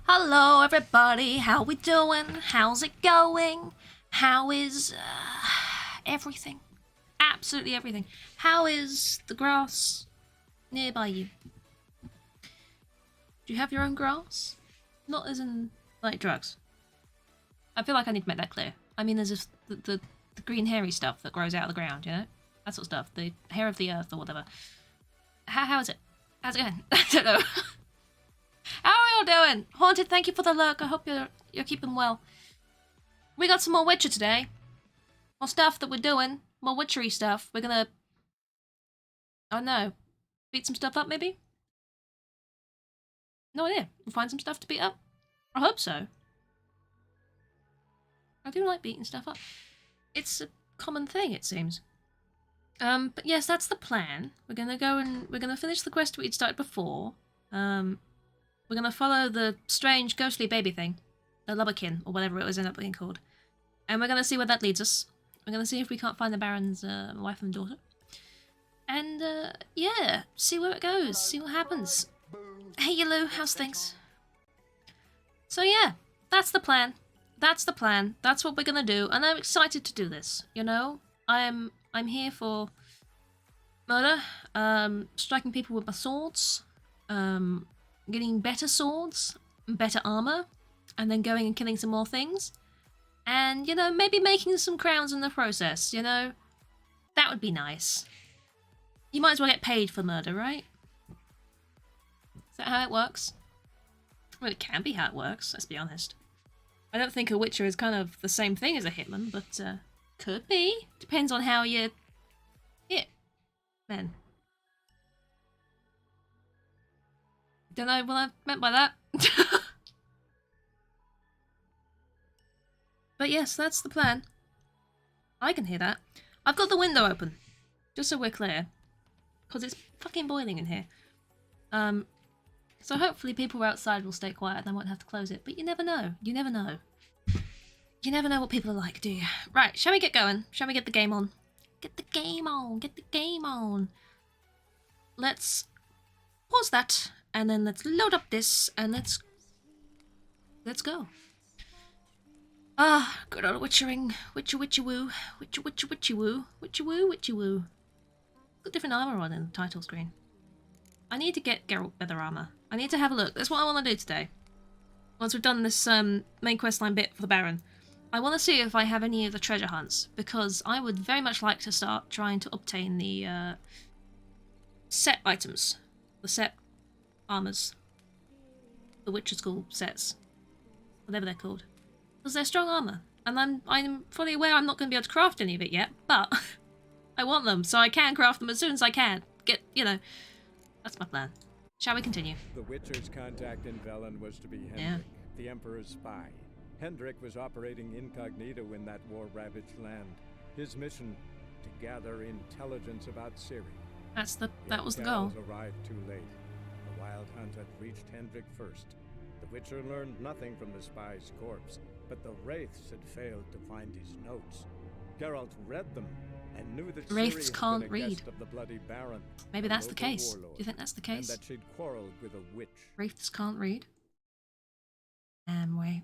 Hello everybody, how we doing? How's it going? How is everything? Absolutely everything. How is the grass nearby you? Do you have your own grass? Not as in, like, drugs. I feel like I need to make that clear. I mean, there's just the green hairy stuff that grows out of the ground, you know? That sort of stuff. The hair of the earth or whatever. How is it? How's it going? I don't know. How are you all doing? Haunted, thank you for the lurk. I hope you're keeping well. We got some more Witcher today. More stuff that we're doing. More witchery stuff. We're gonna... I don't know. Beat some stuff up, maybe? No idea. We'll find some stuff to beat up? I hope so. I do like beating stuff up. It's a common thing, it seems. But yes, that's the plan. We're gonna go and... We're gonna finish the quest we'd started before. We're gonna follow the strange ghostly baby thing. The Lubberkin, or whatever it was ended up being called. And we're gonna see where that leads us. We're gonna see if we can't find the Baron's wife and daughter. And, yeah, see where it goes, see what happens. Hey, Yellow, how's things? So yeah, that's the plan. That's the plan. That's what we're gonna do, and I'm excited to do this, you know? I'm here for murder, striking people with my swords, getting better swords, better armor, and then going and killing some more things. And, you know, maybe making some crowns in the process, you know? That would be nice. You might as well get paid for murder, right? Is that how it works? Well, it can be how it works, let's be honest. I don't think a Witcher is kind of the same thing as a hitman, but, could be. Depends on how you hit men. Don't know what I meant by that. But yes, that's the plan. I can hear that. I've got the window open, just so we're clear. Because it's fucking boiling in here. So hopefully people outside will stay quiet and I won't have to close it. But you never know. You never know. You never know what people are like, do you? Right, shall we get going? Shall we get the game on? Get the game on! Get the game on! Let's pause that. And then let's load up this, and let's go. Ah, good old witchering. Witchy witchy woo. Witchy witchy witchy woo. Witchy woo witchy woo. Got different armor on in the title screen. I need to get Geralt better armor. I need to have a look. That's what I want to do today. Once we've done this main questline bit for the Baron. I want to see if I have any of the treasure hunts, because I would very much like to start trying to obtain the set items. The set armors. The Witcher School sets. Whatever they're called. Because they're strong armor. And I'm fully aware I'm not going to be able to craft any of it yet, but I want them, so I can craft them as soon as I can. You know, that's my plan. Shall we continue? The Witcher's contact in Velen was to be Hendrik, the Emperor's spy. Hendrik was operating incognito in that war-ravaged land. His mission, to gather intelligence about Ciri. That was the goal. Arrived too late. The Wild Hunt had reached Hendrik first. The Witcher learned nothing from the spy's corpse, but the Wraiths had failed to find his notes. Geralt read them and knew that Wraiths Ciri can't had been a read. guest of the Bloody Baron. Maybe that's the case. Do you think that's the case? And that she'd quarreled with a witch. Wraiths can't read.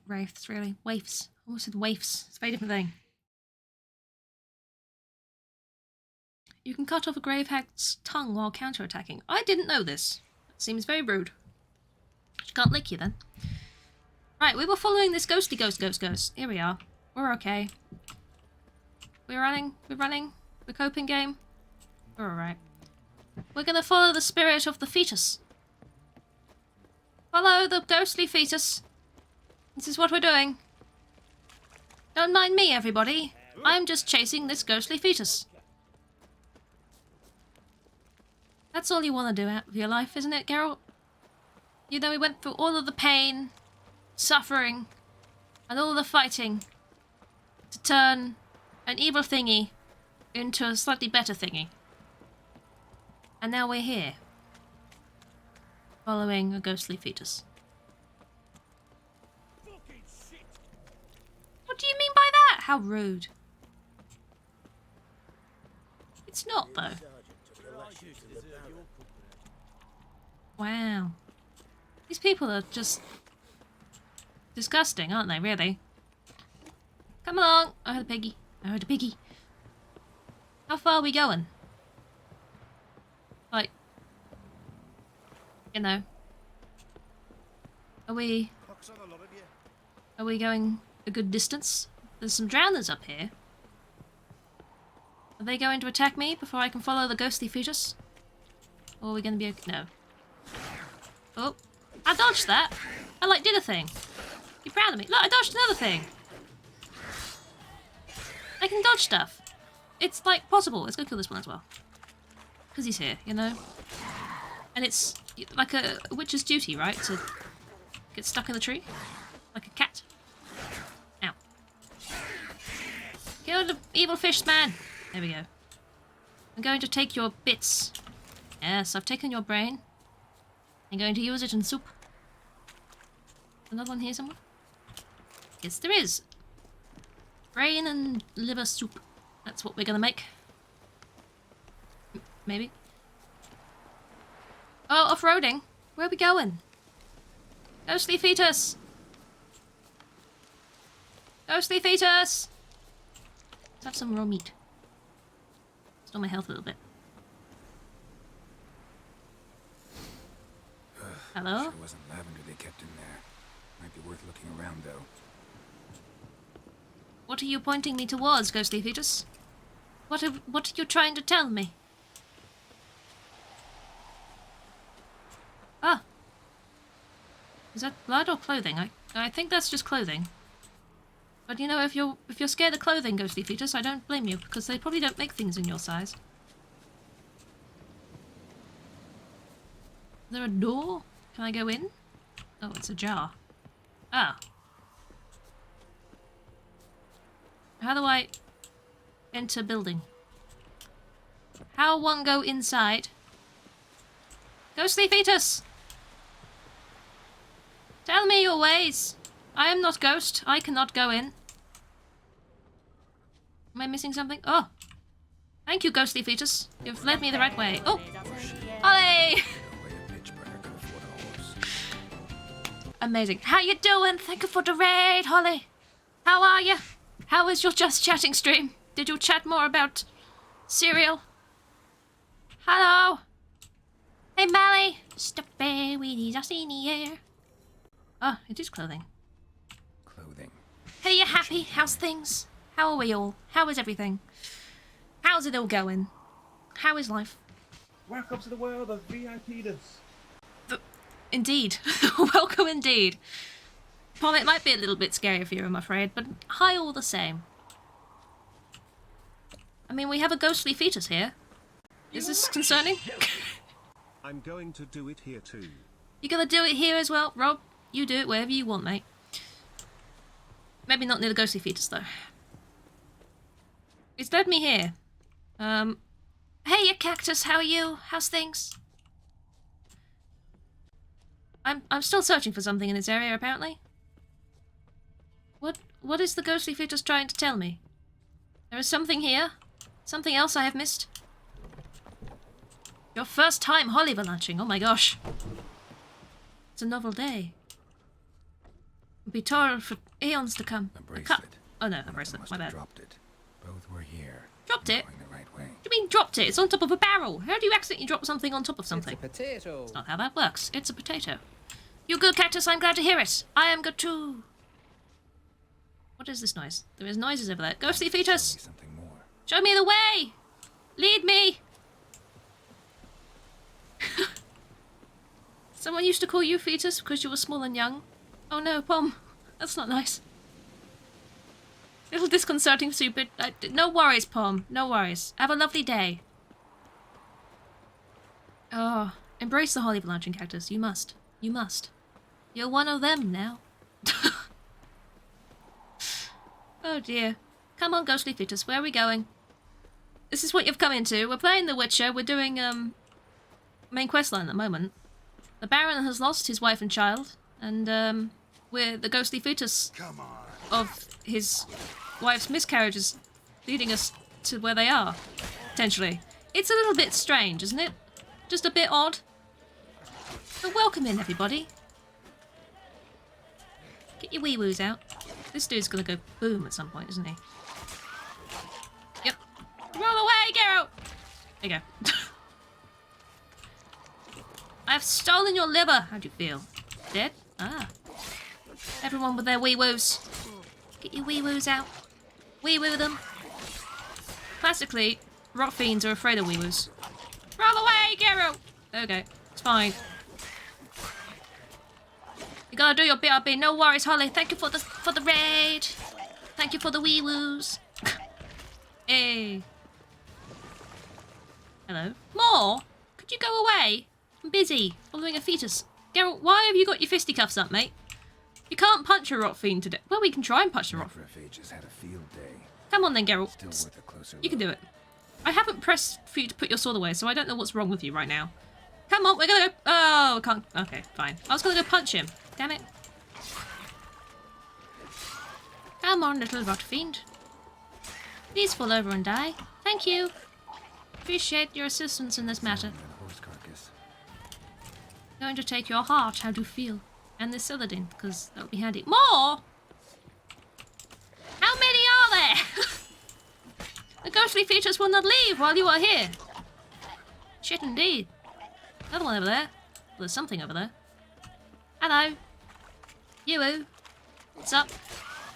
Wraiths, really. Waifs. I almost said waifs. It's a very different thing. You can cut off a grave hag's tongue while counterattacking. I didn't know this. That seems very rude. She can't lick you then. Right, we were following this ghostly ghost. Here we are. We're okay. We're running. The coping game. We're alright. We're gonna follow the spirit of the fetus. Follow the ghostly fetus. This is what we're doing. Don't mind me, everybody. I'm just chasing this ghostly fetus. That's all you want to do out of your life, isn't it, Geralt? You know, we went through all of the pain, suffering, and all the fighting to turn an evil thingy into a slightly better thingy. And now we're here, following a ghostly fetus. What do you mean by that? How rude. It's not, though. Wow. These people are just disgusting, aren't they, really? Come along! I heard a piggy. I heard a piggy. How far are we going? Like, you know. Are we going a good distance? There's some drowners up here. Are they going to attack me before I can follow the ghostly fetus? Or are we going to be okay? No. Oh, I dodged that. I like did a thing. You proud of me? Look, I dodged another thing. I can dodge stuff. It's like possible. Let's go kill this one as well. Because he's here, you know? And it's like a witch's duty, right? To get stuck in the tree. Like a cat. Ow. Kill the evil fish man. There we go. I'm going to take your bits. Yes, I've taken your brain. I'm going to use it in soup. Another one here somewhere? Yes, there is. Brain and liver soup. That's what we're gonna make. Maybe. Oh, off-roading. Where are we going? Ghostly fetus! Ghostly fetus! Let's have some raw meat. Restore my health a little bit. Hello? Sure wasn't lavender they kept in there. Might be worth looking around, though. What are you pointing me towards, ghostly fetus? What are you trying to tell me? Ah. Is that blood or clothing? I think that's just clothing. But you know, if you're scared of clothing, ghostly fetus, I don't blame you, because they probably don't make things in your size. Is there a door? Can I go in? Oh, it's ajar. Ah. How do I enter building? How one go inside? Ghostly fetus! Tell me your ways. I am not ghost. I cannot go in. Am I missing something? Oh. Thank you, ghostly fetus. You've led me the right way. Oh! Ollie! Amazing. How you doing? Thank you for the raid, Holly. How are you? How was your Just Chatting stream? Did you chat more about cereal? Hello? Hey, Mally. Stop it, we need us in the air. Oh, it is clothing. Clothing. Hey, you happy? How's things? How are we all? How is everything? How's it all going? How is life? Welcome to the world of VIPness. Indeed. Welcome indeed. Tom, it might be a little bit scary for you, I'm afraid, but hi all the same. I mean, we have a ghostly fetus here. Is this concerning? I'm going to do it here too. You gonna do it here as well? Rob, you do it wherever you want, mate. Maybe not near the ghostly fetus, though. It's led me here. Hey, you cactus, how are you? How's things? I'm still searching for something in this area, apparently. What is the ghostly fetus trying to tell me? There is something here. Something else I have missed. Your first time hollyvalanching, oh my gosh. It's a novel day. Be told for eons to come. A bracelet. Oh no, a bracelet, Must my have bad. dropped it. Both were here. Dropped it? Going the right way. What do you mean dropped it? It's on top of a barrel. How do you accidentally drop something on top of something? It's a potato. That's not how that works. It's a potato. You good, cactus? I'm glad to hear it. I am good too. What is this noise? There is noises over there. Ghostly fetus! Maybe something more. Show me the way! Lead me! Someone used to call you fetus because you were small and young. Oh no, Pom. That's not nice. Little disconcerting, stupid. No worries, Pom. No worries. Have a lovely day. Oh, embrace the hollyvalanching cactus. You must. You must. You're one of them now. Oh dear. Come on, ghostly fetus. Where are we going? This is what you've come into. We're playing The Witcher. We're doing, main questline at the moment. The Baron has lost his wife and child, and, we're the ghostly fetus of his wife's miscarriages leading us to where they are, potentially. It's a little bit strange, isn't it? Just a bit odd. But welcome in, everybody. Get your wee-woos out. This dude's gonna go boom at some point, isn't he? Yep. Roll away, Geralt! There you go. I've stolen your liver. How do you feel? Dead? Ah. Everyone with their wee-woos. Get your wee-woos out. Wee-woo them. Classically, rot fiends are afraid of wee-woos. Roll away, Geralt! Okay, it's fine. You gotta do your BRB. No worries, Holly. Thank you for the raid. Thank you for the wee-woos. Hey. Hello. More? Could you go away? I'm busy, following a fetus. Geralt, why have you got your fisticuffs up, mate? You can't punch a rot fiend today. Well, we can try and punch the rot fiend. Necrophages had a field day. Come on then, Geralt. Still worth a closer You can look. do it. I haven't pressed for you to put your sword away, so I don't know what's wrong with you right now. Come on, we're gonna go... Oh, I can't... Okay, fine. I was gonna go punch him. Damn it. Come on, little rot fiend. Please fall over and die. Thank you. Appreciate your assistance in this matter. And a horse carcass. Going to take your heart. How do you feel? And this Celadine, because that would be handy. More? How many are there? The ghostly features will not leave while you are here. Shit indeed. Another one over there. Well, there's something over there. Hello. You. What's up?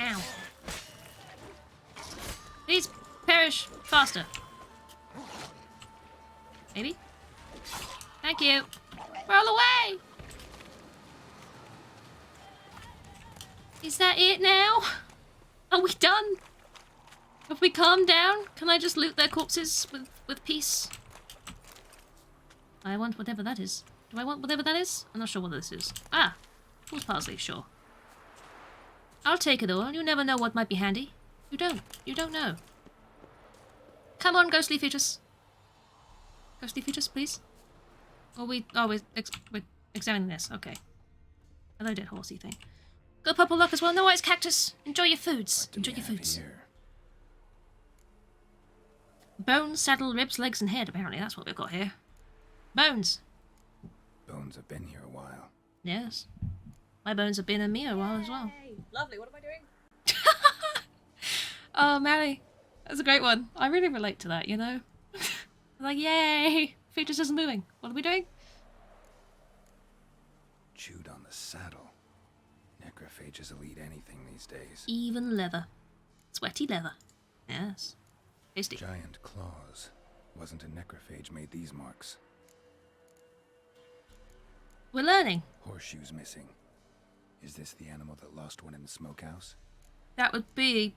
Ow. Please perish faster. Maybe? Thank you. Roll away! Is that it now? Are we done? Have we calmed down? Can I just loot their corpses with peace? I want whatever that is. Do I want whatever that is? I'm not sure what this is. Ah! Fool's parsley, sure. I'll take it all. You never know what might be handy. You don't. You don't know. Come on, ghostly features. Ghostly features, please. We're examining this. Okay. Hello, dead horsey thing. Got purple luck as well. No eyes, cactus. Enjoy your foods. What do Enjoy we your have foods. here? Bones, saddle, ribs, legs, and head. Apparently, that's what we've got here. Bones. Bones have been here a while. Yes. My bones have been in me a while as well. Hey, lovely, what am I doing? Oh, Mary. That's a great one. I really relate to that, you know? Like, yay! Features isn't moving. What are we doing? Chewed on the saddle. Necrophages will eat anything these days. Even leather. Sweaty leather. Yes. Tasty. Giant claws. Wasn't a necrophage made these marks. We're learning. Horseshoes missing. Is this the animal that lost one in the smokehouse? That would be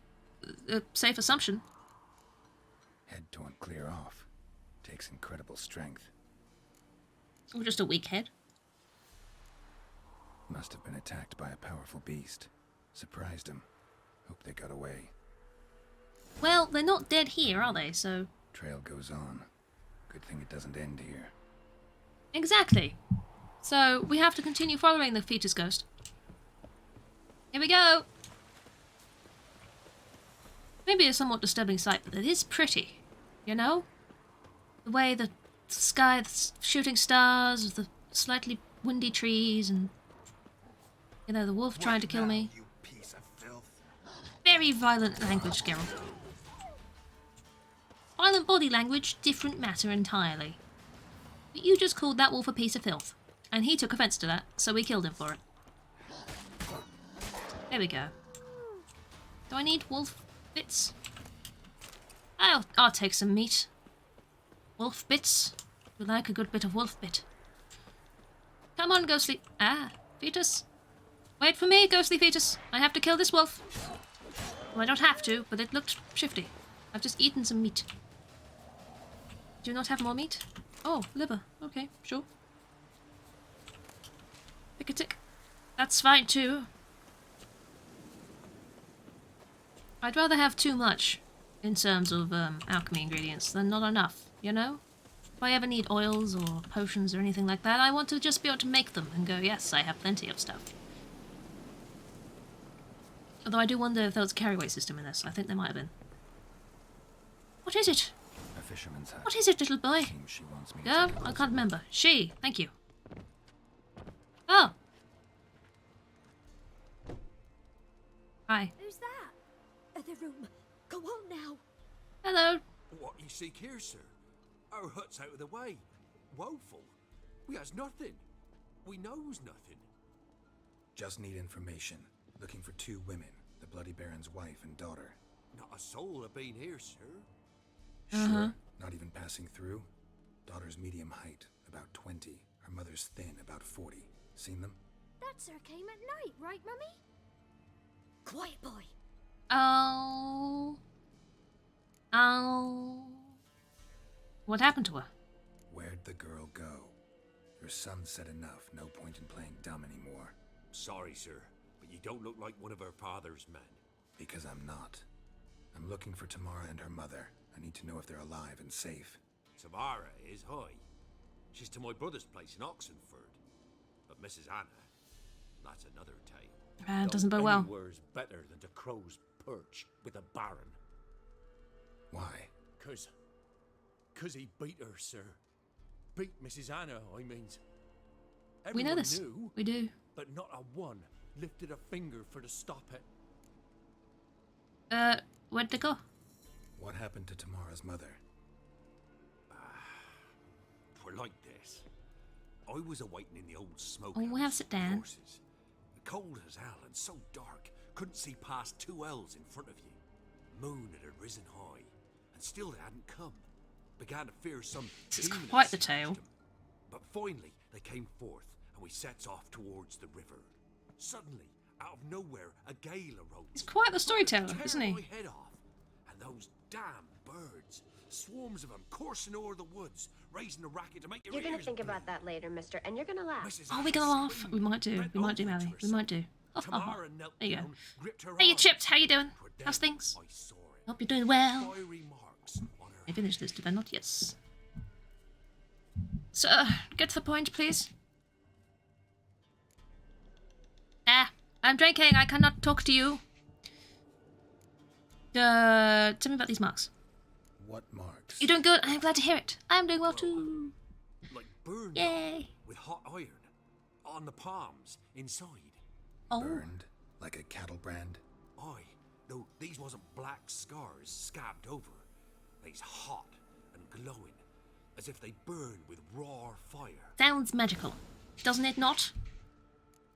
a safe assumption. Head torn clear off. Takes incredible strength. Or just a weak head. Must have been attacked by a powerful beast. Surprised him. Hope they got away. Well, they're not dead here, are they? So... Trail goes on. Good thing it doesn't end here. Exactly. So, we have to continue following the fetus ghost. Here we go! Maybe a somewhat disturbing sight, but it is pretty. You know? The way the sky, the shooting stars, the slightly windy trees, and... You know, the wolf trying to kill me. You piece of filth. Very violent language, Geralt. Violent body language, different matter entirely. But you just called that wolf a piece of filth. And he took offence to that, so we killed him for it. There we go. Do I need wolf bits? I'll take some meat. Wolf bits. We like a good bit of wolf bit. Come on, ghostly... Ah, fetus. Wait for me, ghostly fetus. I have to kill this wolf. Well, I don't have to, but it looked shifty. I've just eaten some meat. Do you not have more meat? Oh, liver. Okay, sure. Pick a tick. That's fine too. I'd rather have too much in terms of alchemy ingredients than not enough, you know? If I ever need oils or potions or anything like that, I want to just be able to make them and go, yes, I have plenty of stuff. Although I do wonder if there was a carry weight system in this. I think there might have been. What is it? A fisherman's hut. What is it, little boy? Seems she wants me to Girl? take a I closer can't remember. She. Thank you. Oh. Hi. Who's that? The room. Go on now. Hello. What you seek here, sir? Our hut's out of the way. Woeful. We has nothing. We knows nothing. Just need information. Looking for 2 women, the Bloody Baron's wife and daughter. Not a soul have been here, sir. Sure? Not even passing through? Daughter's medium height, about 20. Her mother's thin, about 40. Seen them? That sir came at night, right, Mummy? Quiet, boy. Oh. Oh. What happened to her? Where'd the girl go? Your son said enough. No point in playing dumb anymore. Sorry, sir, but you don't look like one of her father's men. Because I'm not. I'm looking for Tamara and her mother. I need to know if they're alive and safe. Tamara is high. She's to my brother's place in Oxenford. But Mrs. Anna, that's another tale. Doesn't bode well. Anywhere's better than to Crow's Perch with a baron. Why? Cause he beat her, sir. Beat Mrs. Anna, I means. We know Everyone this. knew, We do. but not a one lifted a finger for to stop it. Where'd they go? What happened to Tamara's mother? Twere like this. I was awaiting in the old smoke. Oh, we'll have to sit down. Horses. Cold as hell and so dark, couldn't see past 2 ells in front of you. Moon had risen high, and still they hadn't come. Began to fear some. This is demon had quite the seized tale. them. But finally, they came forth, and we sets off towards the river. Suddenly, out of nowhere, a gale arose. He's quite the storyteller, Tear isn't he? my head off, and those damn birds, swarms of them, coursing o'er the woods, raising a racket to make your You're gonna ears think bleed. about that later, mister, and you're gonna laugh. Mrs. Oh, we're Anna gonna laugh. screamed, We might do. bent We might do, over to Mally. her We might son. do. Tamara knelt There you go. down, gripped her Hey, you arm. Chipped. How you doing? For then How's things? I saw it. Hope you're doing well. Fiery marks on her I finished this, did I not? Yes. So, get to the point, please. I'm drinking. I cannot talk to you. Tell me about these marks. What marks? You're doing good. I'm glad to hear it. I'm doing well too. like burned Yay. with hot iron on the palms inside. Oh, Burned? Like a cattle brand? Aye, though these wasn't black scars scabbed over. They's hot and glowing, as if they burned with raw fire. sounds magical. Doesn't it not?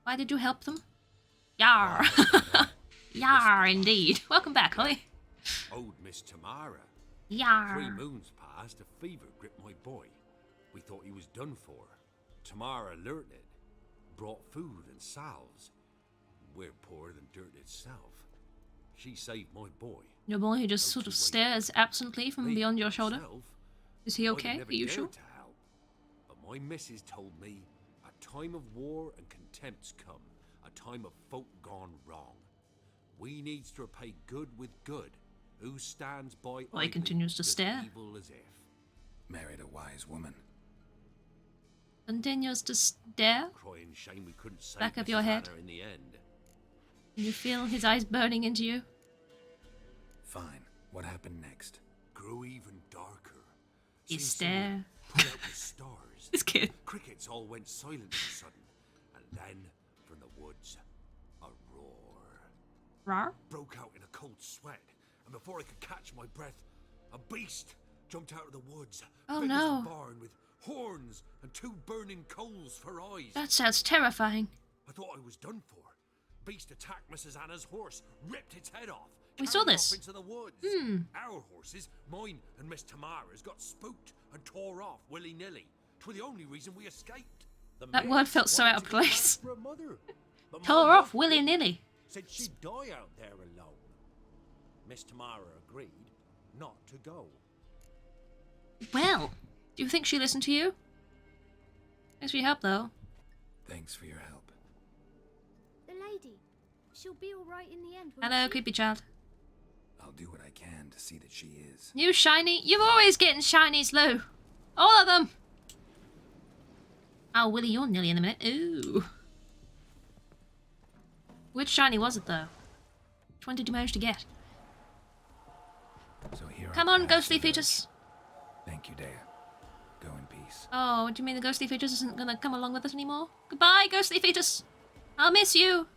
Why did you help them? Yar. Yar, indeed. Welcome back, Holly. Old Miss Tamara. 3 Yar. moons passed, a fever gripped my boy. We thought he was done for. Tamara learnt it, brought food and salves. We're poorer than dirt itself. She saved my boy. Your boy who just sort of stares absently from Me, beyond your shoulder. myself, Is he I'd okay? never Are you dared sure? to help. But my missus told me a time of war and contempt's come, a time of folk gone wrong. We needs to repay good with good. Who stands by Well, he idly continues to does stare. evil as if. Married a wise woman. Continues to stare. Crying shame we couldn't save Back of Mrs. your head. Anna in the end. You feel his eyes burning into you. Fine. What happened next? Grew even darker. You Seemed stare. someone put out the stars. This kid. Crickets all went silent of a sudden, and then from the woods, a roar Rar? broke out in a cold sweat, and before I could catch my breath, a beast jumped out of the woods. Oh, big as a no. barn with horns and 2 burning coals for eyes. That sounds terrifying. I thought I was done for. Beast attacked Mrs. Anna's horse, ripped its head off. We carried saw it this. off into the woods. Our horses, mine and Miss Tamara's, got spooked and tore off willy-nilly. 'Twere the only reason we escaped. The That men word felt so wanted out of to get back place. for her mother, but my Tore off husband willy-nilly. said she'd die out there alone. Miss Tamara agreed not to go. Well, do you think she listened to you? Thanks for your help, though. Thanks for your help. The lady. She'll be alright in the end, won't Hello, she? creepy child. I'll do what I can to see that she is. You shiny. You're always getting shinies, Lou. All of them. Oh, Willy, you're nearly in a minute. Ooh. Which shiny was it, though? Which one did you manage to get? So here Come are on, the ghostly ashes of fetus. Thank you, Dea. Go in peace. Oh, do you mean the ghostly fetus isn't gonna come along with us anymore? Goodbye, ghostly fetus. I'll miss you.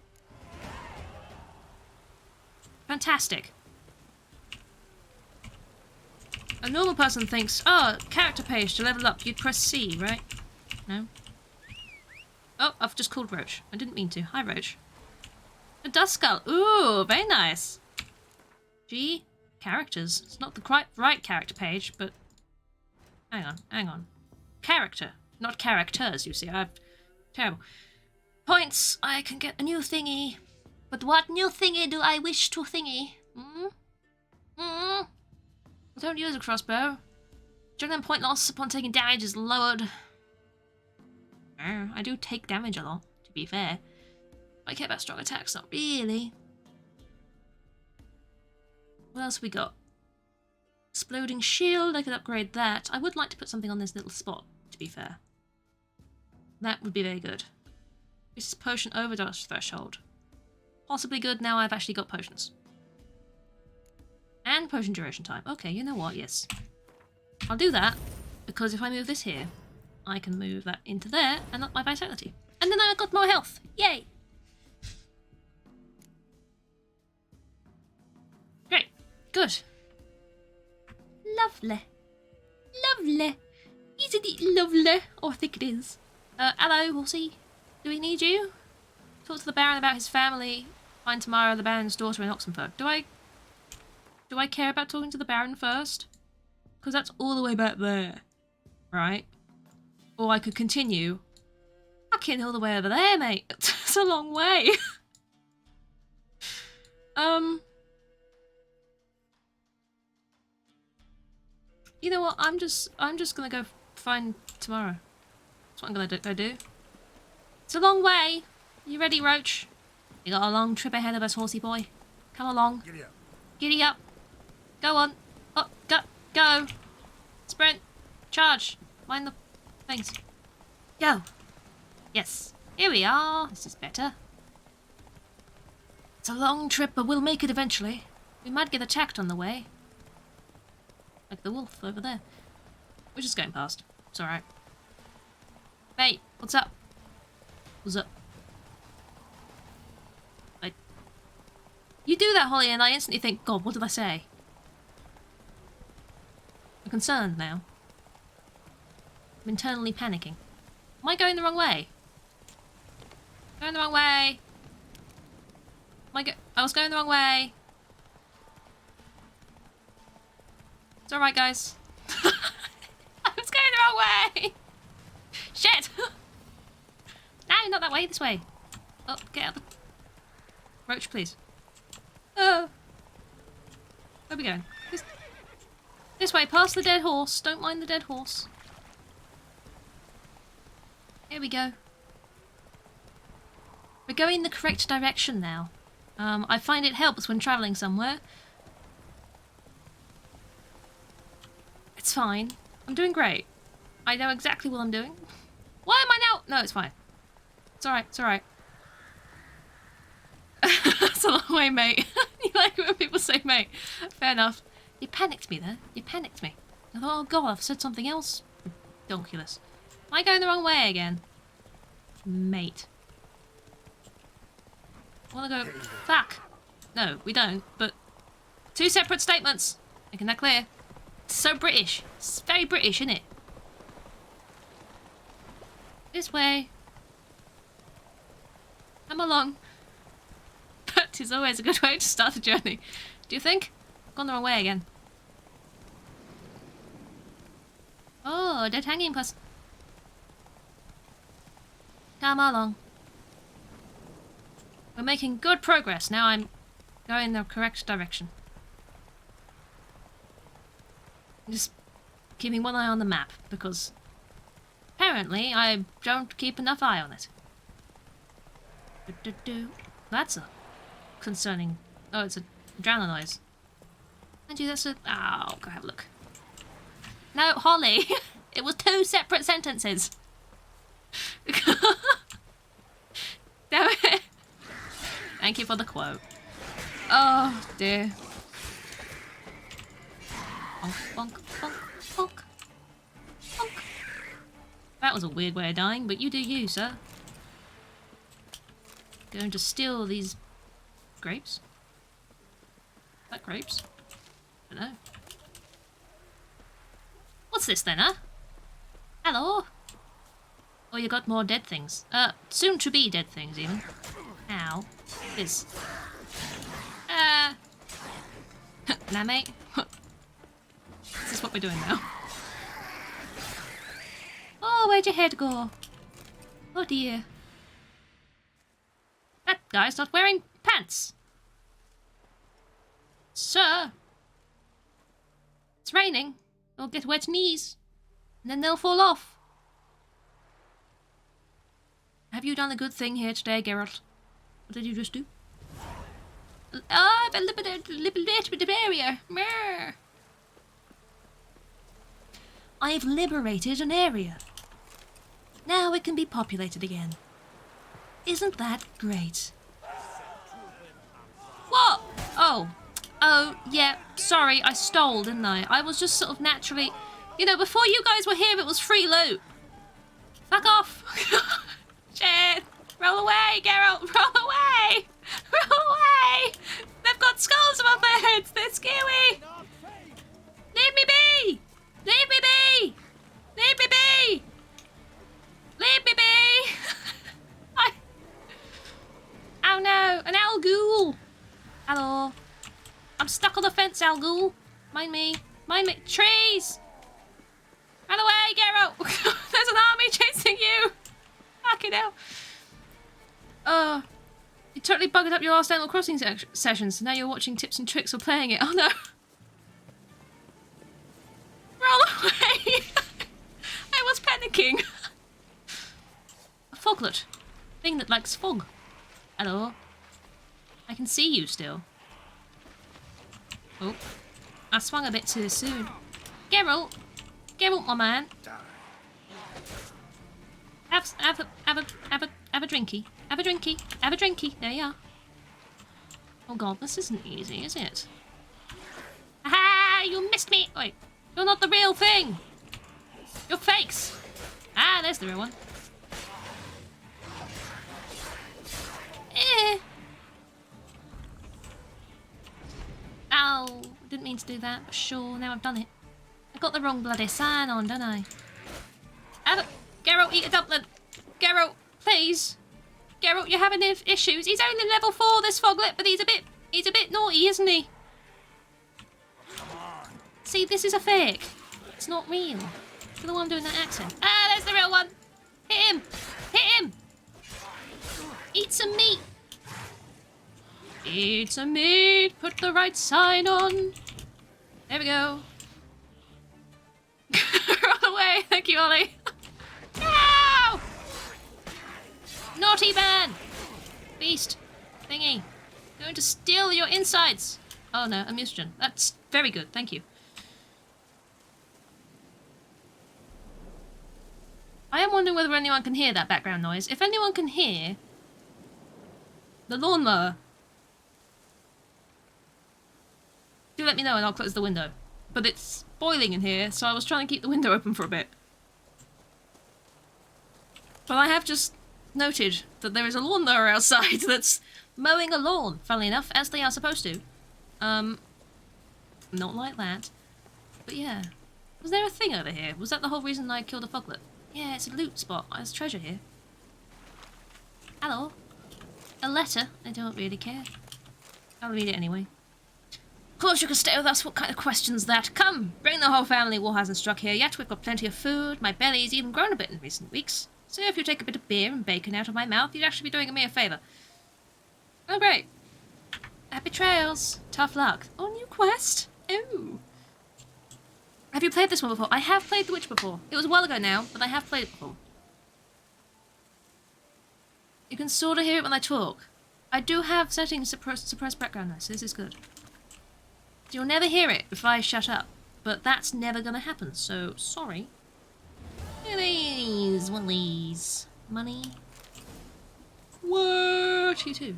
Fantastic. A normal person thinks, oh, character page to level up, you'd press C, right? No? Oh, I've just called Roach. I didn't mean to. Hi, Roach. A dust skull. Ooh, very nice. G, characters. It's not the right character page, but... Hang on. Character, not characters, you see. Terrible. Points. I can get a new thingy. But what new thingy do I wish to thingy? I don't use a crossbow. Adrenaline point loss upon taking damage is lowered. I do take damage a lot, to be fair. I care about strong attacks, not really. What else have we got? Exploding shield, I could upgrade that. I would like to put something on this little spot, to be fair. That would be very good. This is potion overdose threshold. Possibly good now I've actually got potions. And potion duration time. Okay, you know what, yes. I'll do that, because if I move this here, I can move that into there and up my vitality. And then I got more health. Yay! Great. Good. Lovely. Lovely. Isn't it lovely? Oh, I think it is. Hello, horsey. Do we need you? Talk to the Baron about his family. Find Tamara, the Baron's daughter, in Oxenford. Do I care about talking to the Baron first? Because that's all the way back there. Right? Or I could continue. Fucking all the way over there, mate. It's a long way. You know what? I'm just gonna go find Tamara. That's what I'm gonna go do. It's a long way. You ready, Roach? You got a long trip ahead of us, horsey boy. Come along. Giddy up. Giddy up. Go on. Oh, go. Sprint. Charge. Mind the things. Go. Yes. Here we are. This is better. It's a long trip, but we'll make it eventually. We might get attacked on the way. Like the wolf over there. We're just going past. It's alright. Mate, what's up? What's up? You do that, Holly, and I instantly think, God, what did I say? I'm concerned now. I'm internally panicking. Am I going the wrong way? Going the wrong way. I was going the wrong way. It's alright, guys. I was going the wrong way! Shit! No, not that way, this way. Oh, get out the... Roach, please. Oh. Where are we going? This way, past the dead horse. Don't mind the dead horse. Here we go. We're going the correct direction now. I find it helps when travelling somewhere. It's fine. I'm doing great. I know exactly what I'm doing. Why am I now? No, it's fine. It's alright, it's alright. That's a long way, mate. You like it when people say mate. Fair enough. You panicked me there. You panicked me. I thought, oh god, I've said something else. Ridiculous. Am I going the wrong way again? Mate. I want to go... Fuck. No, we don't, but... Two separate statements. Making that clear. It's so British. It's very British, isn't it? This way. Come along. That is always a good way to start a journey. Do you think? I've gone the wrong way again. Oh, a dead hanging person. Come along. We're making good progress. Now I'm going the correct direction. I'm just keeping one eye on the map, because apparently I don't keep enough eye on it. That's a concerning... Oh, it's a drowner noise. And you, that's a... Oh, go have a look. No, Holly! It was two separate sentences. Damn it. Thank you for the quote. Oh, dear. Bonk, bonk, bonk, bonk. Bonk. That was a weird way of dying, but you do you, sir. Going to steal these grapes. That grapes? I don't know. What's this then, huh? Hello? Oh, you got more dead things. Soon to be dead things, even. Ow. This. Nah, mate. This is what we're doing now. Oh, where'd your head go? Oh dear. That guy's not wearing pants. Sir. It's raining. They'll get wet knees. And then they'll fall off. Have you done a good thing here today, Geralt? What did you just do? I've eliminated the area. Mer. I've liberated an area. Now it can be populated again. Isn't that great? What? Oh. Oh, yeah. Sorry, I stole, didn't I? I was just sort of naturally... You know, before you guys were here, it was free loot. Fuck off. Shit. Roll away, Geralt. Roll away. Roll away. They've got skulls above their heads. They're scary. Leave me be. Leave me be. Leave me be. Leave me be. Oh no, an owl ghoul. Hello. I'm stuck on the fence, owl ghoul. Mind me. Mind me. Trees. Run away, Geralt. There's an army chasing you. Fucking hell. Oh. You totally bugged up your last Animal Crossing sessions. Now you're watching tips and tricks or playing it. Oh no. Roll away. I was panicking. A foglet. Thing that likes fog. Hello. I can see you still. Oh. I swung a bit too soon. Geralt. Geralt, my man. Have a drinky. Have a drinky. Have a drinky. There you are. Oh god, this isn't easy, is it? Aha! You missed me! Wait. You're not the real thing! You're fakes! Ah, there's the real one. Ow! Didn't mean to do that, but sure, now I've done it. I got the wrong bloody sign on, don't I? Geralt, eat a dumpling! Geralt, please! Geralt, you're having issues. He's only level 4, this foglet, but he's a bit naughty, isn't he? See, this is a fake. It's not real. You're the one doing that accent. Ah, there's the real one! Hit him! Hit him! Eat some meat! Eat some meat! Put the right sign on! There we go. Run away! Thank you, Ollie. No! Naughty man! Beast. Thingy. Going to steal your insides. Oh no, a mutagen. That's very good, thank you. I am wondering whether anyone can hear that background noise. If anyone can hear the lawnmower, do let me know and I'll close the window. But it's boiling in here, so I was trying to keep the window open for a bit. But I have just noted that there is a lawnmower outside that's mowing a lawn, funnily enough, as they are supposed to. Not like that. But yeah. Was there a thing over here? Was that the whole reason I killed a foglet? Yeah, it's a loot spot. There's treasure here. Hello. A letter? I don't really care. I'll read it anyway. Of course you can stay with us. What kind of question's that? Come, bring the whole family. War hasn't struck here yet. We've got plenty of food. My belly's even grown a bit in recent weeks. So if you take a bit of beer and bacon out of my mouth, you'd actually be doing me a favour. Oh, great. Happy trails. Tough luck. Oh, new quest. Oh. Have you played this one before? I have played The Witch before. It was a while ago now, but I have played it before. You can sort of hear it when I talk. I do have settings to suppress background noise, so this is good. You'll never hear it if I shut up, but that's never gonna happen, so sorry. It is one of these. Money. What? You too.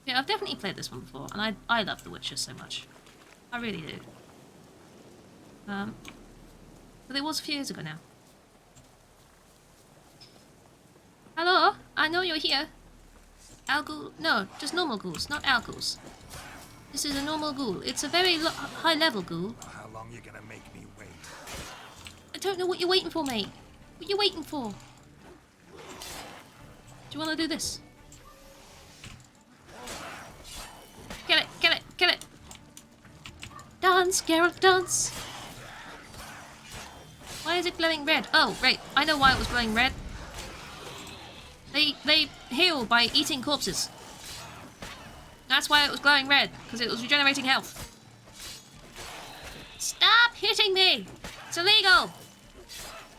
Yeah, I've definitely played this one before, and I love The Witcher so much. I really do. But it was a few years ago now. Hello? I know you're here. Alghoul? No, just normal ghouls, not alghouls. This is a normal ghoul. It's a very high level ghoul. How long you gonna make me wait? I don't know what you're waiting for, mate. What you waiting for? Do you want to do this? Get it, get it, get it! Dance, Geralt, dance! Why is it glowing red? Oh, right. I know why it was glowing red. They heal by eating corpses. That's why it was glowing red, because it was regenerating health. Stop hitting me! It's illegal!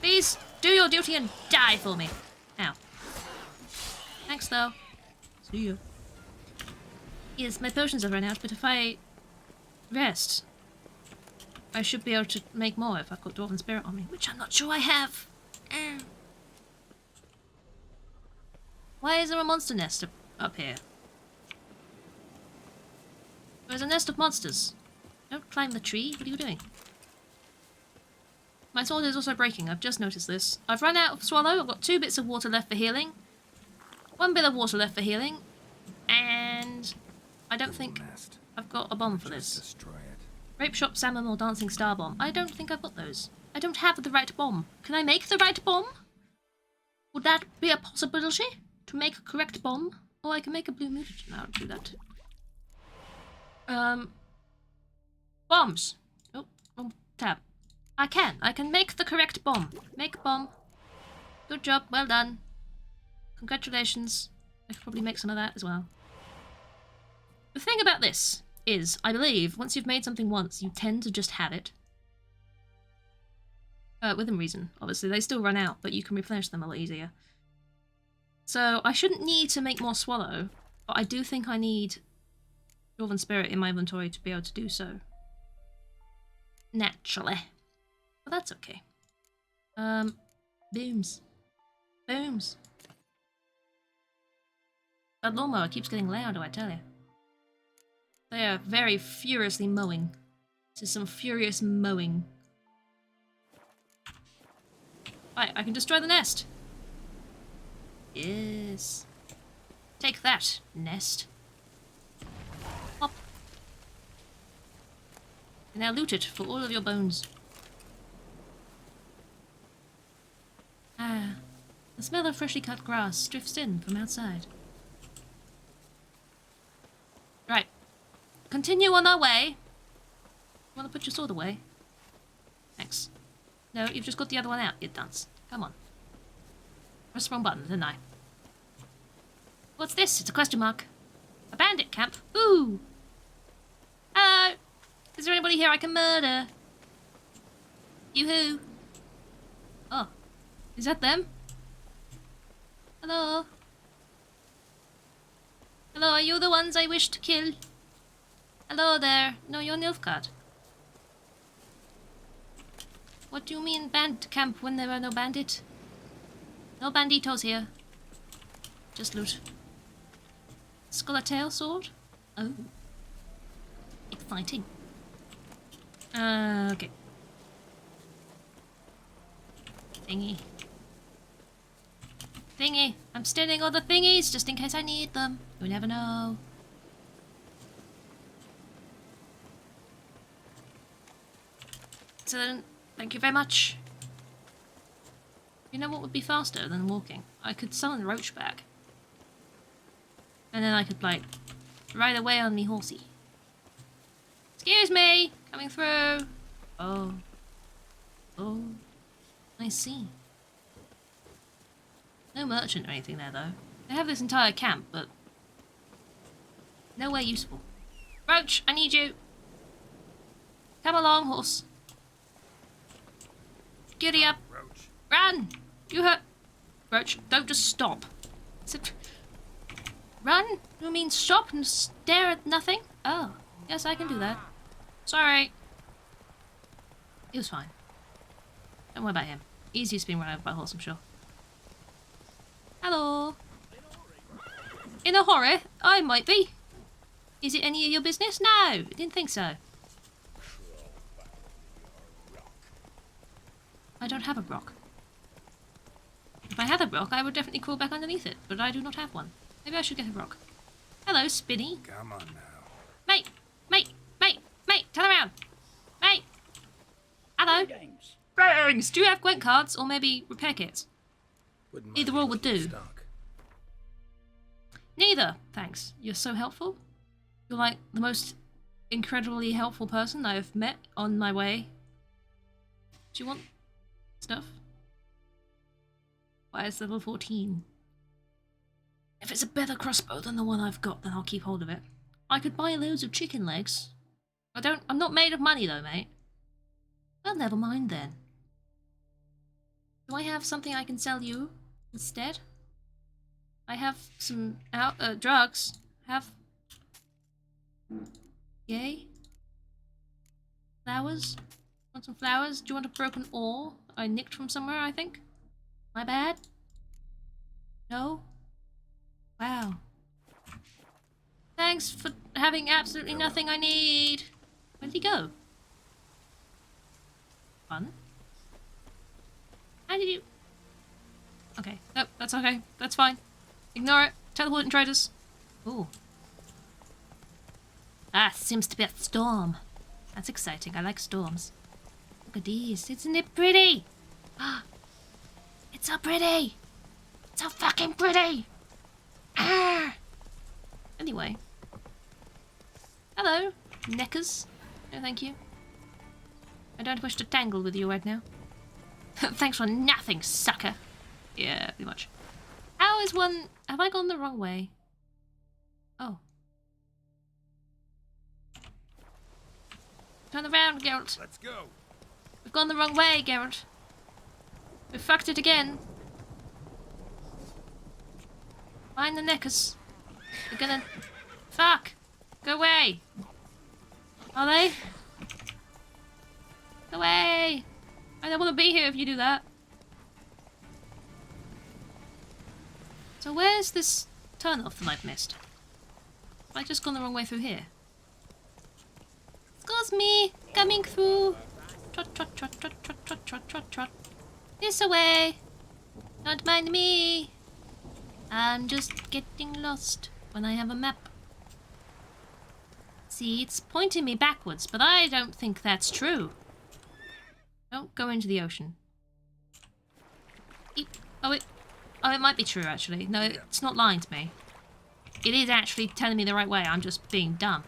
Please do your duty and die for me. Ow. Thanks, though. See ya. Yes, my potions have run out, but if I rest, I should be able to make more if I've got Dwarven Spirit on me, which I'm not sure I have. Why is there a monster nest up here? There's a nest of monsters. Don't climb the tree. What are you doing? My sword is also breaking. I've just noticed this. I've run out of Swallow. I've got 2 bits of water left for healing. 1 bit of water left for healing. And I don't think I've got a bomb for this. Destroy it. Rape Shop, Salmon, or Dancing Star Bomb. I don't think I've got those. I don't have the right bomb. Can I make the right bomb? Would that be a possibility? To make a correct bomb? Or I can make a blue mutagen. I'll do that. Bombs. Oh, wrong tab. I can make the correct bomb. Make bomb. Good job, well done. Congratulations. I could probably make some of that as well. The thing about this is, I believe, once you've made something once, you tend to just have it. Within reason, obviously. They still run out, but you can replenish them a lot easier. So, I shouldn't need to make more Swallow, but I do think I need Dwarven Spirit in my inventory to be able to do so. Naturally. But that's okay. Booms. Booms. That lawnmower keeps getting louder, I tell you. They are very furiously mowing. This is some furious mowing. Right, I can destroy the nest. Yes. Take that, nest. Hop. And now loot it for all of your bones. Ah, the smell of freshly cut grass drifts in from outside. Right. Continue on our way. You want to put your sword away? Thanks. No, you've just got the other one out, you dunce. Come on. Press the wrong button, didn't I? What's this? It's a question mark. A bandit camp? Ooh! Hello! Is there anybody here I can murder? You who? Oh. Is that them? Hello? Hello, are you the ones I wish to kill? Hello there. No, you're Nilfgaard. What do you mean bandit camp when there are no bandit? No banditos here. Just loot. Skull-a-tail sword? Oh. Exciting. Okay. Thingy. Thingy. I'm stealing all the thingies just in case I need them. You never know. Excellent. Thank you very much. You know what would be faster than walking? I could summon Roach back. And then I could, like, ride away on me horsey. Excuse me! Coming through! Oh. Oh. I see. No merchant or anything there, though. They have this entire camp, but nowhere useful. Roach, I need you! Come along, horse. Giddy up! Roach. Run! You hurt... Roach, don't just stop. Run? You mean stop and stare at nothing? Oh, yes, I can do that. Sorry. He was fine. Don't worry about him. Easiest being run over by a horse, I'm sure. Hello. In a hurry? I might be. Is it any of your business? No, I didn't think so. I don't have a rock. If I had a rock, I would definitely crawl back underneath it, but I do not have one. Maybe I should get a rock. Hello, Spinny. Come on now. Mate, Hello. Greetings. Do you have Gwent cards or maybe repair kits? Wouldn't Either mind or would looking do. stock. Neither, thanks. You're so helpful. You're like the most incredibly helpful person I've met on my way. Do you want stuff? Why is level 14? If it's a better crossbow than the one I've got, then I'll keep hold of it. I could buy loads of chicken legs. I'm not made of money though, mate. Well, never mind then. Do I have something I can sell you instead? I have some drugs. Yay. Flowers? Want some flowers? Do you want a broken oar? I nicked from somewhere, I think. My bad? No? Wow. Thanks for having absolutely nothing I need. Where did he go? Fun. How did you... Okay. Nope, that's okay. That's fine. Ignore it. Teleport and traders. Ooh. Ah, seems to be a storm. That's exciting. I like storms. Look at these. Isn't it pretty? Ah, it's so pretty. It's so fucking pretty. Ah. Anyway. Hello, neckers. No, thank you. I don't wish to tangle with you right now. Thanks for nothing, sucker. Yeah, pretty much. How is one... Have I gone the wrong way? Oh. Turn around, Geralt. Let's go. We've gone the wrong way, Geralt. We've fucked it again. Find the neckers. We're gonna... Fuck! Go away! Are they? Go away! I don't want to be here if you do that. So where's this turn-off that I've missed? Have I just gone the wrong way through here? Excuse me! Coming through! Trot, trot, trot, trot, trot, trot, trot, trot, trot. This away! Don't mind me! I'm just getting lost when I have a map. See, it's pointing me backwards, but I don't think that's true. Don't go into the ocean. Oh, it might be true, actually. No, it's not lying to me. It is actually telling me the right way. I'm just being dumb.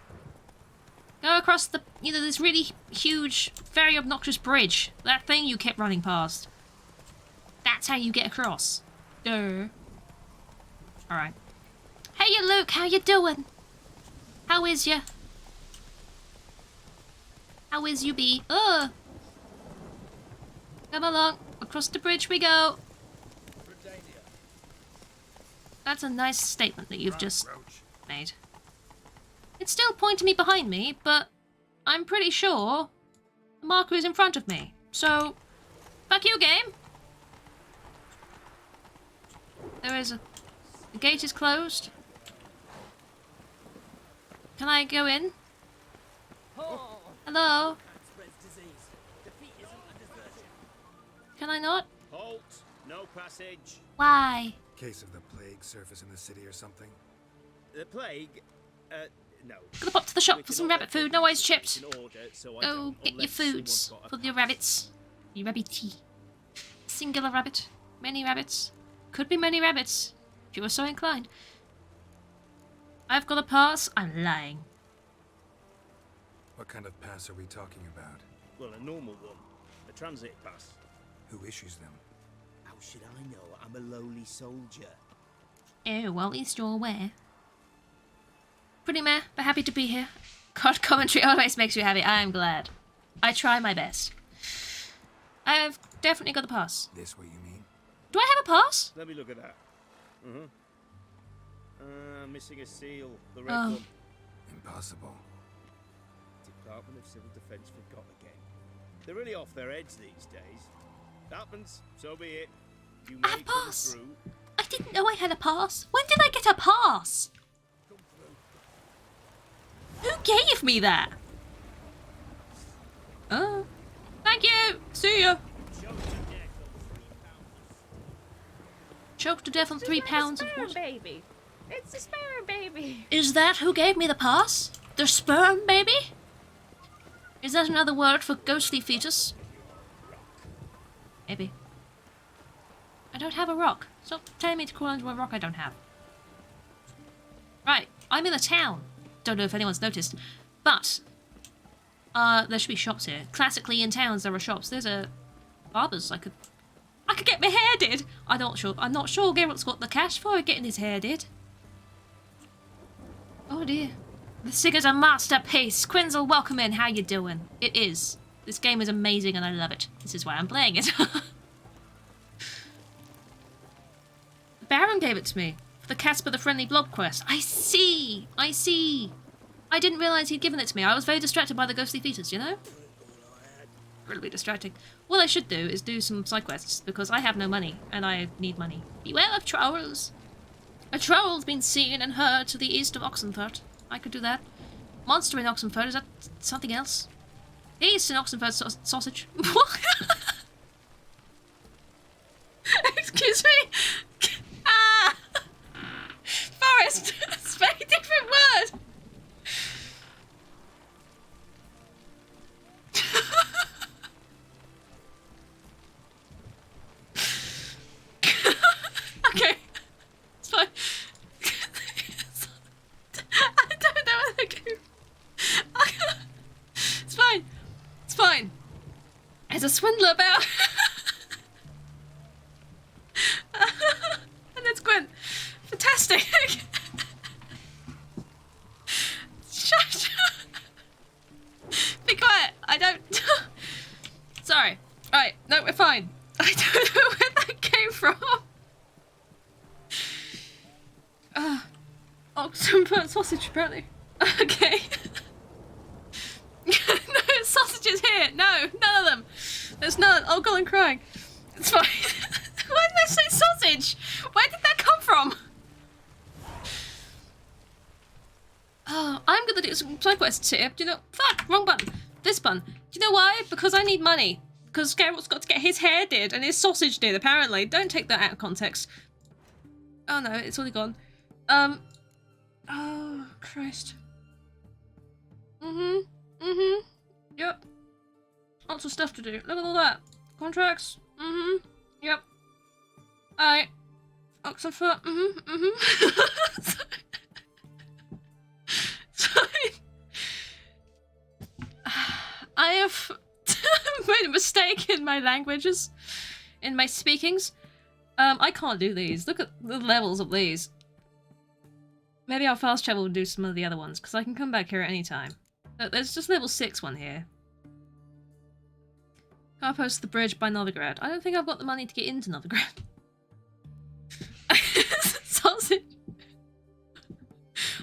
Go across the, this really huge, very obnoxious bridge. That thing you kept running past. That's how you get across. Duh. Alright. Hey, you Luke, how you doing? How is ya? How is you be? Come along. Across the bridge we go. That's a nice statement that you've just made. It's still pointing me behind me, but I'm pretty sure the marker is in front of me. So, fuck you, game. There is a... The gate is closed. Can I go in? Hello? Can I not? Halt! No passage. Why? Case of the plague surface in the city or something? The plague? No. Gonna pop to the shop We for can some order rabbit food. No ice chips. in order, so I Go don't, get your unless foods someone's got a for your rabbits. Your rabbity. Singular rabbit. Many rabbits. Could be many rabbits, if you were so inclined. I've got a pass. I'm lying. What kind of pass are we talking about? Well, a normal one. A transit pass. Who issues them? How should I know? I'm a lowly soldier. Oh, well, at least you're aware. Pretty meh, but happy to be here. God, commentary always makes you happy. I'm glad. I try my best. I've definitely got the pass. This what you mean? Do I have a pass? Let me look at that. Missing a seal. The red Oh. one. Impossible. Department of Civil Defence forgot again. They're really off their heads these days. Happens, so be it. You I may have a come pass. through. I didn't know I had a pass. When did I get a pass? Who gave me that? Oh. Thank you. See ya. Choked to death on 3 pounds of water. Baby. It's a sparrow baby. Is that who gave me the pass? The sperm baby? Is that another word for ghostly fetus? Maybe. I don't have a rock. Stop telling me to crawl into a rock I don't have. Right, I'm in a town. Don't know if anyone's noticed, but there should be shops here. Classically, in towns there are shops. There's a barber's. I could get my hair did. I'm not sure Geralt's got the cash for getting his hair did. Oh dear. This thing is a masterpiece. Quinzel, welcome in. How you doing? It is. This game is amazing and I love it. This is why I'm playing it. Baron gave it to me for the Casper the Friendly Blob quest. I see. I see. I didn't realise he'd given it to me. I was very distracted by the ghostly fetus, you know? Really distracting. What I should do is do some side quests because I have no money and I need money. Beware of trolls. A troll's been seen and heard to the east of Oxenfurt. I could do that. Monster in Oxenfurt, is that something else? East in Oxenfurt sausage. What? Excuse me? Ah! Forest! It's a very different word! Okay. It's fine. I don't know what to do. It's fine. It's fine. There's a swindler about. And that's Gwen. Fantastic. Shut. Be quiet. I don't. Sorry. Right. No, we're fine. I don't know where that came from. Oxenfurt sausage, apparently. Okay. No sausages here. No, none of them. There's none. Oh god, I'm crying. It's fine. Why did I say sausage? Where did that come from? Oh, I'm gonna do some side quests here. Do you know? Fuck, wrong button. This button. Do you know why? Because I need money. Because Geralt's got to get his hair did and his sausage did, apparently. Don't take that out of context. Oh no, it's already gone. Oh, Christ. Yep. Lots of stuff to do. Look at all that. Contracts. Yep. Alright. Oxenfurt. Sorry. I have made a mistake in my languages. In my speakings. I can't do these. Look at the levels of these. Maybe I'll fast travel and do some of the other ones, because I can come back here at any time. There's just level 6 one here. Car post the bridge by Novigrad. I don't think I've got the money to get into Novigrad. Sausage.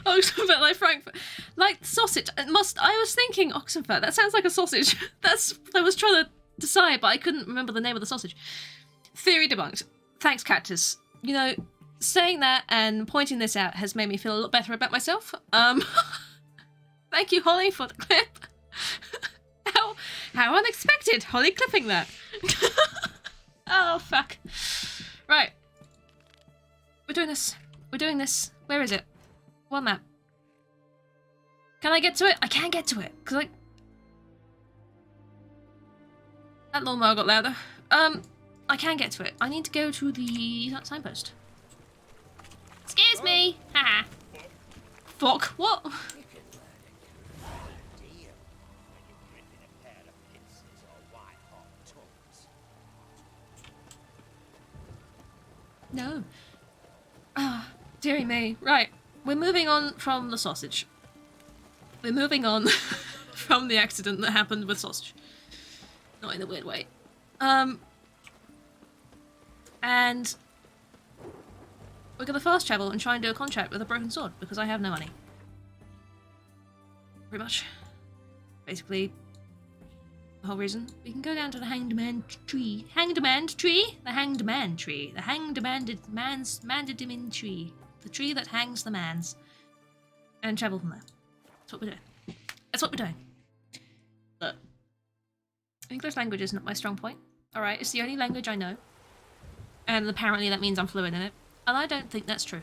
Oxenfurt, like Frankfurt. Like sausage. I was thinking Oxenfurt. That sounds like a sausage. I was trying to decide, but I couldn't remember the name of the sausage. Theory debunked. Thanks, Cactus. You know, saying that and pointing this out has made me feel a lot better about myself. Thank you, Holly, for the clip. How unexpected, Holly clipping that. Oh, fuck. Right. We're doing this. We're doing this. Where is it? One map. Can I get to it? I can't get to it, because that lawnmower got louder. I can get to it. I need to go to the signpost. Excuse me! Haha. Fuck, what? No. Ah, dearie me. Right. We're moving on from the sausage. We're moving on from the accident that happened with sausage. Not in a weird way. And we're gonna fast travel and try and do a contract with a broken sword because I have no money. Pretty much. Basically, the whole reason. We can go down to the Hanged Man tree. Hanged Man tree? The Hanged Man tree. The Hanged Manded him in tree. The tree that hangs the mans. And travel from there. That's what we're doing. That's what we're doing. Look. English language is not my strong point. Alright, it's the only language I know. And apparently that means I'm fluent in it. And I don't think that's true.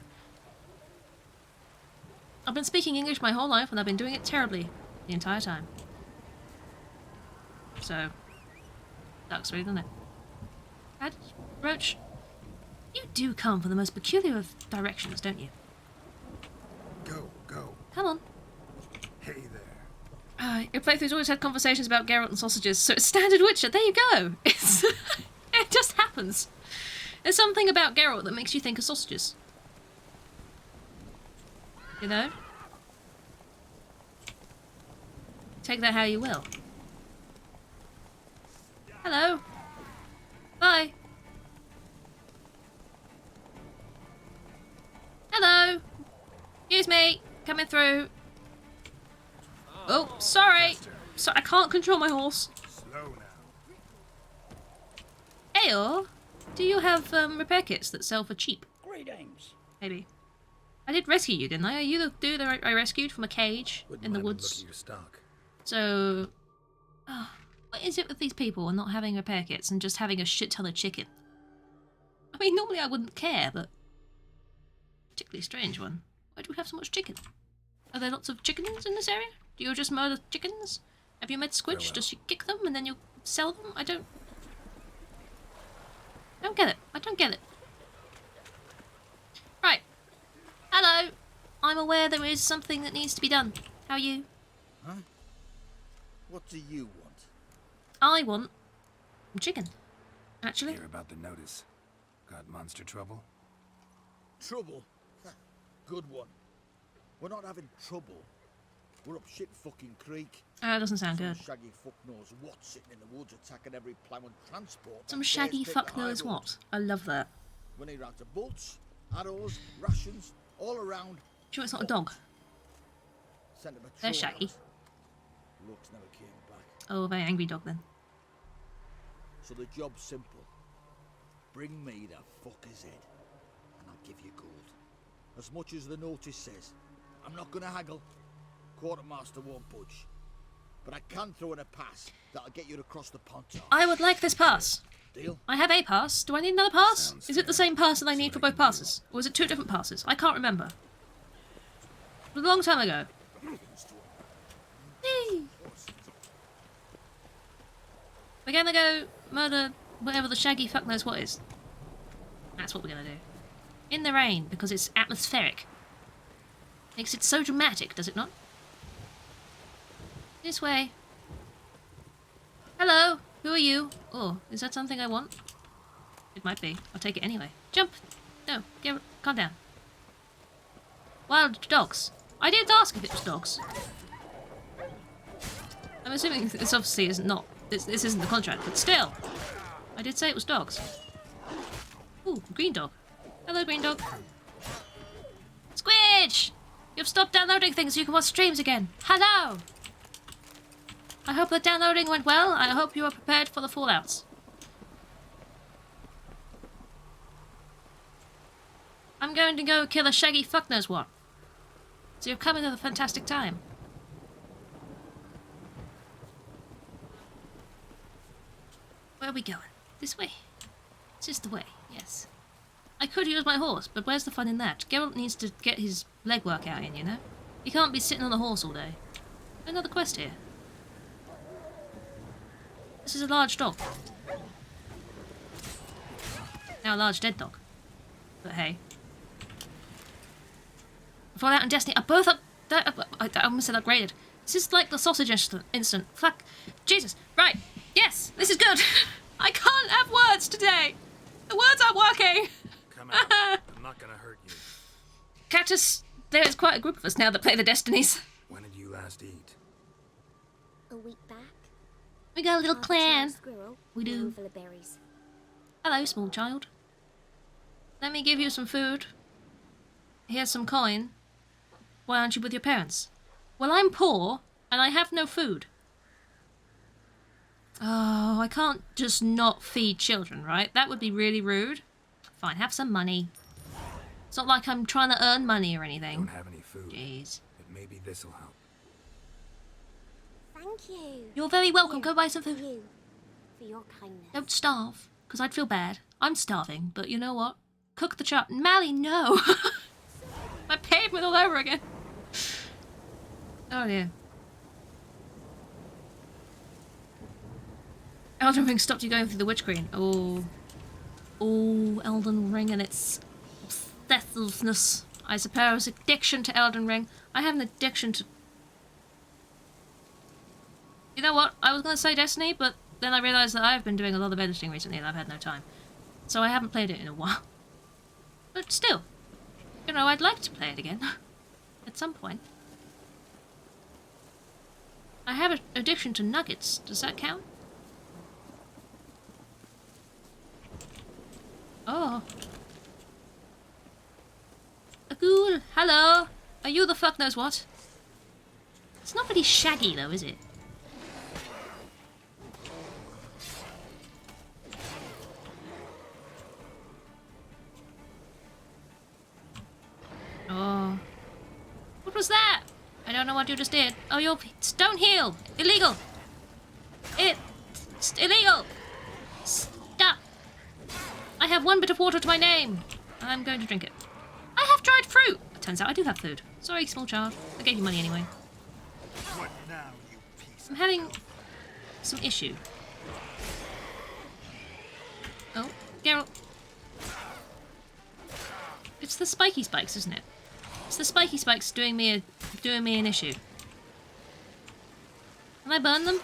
I've been speaking English my whole life and I've been doing it terribly the entire time. So, sucks really, doesn't it? Roach, you do come from the most peculiar of directions, don't you? Go. Come on. Hey there. Your playthrough's always had conversations about Geralt and sausages, so it's standard Witcher. There you go. It's it just happens. There's something about Geralt that makes you think of sausages. You know? Take that how you will. Hello. Bye. Hello. Excuse me. Coming through. Oh, sorry. So I can't control my horse. Slow now. Ayo, do you have repair kits that sell for cheap? Great aims. Maybe. I did rescue you, didn't I? Are you the dude that I rescued from a cage Wouldn't in the mind a woods? Look at your stock. So, what is it with these people and not having repair kits and just having a shit ton of chicken? I mean, normally I wouldn't care, but particularly strange one. Why do we have so much chicken? Are there lots of chickens in this area? Do you just murder chickens? Have you met Squitch? Farewell. Does she kick them and then you sell them? I don't get it. I don't get it. Right. Hello. I'm aware there is something that needs to be done. How are you? Huh? What do you want? I want chicken, actually. Hear about the notice. Got monster trouble? Trouble? Good one. We're not having trouble. We're up shit fucking creek. That doesn't sound Some good. shaggy fuck knows what sitting in the woods attacking every plough and transport. Some that shaggy dares take fuck the high knows road. what. I love that. We need rounds of bolts, arrows, rations, all around. Sure it's not a dog. Sent him a They're troll shaggy. out. Looks never came back. Oh, a very angry dog then. So the job's simple. Bring me the fucker's head, and I'll give you gold. As much as the notice says. I'm not gonna haggle. Quartermaster won't budge. But I can throw in a pass that'll get you across the ponton. I would like this pass. Deal? I have a pass. Do I need another pass? Sounds Is it the fair. same pass that I See need for what I both can do. passes? Or is it two different passes? I can't remember. It was a long time ago. Whee! We're gonna go murder whatever the shaggy fuck knows what is. That's what we're gonna do. In the rain, because it's atmospheric. Makes it so dramatic, does it not? This way. Hello, who are you? Oh, is that something I want? It might be. I'll take it anyway. Jump! No, calm down. Wild dogs. I did ask if it was dogs. I'm assuming this obviously isn't not. This isn't the contract, but still. I did say it was dogs. Ooh, green dog. Hello, green dog. Squidge! You've stopped downloading things so you can watch streams again. Hello! I hope the downloading went well, and I hope you are prepared for the fallouts. I'm going to go kill a shaggy fuck knows what. So you've come into a fantastic time. Where are we going? This way? This is the way, yes. I could use my horse, but where's the fun in that? Geralt needs to get his legwork out in, you know? He can't be sitting on a horse all day. Another quest here. This is a large dog. Now a large dead dog. But hey. Fallout and Destiny are both up... I almost said upgraded. This is like the sausage instant. Fuck. Jesus. Right. Yes. This is good. I can't have words today. The words aren't working. Come out. I'm not gonna hurt you. Cactus, there's quite a group of us now that play the Destinies. When did you last eat? A week back. We got a little half a clan. giant Squirrel, We do. one full of berries. Hello, small child. Let me give you some food. Here's some coin. Why aren't you with your parents? Well, I'm poor, and I have no food. Oh, I can't just not feed children, right? That would be really rude. Fine, have some money. It's not like I'm trying to earn money or anything. Don't have any food. Jeez. But maybe this'll help. Thank you. You're very welcome. Go buy some For food. you. For your kindness. Don't starve, because I'd feel bad. I'm starving, but you know what? Cook the chart. Mally, no! My pavement all over again. Oh dear. Elden Ring stopped you going through the Witch Queen. Oh. Oh, Elden Ring and its obsessiveness. I suppose. Addiction to Elden Ring. I have an addiction to... You know what? I was going to say Destiny, but then I realised that I've been doing a lot of editing recently and I've had no time. So I haven't played it in a while. But still, you know, I'd like to play it again. At some point. I have an addiction to nuggets. Does that count? Oh. A ghoul, hello. Are you the fuck knows what? It's not really shaggy though, is it? Oh. What was that? I don't know what you just did. Oh, you're... Don't heal! Illegal! It's illegal! Stop! I have 1 bit of water to my name. I'm going to drink it. I have dried fruit! It turns out I do have food. Sorry, small child. I gave you money anyway. What now, you piece I'm having some issue. Oh, Geralt. It's the spiky spikes, isn't it? It's the spiky spikes doing me an issue. Can I burn them?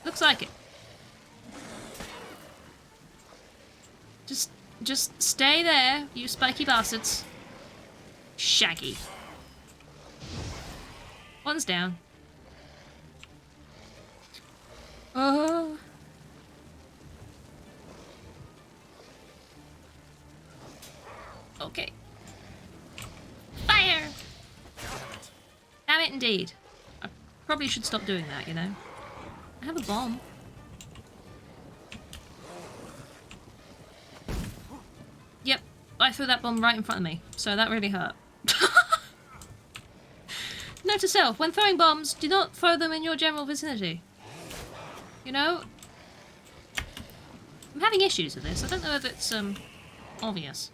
Looks like it. Just stay there, you spiky bastards. Shaggy. One's down. Oh. Okay. Fire! Damn it indeed. I probably should stop doing that, you know. I have a bomb. Yep, I threw that bomb right in front of me, so that really hurt. Note to self, when throwing bombs, do not throw them in your general vicinity. You know? I'm having issues with this. I don't know if it's, obvious.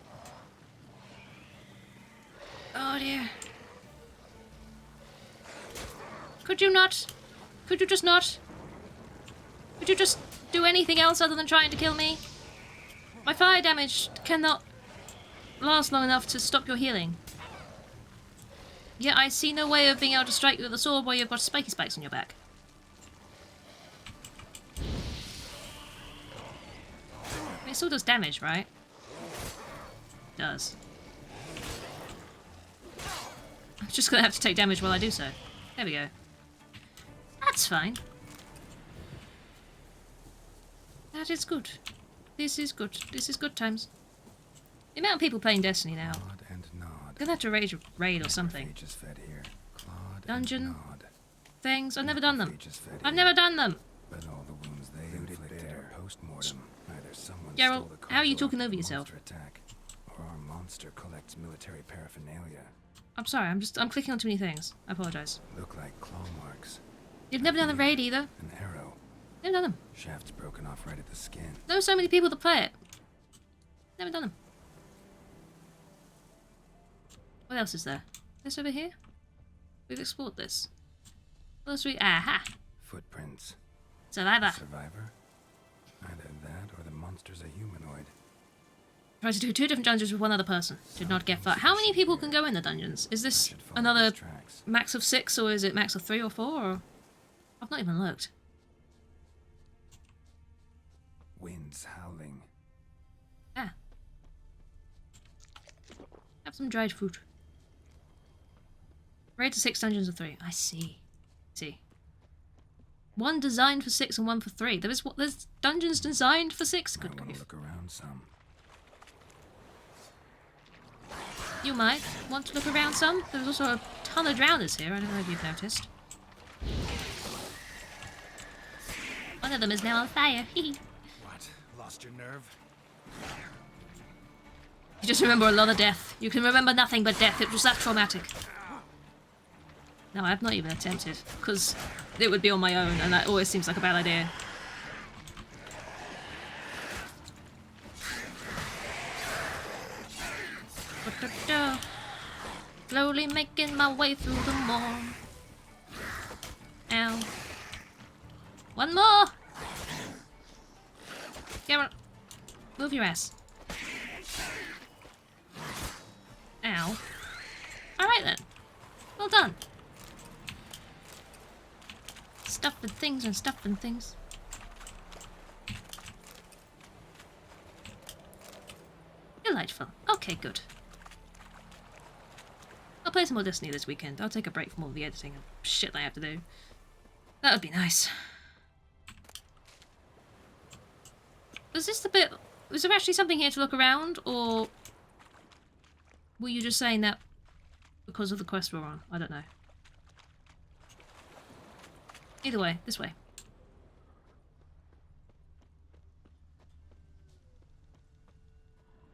Oh dear. Could you not? Could you just not? Could you just do anything else other than trying to kill me? My fire damage cannot last long enough to stop your healing. Yeah, I see no way of being able to strike you with a sword while you've got spiky spikes on your back. I mean, it still does damage, right? It does. I'm just gonna have to take damage while I do so. There we go. That's fine. That is good. This is good. This is good times. The amount of people playing Destiny now. Clawed and gnawed. I'm gonna have to raid or something. Phages fed here. Clawed Dungeon and gnawed. things. I've never done them. Phages fed I've here. never done them. But all the wounds they inflicted are post-mortem. Either someone Geralt, stole the how are you cargo talking after over yourself? monster attack, or our monster collects military paraphernalia. I'm sorry, I'm clicking on too many things. I apologise. Look like claw marks. You've never done the raid either. An arrow. Never done them. Shafts broken off right at the skin. There are so many people that play it. Never done them. What else is there? This over here? We've explored this. What else we... Aha! Footprints. Survivor. Survivor? Either that or the monster's a humanoid. Tried to do 2 different dungeons with 1 other person. Did not get far. How many people can go in the dungeons? Is this Should follow another his tracks. max of 6 or is it max of 3 or 4? Or... I've not even looked. Winds howling. Ah. Have some dried fruit. Raid to 6 dungeons of 3. I see. See. 1 designed for 6 and 1 for 3. There's dungeons designed for 6? Good Might want to grief. look around some. You might want to look around some. There's also a ton of drowners here. I don't know if you've noticed. One of them is now on fire. You What? Lost your nerve? just remember a lot of death. You can remember nothing but death. It was that traumatic. No, I've not even attempted. Because it would be on my own and that always seems like a bad idea. Slowly making my way through the mall. Ow. 1 more! Geralt. Move your ass. Ow. Alright then. Well done. Stuff and things and stuff and things. Delightful. Okay, good. I'll play some more Destiny this weekend. I'll take a break from all the editing and shit that I have to do. That would be nice. Was this the bit... Was there actually something here to look around, or... were you just saying that because of the quest we're on? I don't know. Either way, this way.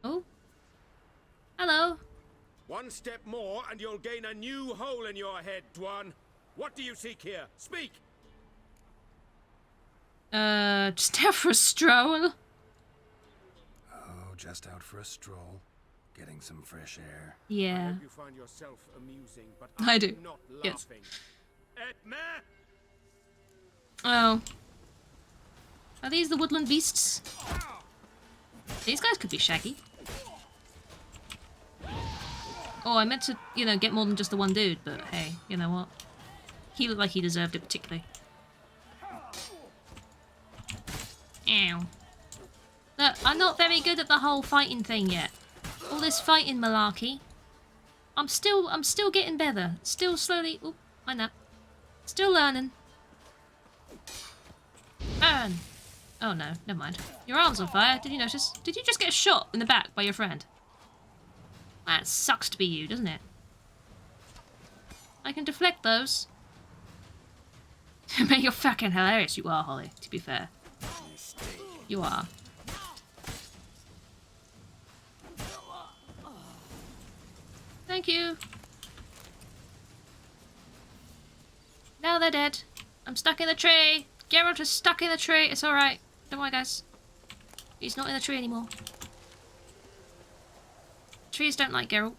Oh? Hello? One step more and you'll gain a new hole in your head, Dwan. What do you seek here? Speak! Just out for a stroll. Oh, just out for a stroll. Getting some fresh air. I Yeah. hope you find yourself amusing, but I do. I'm not Yes. laughing. Etme? Oh. Are these the woodland beasts? These guys could be shaggy. Oh, I meant to, you know, get more than just the one dude, but hey, you know what? He looked like he deserved it particularly. Ow. Look, I'm not very good at the whole fighting thing yet. All this fighting malarkey. I'm still getting better. Still slowly. Oh, I know. Still learning. Burn. Oh no, never mind. Your arm's on fire. Did you notice? Did you just get shot in the back by your friend? That sucks to be you, doesn't it? I can deflect those. Man, you're fucking hilarious. You are, Holly, to be fair. You are. Thank you. Now they're dead. I'm stuck in the tree. Geralt is stuck in the tree. It's alright. Don't worry, guys. He's not in the tree anymore. Trees don't like Geralt.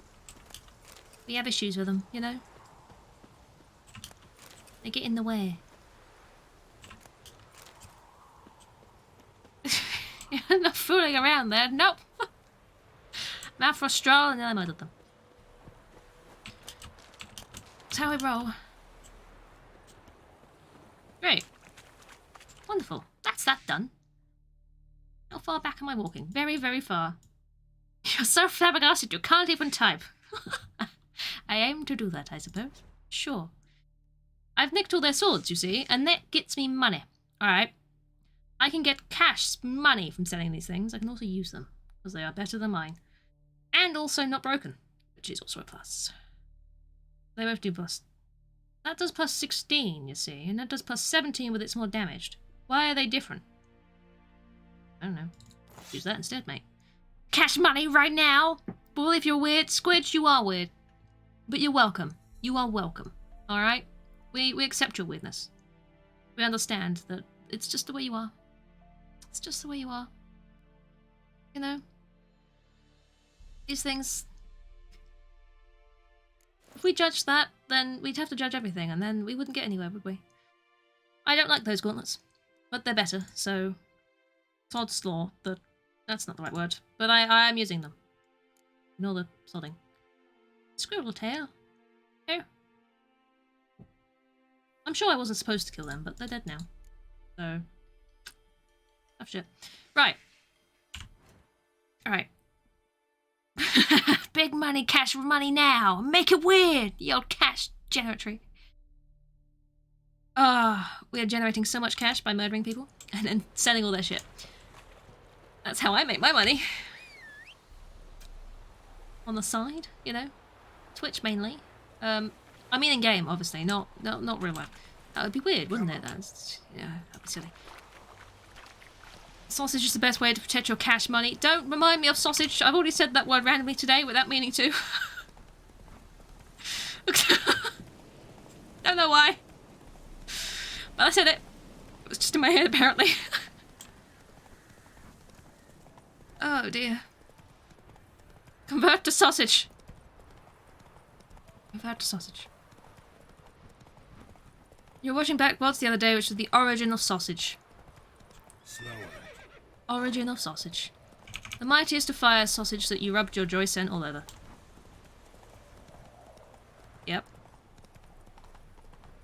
We have issues with them, you know? They get in the way. Not fooling around there. Nope. I'm out for a stroll and then I murdered them. That's how I roll. Great. Wonderful. That's that done. How far back am I walking? Very, very far. You're so flabbergasted you can't even type. I aim to do that, I suppose. Sure. I've nicked all their swords, you see, and that gets me money. Alright. I can get cash money from selling these things. I can also use them, because they are better than mine. And also not broken, which is also a plus. They both do plus. That does plus 16, you see, and that does plus 17 with it's more damaged. Why are they different? I don't know. Use that instead, mate. Cash money right now! Well, if you're weird, Squidge, you are weird. But you're welcome. You are welcome. Alright? We accept your weirdness. We understand that it's just the way you are. It's just the way you are. You know? These things... If we judged that, then we'd have to judge everything, and then we wouldn't get anywhere, would we? I don't like those gauntlets. But they're better, so... Sod's law. That's not the right word. But I am using them. Ignore the sodding. Squirrel tail. Oh. I'm sure I wasn't supposed to kill them, but they're dead now. So... Tough shit. Right. Alright. Big money, cash money now. Make it weird. The old cash generatory. We are generating so much cash by murdering people and then selling all their shit. That's how I make my money. On the side, you know? Twitch mainly. I mean in game, obviously, not real life. That would be weird, wouldn't it? Yeah, that'd be silly. Sausage is the best way to protect your cash money. Don't remind me of sausage. I've already said that word randomly today without meaning to. Don't know why. But I said it. It was just in my head, apparently. Oh dear. Convert to sausage. Convert to sausage. You were watching back VODs the other day, which was the origin of sausage. Slower. Origin of sausage. The mightiest of fire sausage that you rubbed your joy scent all over. Yep.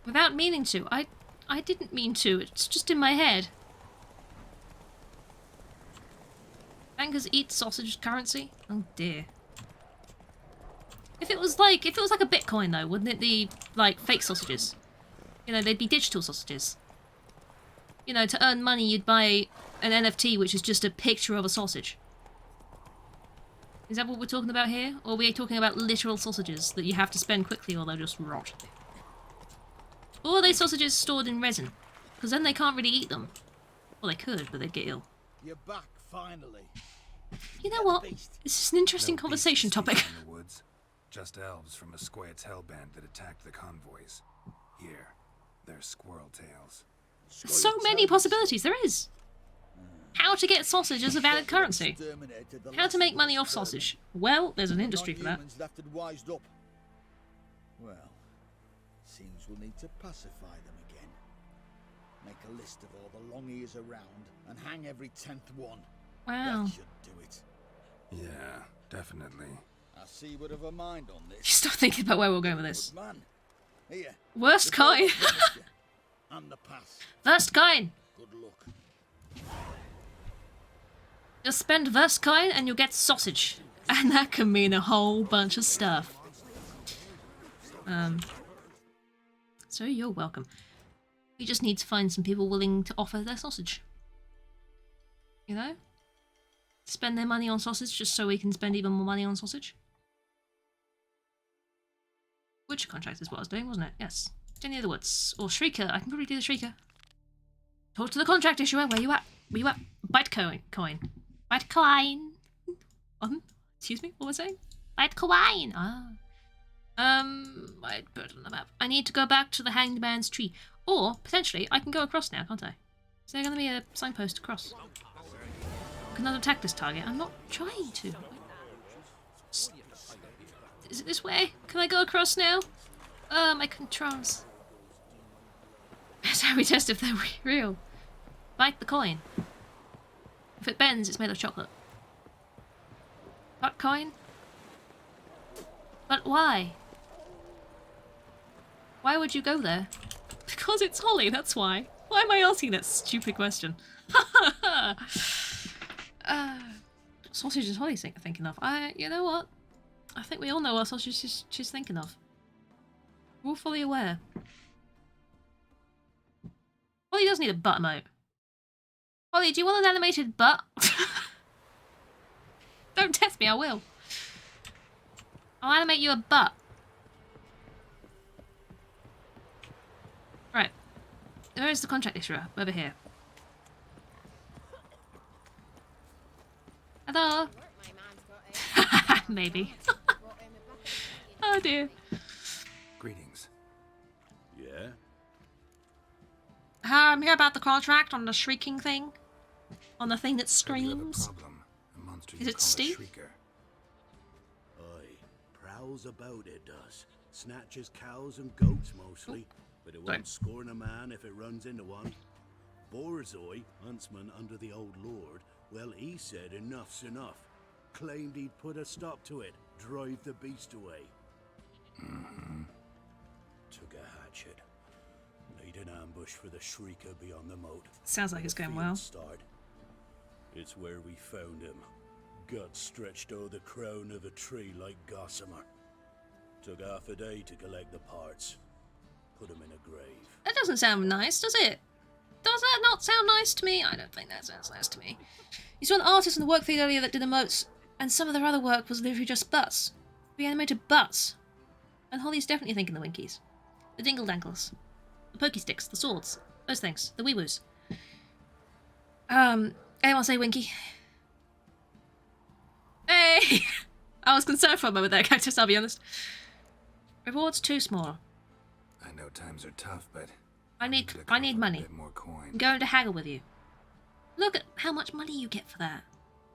Without meaning to. I didn't mean to. It's just in my head. Bankers eat sausage currency? Oh dear. If it was like a Bitcoin though, wouldn't it be like fake sausages? You know, they'd be digital sausages. You know, to earn money you'd buy an NFT which is just a picture of a sausage. Is that what we're talking about here? Or are we talking about literal sausages that you have to spend quickly or they'll just rot? Or are they sausages stored in resin? Because then they can't really eat them. Well, they could, but they'd get ill. You're back, finally. You know what? This is an interesting No conversation beasts topic. in the woods, just elves from a Square's hell band that attacked the convoys. Here, they're squirrel tails. There's so many possibilities, there is. How to get sausage as a valid currency. How to make money off sausage. Well, there's an industry for that. Non-humans left and wised up. Well, seems we'll need to pacify them again. Make a list of all the long ears around and hang every 10th one. Wow. That should do it. Yeah, definitely. I see what of a mind on this. You stop thinking about where we're going with this. Good man. Here. Worst kind. And the pass. Worst kind. Good luck. Just spend Verskoin and you'll get sausage. And that can mean a whole bunch of stuff. So you're welcome. We just need to find some people willing to offer their sausage. You know? Spend their money on sausage just so we can spend even more money on sausage. Which contract is what I was doing, wasn't it? Yes. Jenny of the Woods. Or Shrieker. I can probably do the Shrieker. Talk to the contract issuer. Where you at? Where you at? Bytecoin. Bytecoin. Excuse me? What was I saying? Bytecoin. Ah. I'd put it on the map. I need to go back to the Hanged Man's tree. Or, potentially, I can go across now, can't I? Is there going to be a signpost across? I can not attack this target. I'm not trying to. Is it this way? Can I go across now? My controls. That's how we test if they're real. Bite the coin. If it bends, it's made of chocolate. What coin? But why? Why would you go there? Because it's Holly, that's why. Why am I asking that stupid question? Sausage is Holly's thinking of. You know what? I think we all know what sausage she's thinking of. We're all fully aware. Holly does need a butt emote. Holly, do you want an animated butt? Don't test me, I will. I'll animate you a butt. Right. Where is the contract issuer? Over here. Hello? Maybe. Oh dear. Greetings. Yeah? I'm here about the contract on the shrieking thing. On the thing that Heard you have a screams. problem. A monster Is you it call a Steve? Shrieker. Aye. Prowls about it does. Snatches cows and goats mostly. But it won't scorn a man if it runs into one. Borzoi, huntsman under the old lord, well, he said enough's enough. Claimed he'd put a stop to it, drive the beast away. Took a hatchet. Laid an ambush for the shrieker beyond the moat. Sounds like it's going well. Start. It's where we found him. Guts stretched o'er the crown of a tree like gossamer. Took half a day to collect the parts. Put him in a grave. That doesn't sound nice, does it? Does that not sound nice to me? I don't think that sounds nice to me. You saw an artist in the work feed earlier that did emotes, and some of their other work was literally just butts. We animated butts. And Holly's definitely thinking the winkies. The dingle dangles. The pokey sticks, the swords. Those things. The wee-woos. Anyone say winky? Hey! I was concerned for a moment there, Cactus, I'll be honest. Rewards too small. I know times are tough, but I need to cough a money. bit more coin. I'm going to haggle with you. Look at how much money you get for that.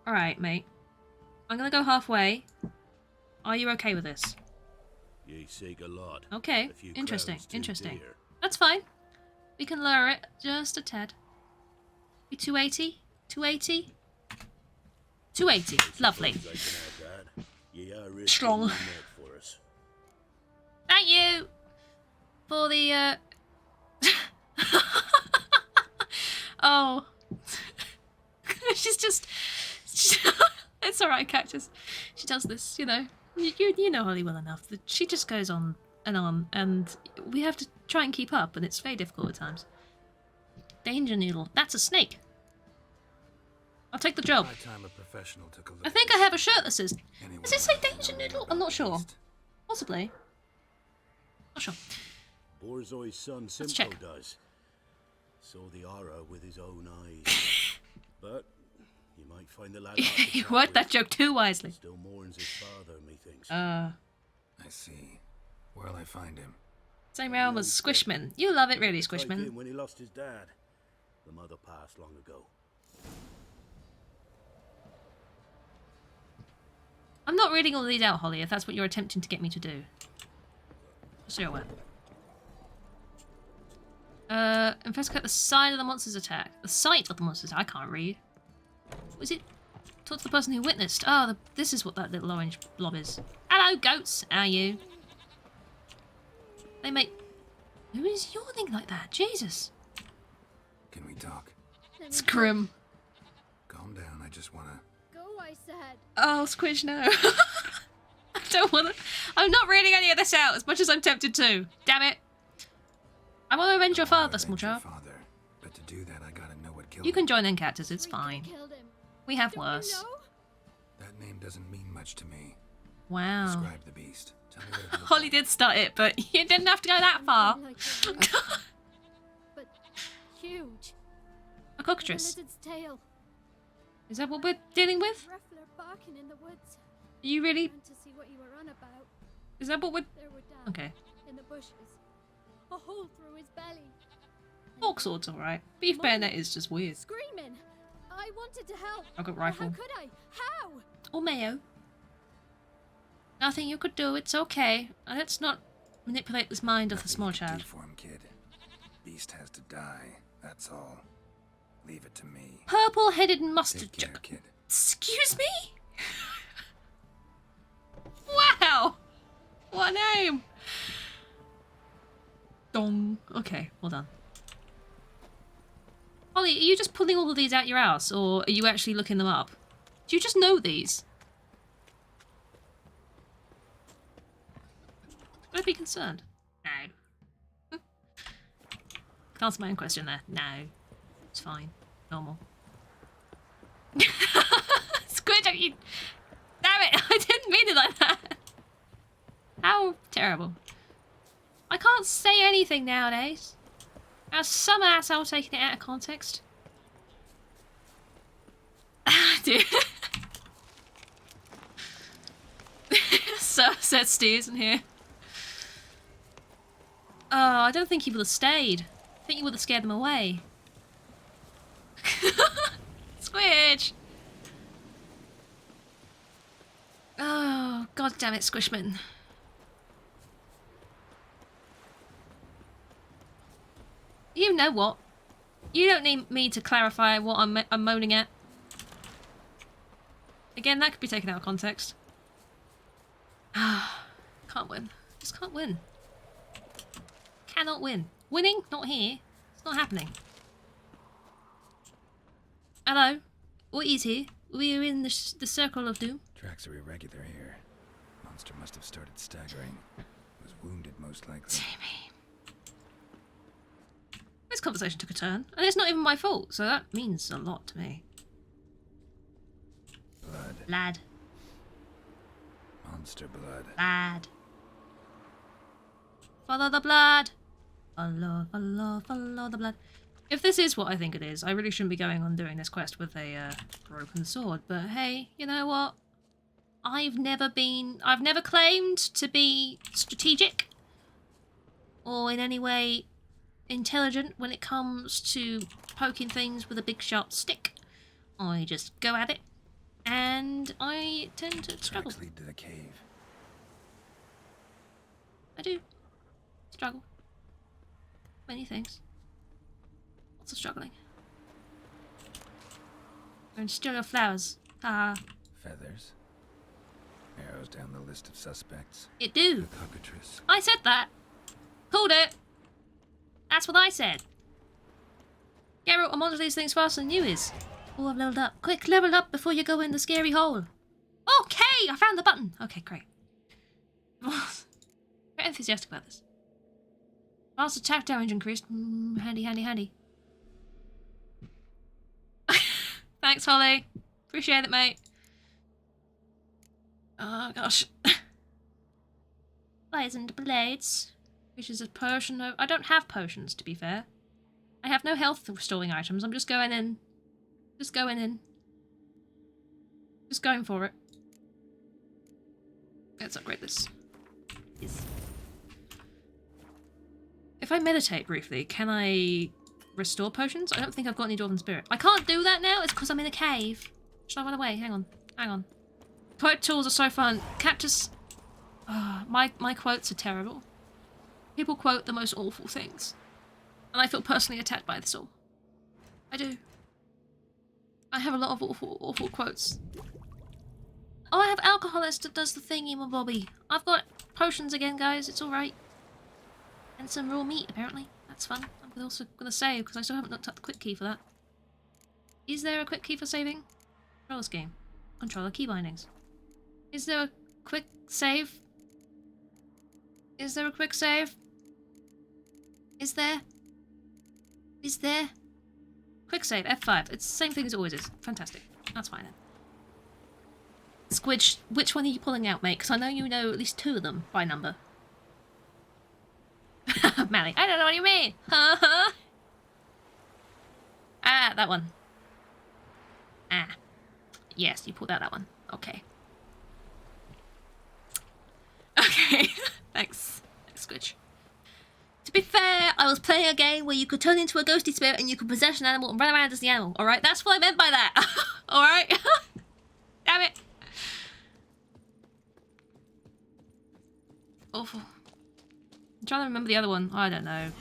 Alright, mate. I'm gonna go halfway. Are you okay with this? Ye seek a lot. Okay, A few interesting, crowns too interesting. dear. That's fine. We can lower it just a tad. Be 280? 280? 280. Lovely. I can add that. You are risking Strong. your neck for us. Thank you for the oh. She's just it's alright, Cactus. She does this, you know. You know Holly well enough that she just goes on, and we have to try and keep up, and it's very difficult at times. Danger Noodle. That's a snake. I'll take the job. My time a professional took a look I think I have a shirt that says... Anyone Does it say who Danger knows Noodle? about I'm not the sure. beast. Possibly. Not sure. Borzoi's son Let's Simcoe check. does. Saw the horror with his own eyes. But you might find the lad hard to You chat word with. that joke too wisely. Still mourns his father, methinks. I see. Where'll I find him? Same realm as Squishman. You love it really, Typed Squishman. in when he lost his dad. The mother passed long ago. I'm not reading all these out, Holly, if that's what you're attempting to get me to do. Just so you're aware. Investigate the side of the monster's attack. The site of the monster's attack. I can't read. Was it? Talk to the person who witnessed. Oh, this is what that little orange blob is. Hello, goats. How are you? They make... Who is yawning like that? Jesus. Can we talk? It's grim. Calm down, I just wanna... Go, I said. Oh, Squish, no. I don't want to... I'm not reading any of this out as much as I'm tempted to. Damn it. I want to avenge your father, small child. Father. But to do that, I gotta know what killed You him. can join in, Cactus. It's Rico fine. killed him. We have Don't you worse. know? That name doesn't mean much to me. Wow. Describe the beast. Tell me what it looks Holly like. did start it, but you didn't have to go that far. Something like a rooster, but huge. A With a cockatrice. lizard's tail. Is that what we're dealing with? Ruffler barking in the woods. Are you really... Trying to see what you were on about. Is that what we're... There were down Okay. in the bushes. A hole through his belly. And Fork sword's alright. Beef bayonet is just weird. screaming. I wanted to help. I've got But rifle. how could I? How? Or mayo. Nothing you could do. It's okay. Let's not manipulate this mind of the Nothing small you can child. do for him, kid. Beast has to die. That's all. Leave it to me. Purple-headed mustard Take care, joke. kid. Excuse me? Wow! What a name! Dong. Okay, well done. Holly, are you just pulling all of these out your ass, or are you actually looking them up? Do you just know these? Would I be concerned? No. Can answer my own question there. No. It's fine. Normal. Squid, you... Damn it! I didn't mean it like that! How terrible. I can't say anything nowadays. There's some asshole taking it out of context. Dude. So upset Stu isn't here. Oh, I don't think he would have stayed. I think he would have scared them away. Squidge! Oh, god damn it, Squishman. You know what? You don't need me to clarify what I'm moaning at. Again, that could be taken out of context. Ah, can't win. Just can't win. Cannot win. Winning? Not here. It's not happening. Hello? What is here? We are in the circle of doom. Tracks are irregular here. Monster must have started staggering. Was wounded, most likely. Timmy. This conversation took a turn, and it's not even my fault, so that means a lot to me. Blood. Lad. Monster blood. Lad. Follow the blood. Follow, follow, follow the blood. If this is what I think it is, I really shouldn't be going on doing this quest with a broken sword. But hey, you know what? I've never claimed to be strategic or in any way intelligent when it comes to poking things with a big sharp stick. I just go at it, and I tend to struggle. Tracks lead to the cave. I do. Struggle. Many things. Lots of struggling. And steal your flowers. Ha. Feathers. Arrows down the list of suspects. It do. The cockatrice. I said that. Called it. That's what I said. Geralt, I'm onto these things faster than you is. Oh, I've leveled up. Quick, level up before you go in the scary hole. Okay, I found the button. Okay, great. Very enthusiastic about this. Fast attack damage increased. Handy, handy, handy. Thanks, Holly. Appreciate it, mate. Oh, gosh. Poisoned blades. Which is a potion of... I don't have potions, to be fair. I have no health restoring items. I'm just going in. Just going in. Just going for it. Let's upgrade this. Yes. If I meditate briefly, can I restore potions? I don't think I've got any Dwarven Spirit. I can't do that now. It's because I'm in a cave. Should I run away? Hang on. Hang on. Quote tools are so fun. Cactus... my quotes are terrible. People quote the most awful things. And I feel personally attacked by this all. I do. I have a lot of awful, awful quotes. Oh, I have alcoholist that does the thingy, my bobby. I've got potions again, guys. It's alright. And some raw meat, apparently. That's fun. I'm also going to save, because I still haven't looked up the quick key for that. Is there a quick key for saving? Controller game. Controller key bindings. Is there a quick save? Is there a quick save? Is there? Is there? Quick save, F5. It's the same thing as it always is. Fantastic. That's fine then. Squidge, which one are you pulling out, mate? Because I know you know at least 2 of them by number. Mally, I don't know what you mean. Ah, that one. Ah. Yes, you pulled out that one. Okay. Okay. Thanks. Thanks, Squidge. To be fair, I was playing a game where you could turn into a ghosty spirit and you could possess an animal and run around as the animal, alright? That's what I meant by that. Alright? Damn it. Awful. I'm trying to remember the other one. I don't know.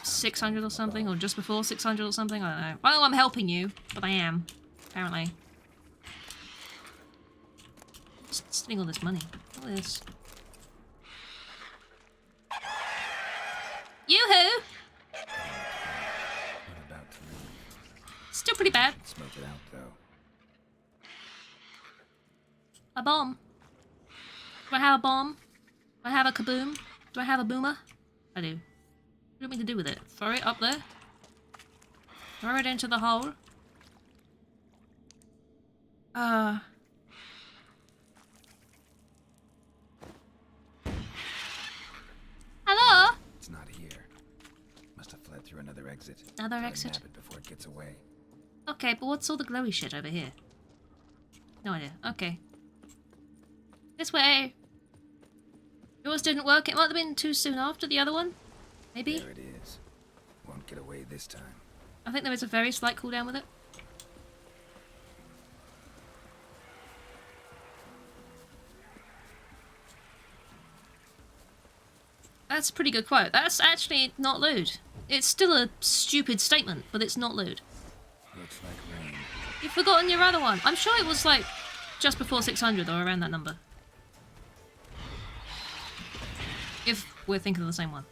600 or something, or just before 600 or something? I don't know. Well, I'm helping you, but I am. Apparently. Just stealing all this money. All this. Yoo-hoo! What about to leave? Still pretty bad. Smoke it out, though. A bomb. Do I have a bomb? Do I have a kaboom? Do I have a boomer? I do. What do you want me to do with it? Throw it up there? Throw it into the hole? Hello? It's not here. Must have fled through another exit. Another Gotta exit? nab it before it gets away. Okay, but what's all the glowy shit over here? No idea. Okay. This way. Yours didn't work. It might have been too soon after the other one. Maybe? There it is. Won't get away this time. I think there is a very slight cooldown with it. That's a pretty good quote. That's actually not lewd. It's still a stupid statement, but it's not lewd. Looks like rain. You've forgotten your other one. I'm sure it was like just before 600 or around that number. If we're thinking of the same one.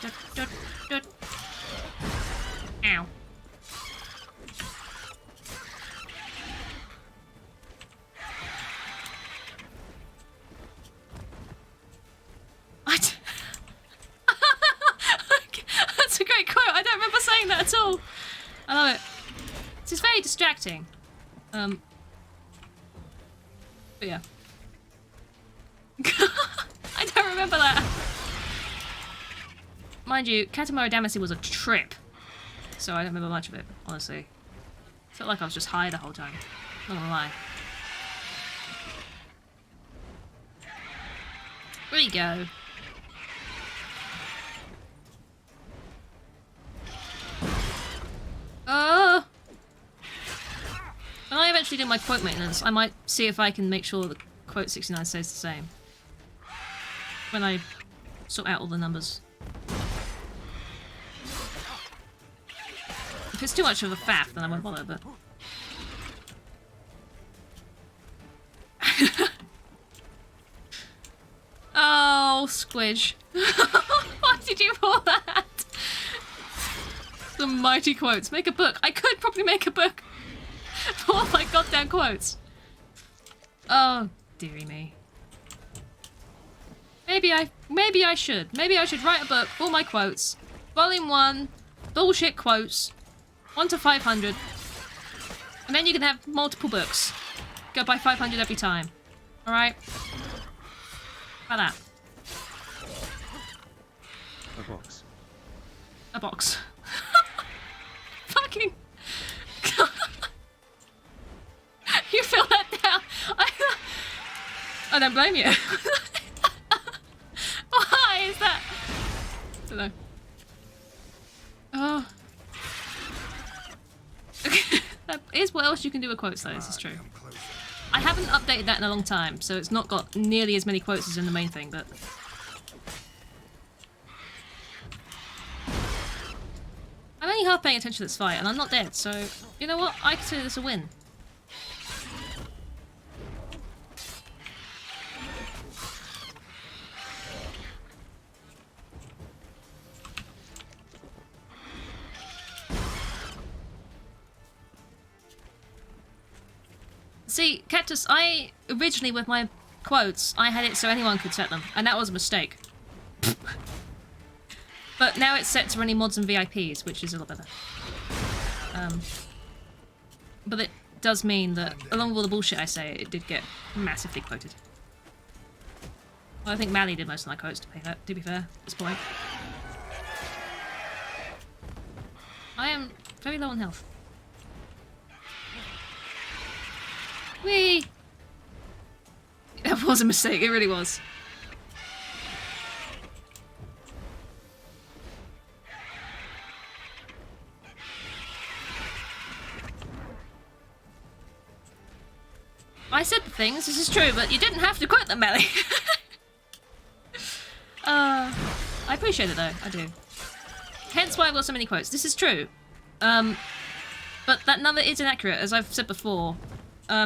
Dut, dut, dut. Ow. What? That's a great quote. I don't remember saying that at all. I love it. This is very distracting. But yeah. I don't remember that. Mind you, Katamari Damacy was a trip. So I don't remember much of it, honestly. Felt like I was just high the whole time. Not gonna lie. Where you go? Oh! When I eventually do my quote maintenance, I might see if I can make sure the quote 69 stays the same. When I sort out all the numbers. If it's too much of a faff, then I won't bother, but... Oh, Squidge. Why did you pull that? The mighty quotes. Make a book. I could probably make a book for all my goddamn quotes. Oh, dearie me. Maybe I should. Maybe I should write a book for my quotes. Volume 1, bullshit quotes, 1 to 500. And then you can have multiple books. Go by 500 every time. Alright? How about that? A box. A box. Fucking... You fill that down. I don't blame you. Why is that? I don't know. Oh. That is what else you can do with quotes though, this is true. I haven't updated that in a long time, so it's not got nearly as many quotes as in the main thing, but... I'm only half paying attention to this fight, and I'm not dead, so... You know what? I consider this a win. See, Cactus, originally with my quotes, I had it so anyone could set them, and that was a mistake. But now it's set to only mods and VIPs, which is a lot better. But it does mean that, along with all the bullshit I say, it did get massively quoted. Well, I think Mally did most of my quotes, to be fair, at this point. I am very low on health. Whee! That was a mistake, it really was. I said the things, this is true, but you didn't have to quote them, Melly. I appreciate it though, I do. Hence why I've got so many quotes. This is true. But that number is inaccurate, as I've said before.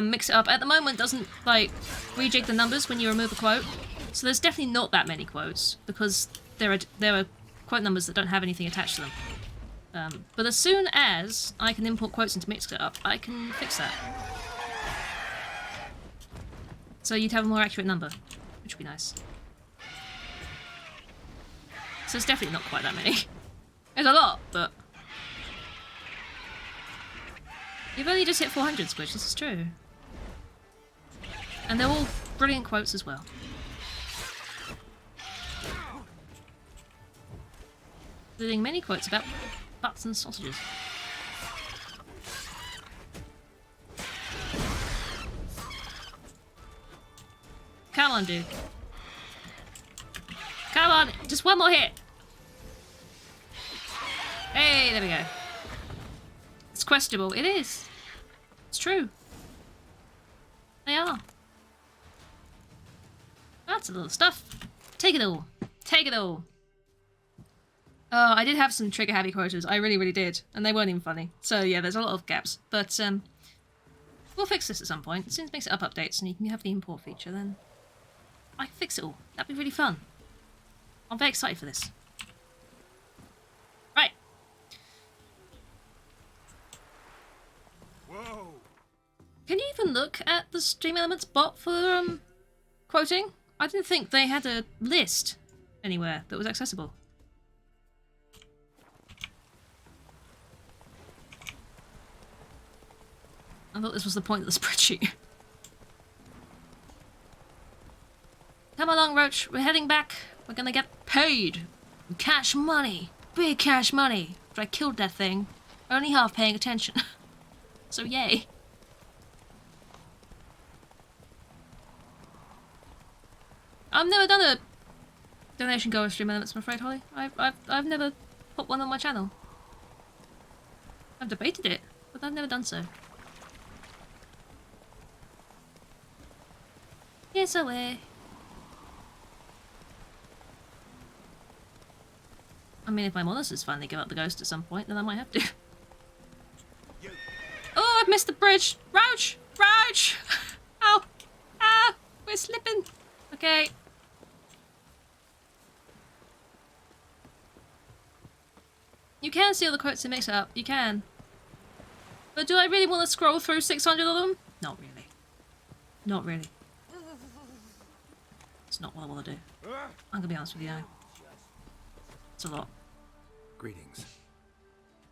Mix it up. At the moment, doesn't, like, rejig the numbers when you remove a quote. So there's definitely not that many quotes, because there are quote numbers that don't have anything attached to them. But as soon as I can import quotes into Mix It Up, I can fix that. So you'd have a more accurate number, which would be nice. So it's definitely not quite that many. There's a lot, but... You've only just hit 400, Squidge, this is true. And they're all brilliant quotes as well. Including many quotes about butts and sausages. Come on, dude. Come on, just one more hit. Hey, there we go. It's questionable. It is. It's true. They are. That's a little stuff. Take it all. Take it all. Oh, I did have some trigger-happy quotas. I really, really did. And they weren't even funny. So, yeah, there's a lot of gaps. But, we'll fix this at some point. As soon as Mix It Up updates and you can have the import feature, then I can fix it all. That'd be really fun. I'm very excited for this. Right. Whoa! Can you even look at the Stream Elements bot for, quoting? I didn't think they had a list anywhere that was accessible. I thought this was the point of the spreadsheet. Come along, Roach. We're heading back. We're gonna get paid. Cash money. Big cash money. But I killed that thing. Only half paying attention. So yay. I've never done a donation goal with Stream Elements, I'm afraid, Holly. I've never put one on my channel. I've debated it, but I've never done so. Yes, away. I mean, if my monsters finally give up the ghost at some point, then I might have to. bridge. Roach! Roach! Ow! Ah! We're slipping. Okay. You can see all the quotes and mix it up. You can. But do I really want to scroll through 600 of them? Not really. Not really. It's not what I want to do. I'm gonna be honest with you. It's a lot. Greetings.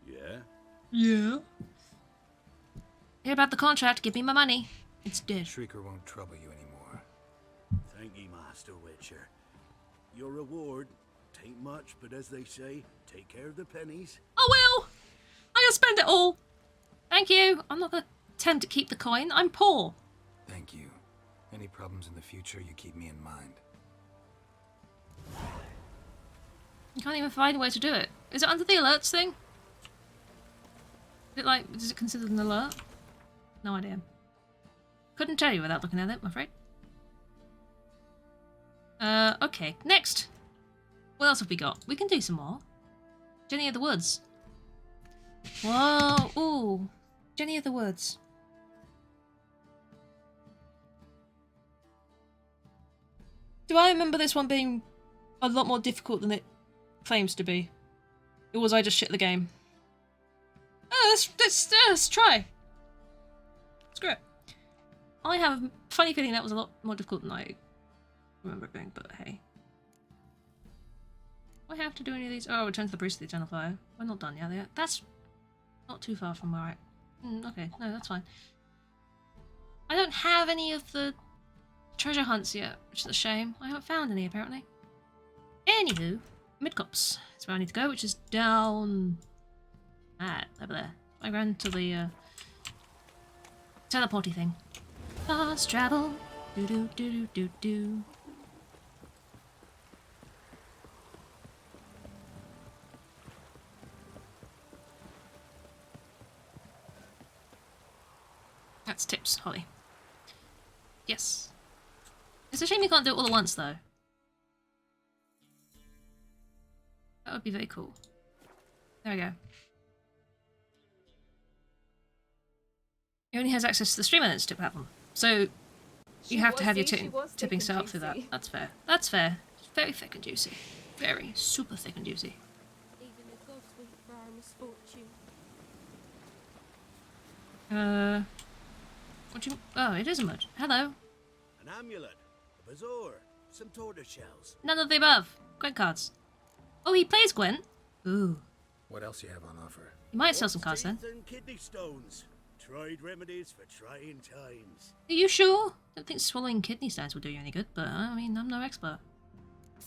Yeah? Yeah. Hear about the contract, give me my money. It's dead. Shrieker won't trouble you anymore. Thank ye, Master Witcher. Your reward, tain't much, but as they say, take care of the pennies. I will! I'm gonna spend it all! Thank you! I'm not gonna attempt to keep the coin. I'm poor. Thank you. Any problems in the future, you keep me in mind. You can't even find a way to do it. Is it under the alerts thing? Is it like, is it considered an alert? No idea. Couldn't tell you without looking at it, I'm afraid. Okay, next. What else have we got? We can do some more. Jenny of the Woods. Whoa, ooh. Jenny of the Woods. Do I remember this one being a lot more difficult than it claims to be? Or was I just shit the game? Oh, let's try. Screw it. I have a funny feeling that was a lot more difficult than I remember it being, but hey. Do I have to do any of these? Oh, return to the Priest of the Eternal Fire. We're not done yet. That's not too far from where I... okay, no, that's fine. I don't have any of the treasure hunts yet, which is a shame. I haven't found any, apparently. Anywho, Midcops is where I need to go, which is down... over there. I ran to the teleporty thing. Fast travel. Do do do do do do. That's tips, Holly. Yes. It's a shame you can't do it all at once, though. That would be very cool. There we go. He only has access to the streamer lens to platform. So you have to have your tipping set up through that. That's fair. That's fair. It's very thick and juicy. Very super thick and juicy. Even the gods weep for our misfortune. What do you... Oh, it is a mud. Hello. An amulet, a bazaar, some tortoise shells. None of the above. Gwent cards. Oh, he plays Gwent? Ooh. What else you have on offer? You might sell some cards then. Teeth and kidney stones. Tried remedies for trying times. Are you sure? Don't think swallowing kidney stones will do you any good, but I mean, I'm no expert.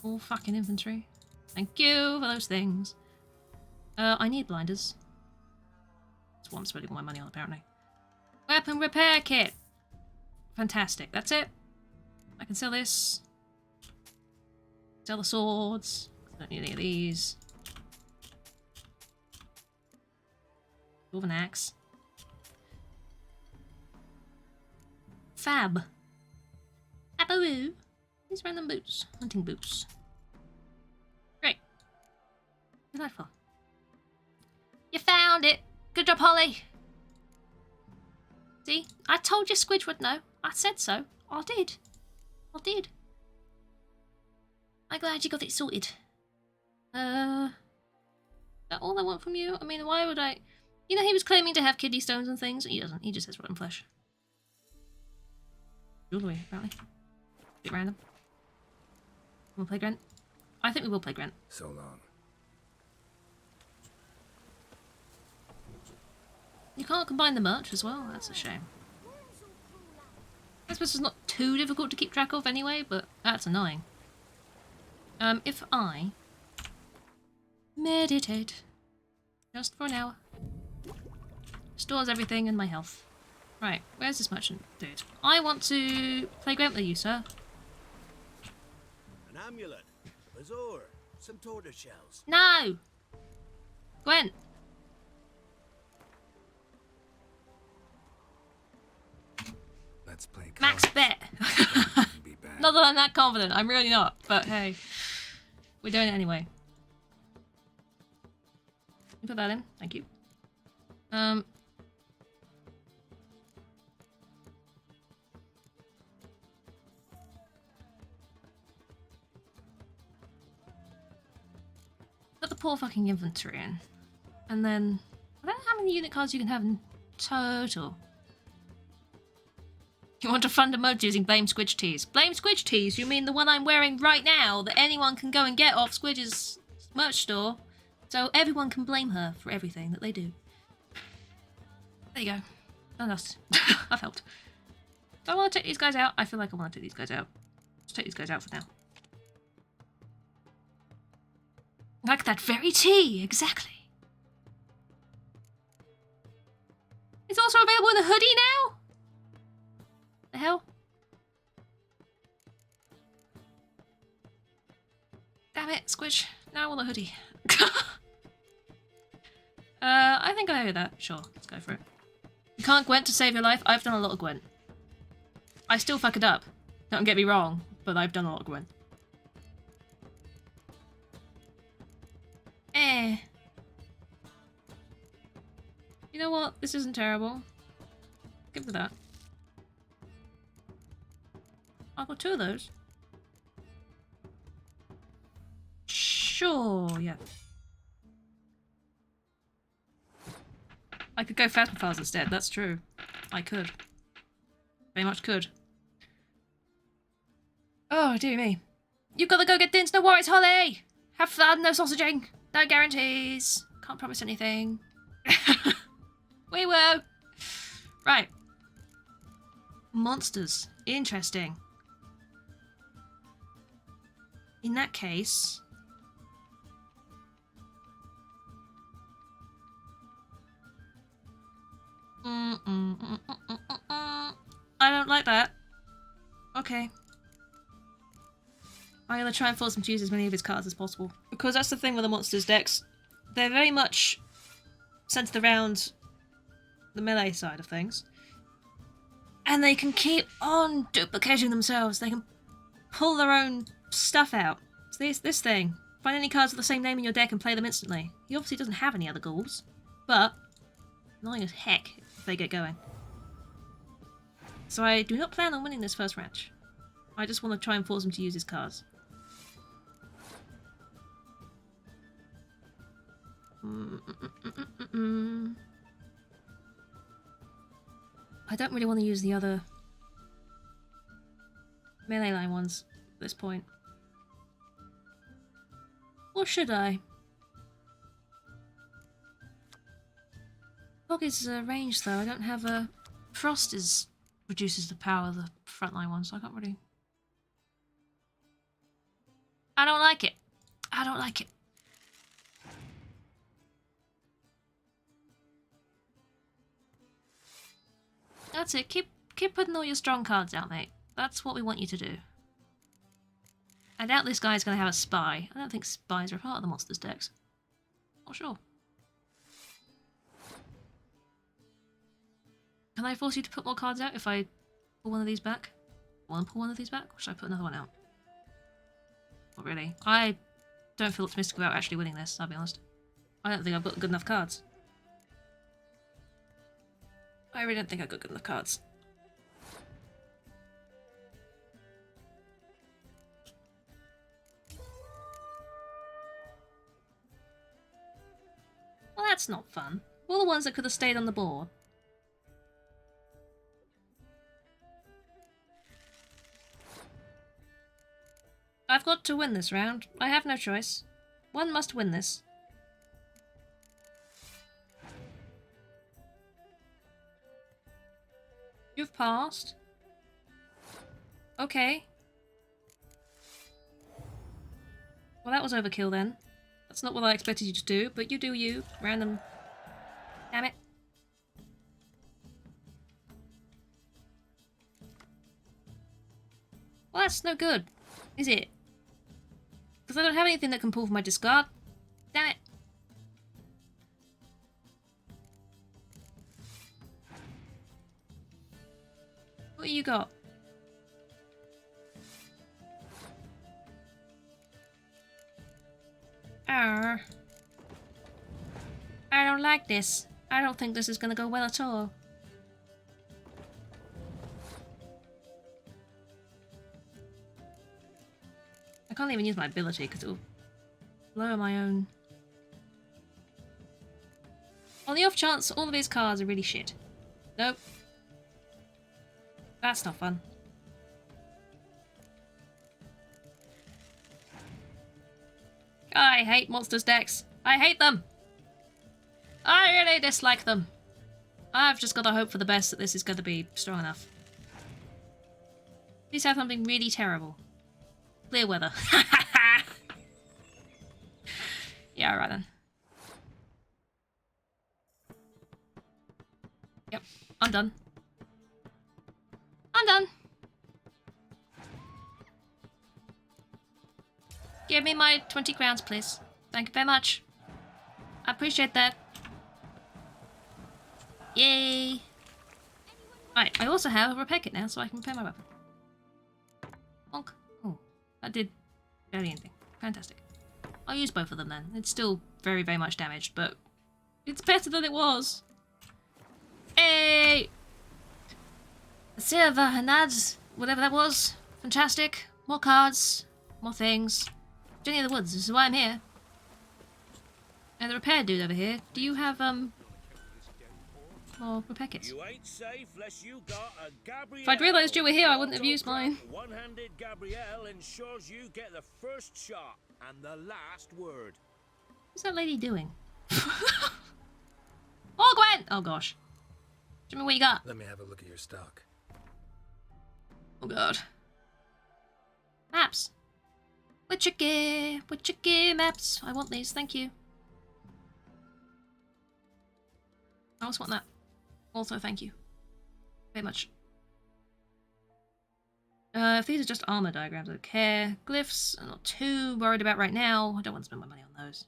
All fucking inventory. Thank you for those things. I need blinders. That's what I'm spending all my money on, apparently. Weapon repair kit! Fantastic. That's it. I can sell this. Sell the swords. Don't need any of these. Dwarven axe. Fab. Abaroo. These random boots. Hunting boots. Great. Delightful. You found it! Good job, Holly! See? I told you Squidge would know. I said so. I did. I did. I'm glad you got it sorted. Is that all I want from you? I mean, why would I... You know, he was claiming to have kidney stones and things. He doesn't. He just has rotten flesh. Jewelry, apparently. Bit random. We'll play Gwent? I think we will play Gwent. So long. You can't combine the merch as well. That's a shame. I suppose it's not too difficult to keep track of anyway, but that's annoying. If I meditate just for an hour, stores everything in my health. Right, where's this merchant dude? I want to play Gwent with you, sir. An amulet, a bazaar, some tortoise shells. No! Gwent! Let's play Max bet! Be bad. Not that I'm that confident, I'm really not, but hey. We're doing it anyway. You put that in, thank you. poor fucking inventory in. And then, I don't know how many unit cards you can have in total. You want to fund a mod using Blame Squidge Tees. Blame Squidge Tees? You mean the one I'm wearing right now that anyone can go and get off Squidge's merch store? So everyone can blame her for everything that they do. There you go. Done us. I've helped. Do I want to take these guys out? I feel like I want to take these guys out. Let's take these guys out for now. Like that very tea, exactly. It's also available in a hoodie now? The hell? Damn it, Squish. Now I want a hoodie. I think I heard that. Sure, let's go for it. You can't Gwent to save your life? I've done a lot of Gwent. I still fuck it up. Don't get me wrong, but I've done a lot of Gwent. You know what? This isn't terrible. Give me that. I've got 2 of those. Sure, yeah. I could go Phasma Files instead, that's true. I could. Very much could. Oh, dear me. You've got to go get Dins, no worries, Holly! Have fun, no sausaging. No guarantees. Can't promise anything. Wee woo! Right. Monsters. Interesting. In that case... I don't like that. Okay. I'm gonna try and force him to use as many of his cards as possible. Because that's the thing with the monsters decks. They're very much centered around the melee side of things. And they can keep on duplicating themselves. They can pull their own stuff out. So this thing. Find any cards with the same name in your deck and play them instantly. He obviously doesn't have any other ghouls. But annoying as heck if they get going. So I do not plan on winning this first match. I just want to try and force him to use his cards. I don't really want to use the other melee line ones at this point. Or should I? Fog is ranged though, I don't have a... Frost reduces the power of the frontline ones, so I can't really... I don't like it. I don't like it. That's it. Keep putting all your strong cards out, mate. That's what we want you to do. I doubt this guy's going to have a spy. I don't think spies are a part of the monsters decks. Not sure. Can I force you to put more cards out if I pull one of these back? Want to pull one of these back? Or should I put another one out? Not really. I don't feel optimistic about actually winning this, I'll be honest. I don't think I've got good enough cards. I really don't think I've got good enough cards. Well, that's not fun. All the ones that could have stayed on the board. I've got to win this round. I have no choice. One must win this. You've passed. Okay. Well, that was overkill then. That's not what I expected you to do, but you do you. Random. Damn it. Well, that's no good, is it? Because I don't have anything that can pull from my discard. Damn it. What you got? I don't like this. I don't think this is gonna go well at all. I can't even use my ability because it'll lower my own On the off chance all of his cars are really shit. Nope. That's not fun. I hate monsters decks. I hate them. I really dislike them. I've just got to hope for the best that this is going to be strong enough. Please have something really terrible. Clear weather. Yeah, alright then. Yep, I'm done. I'm done. Give me my 20 crowns, please. Thank you very much. I appreciate that. Yay! Right, I also have a repair kit now, so I can repair my weapon. Bonk. Oh, that did barely anything. Fantastic. I'll use both of them then. It's still very, very much damaged, but it's better than it was. Hey! Silver Hanads, whatever that was. Fantastic. More cards. More things. Jenny of the Woods, this is why I'm here. And the repair dude over here, do you have, more repair kits? You ain't safe unless you got a Gabrielle. If I'd realised you were here, I wouldn't have used mine. One-handed Gabrielle ensures you get the first shot and the last word. What's that lady doing? Oh, Gwen! Oh, gosh. Show me what you got. Let me have a look at your stock. Oh, God. Maps. Witchicky maps. I want these, thank you. I also want that. Also, thank you. Very much. If these are just armor diagrams, I don't care. Glyphs, I'm not too worried about right now. I don't want to spend my money on those.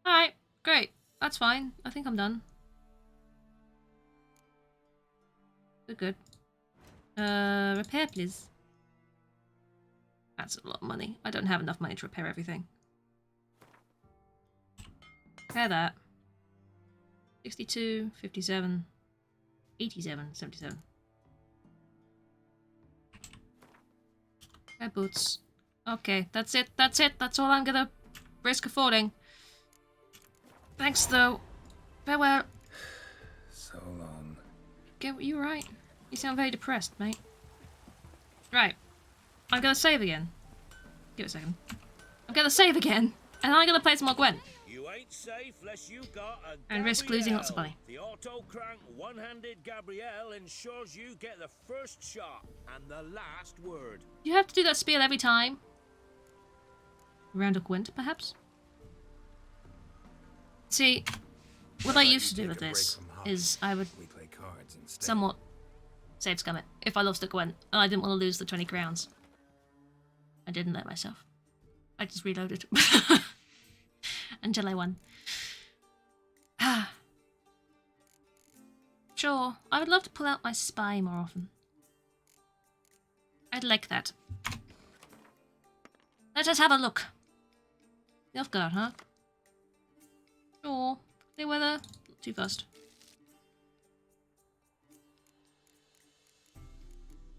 Alright, great. That's fine. I think I'm done. Good. Repair, please. That's a lot of money. I don't have enough money to repair everything. Repair that. 62, 57, 87, 77. Repair boots. Okay, that's it. That's it. That's all I'm gonna risk affording. Thanks, though. Farewell. So long. You right? You sound very depressed, mate. Right. I'm gonna save again. Give it a second. I'm gonna save again, and I'm gonna play some more Gwen. You ain't safe unless you got a And risk losing lots of money. The auto-crank one-handed Gabrielle ensures you get the first shot and the last word. You have to do that spiel every time. Round of Gwent, perhaps? See, what I used to do with this is I would somewhat save scum it if I lost a Gwent and I didn't want to lose the 20 crowns. I didn't let myself. I just reloaded. Until I won. Sure, I would love to pull out my spy more often. I'd like that. Let us have a look. Nilfgaard, huh? Sure. Clear weather. Not too fast.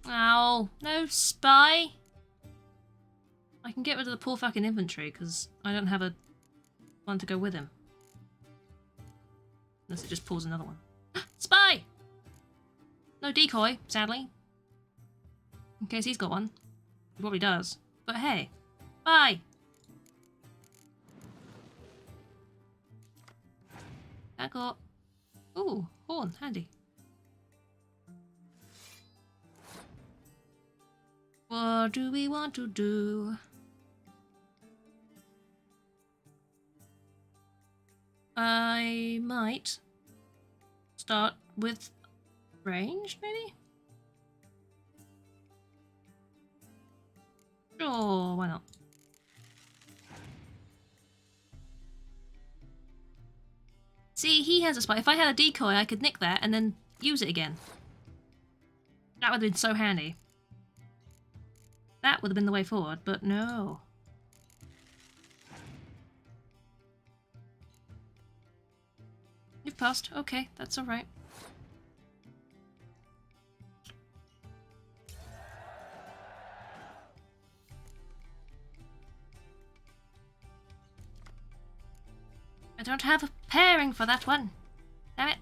Ow. No spy. I can get rid of the poor fucking infantry because I don't have a one to go with him. Unless it just pulls another one. Spy! No decoy, sadly. In case he's got one. He probably does. But hey. Bye! I got... Ooh, horn, handy. What do we want to do? I might start with ranged, maybe? Sure, why not? See, he has a spy. If I had a decoy, I could nick that and then use it again. That would have been so handy. That would have been the way forward, but no. You've passed. Okay, that's alright. I don't have a preparing for that one. Damn it.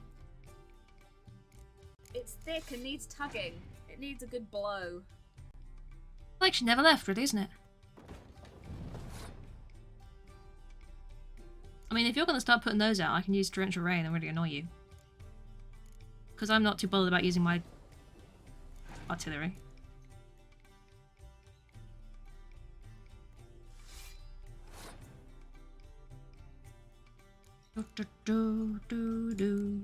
It's thick and needs tugging. It needs a good blow. Like she never left, really, isn't it? I mean, if you're going to start putting those out, I can use torrential rain and really annoy you. Because I'm not too bothered about using my artillery. Do, do, do, do, do.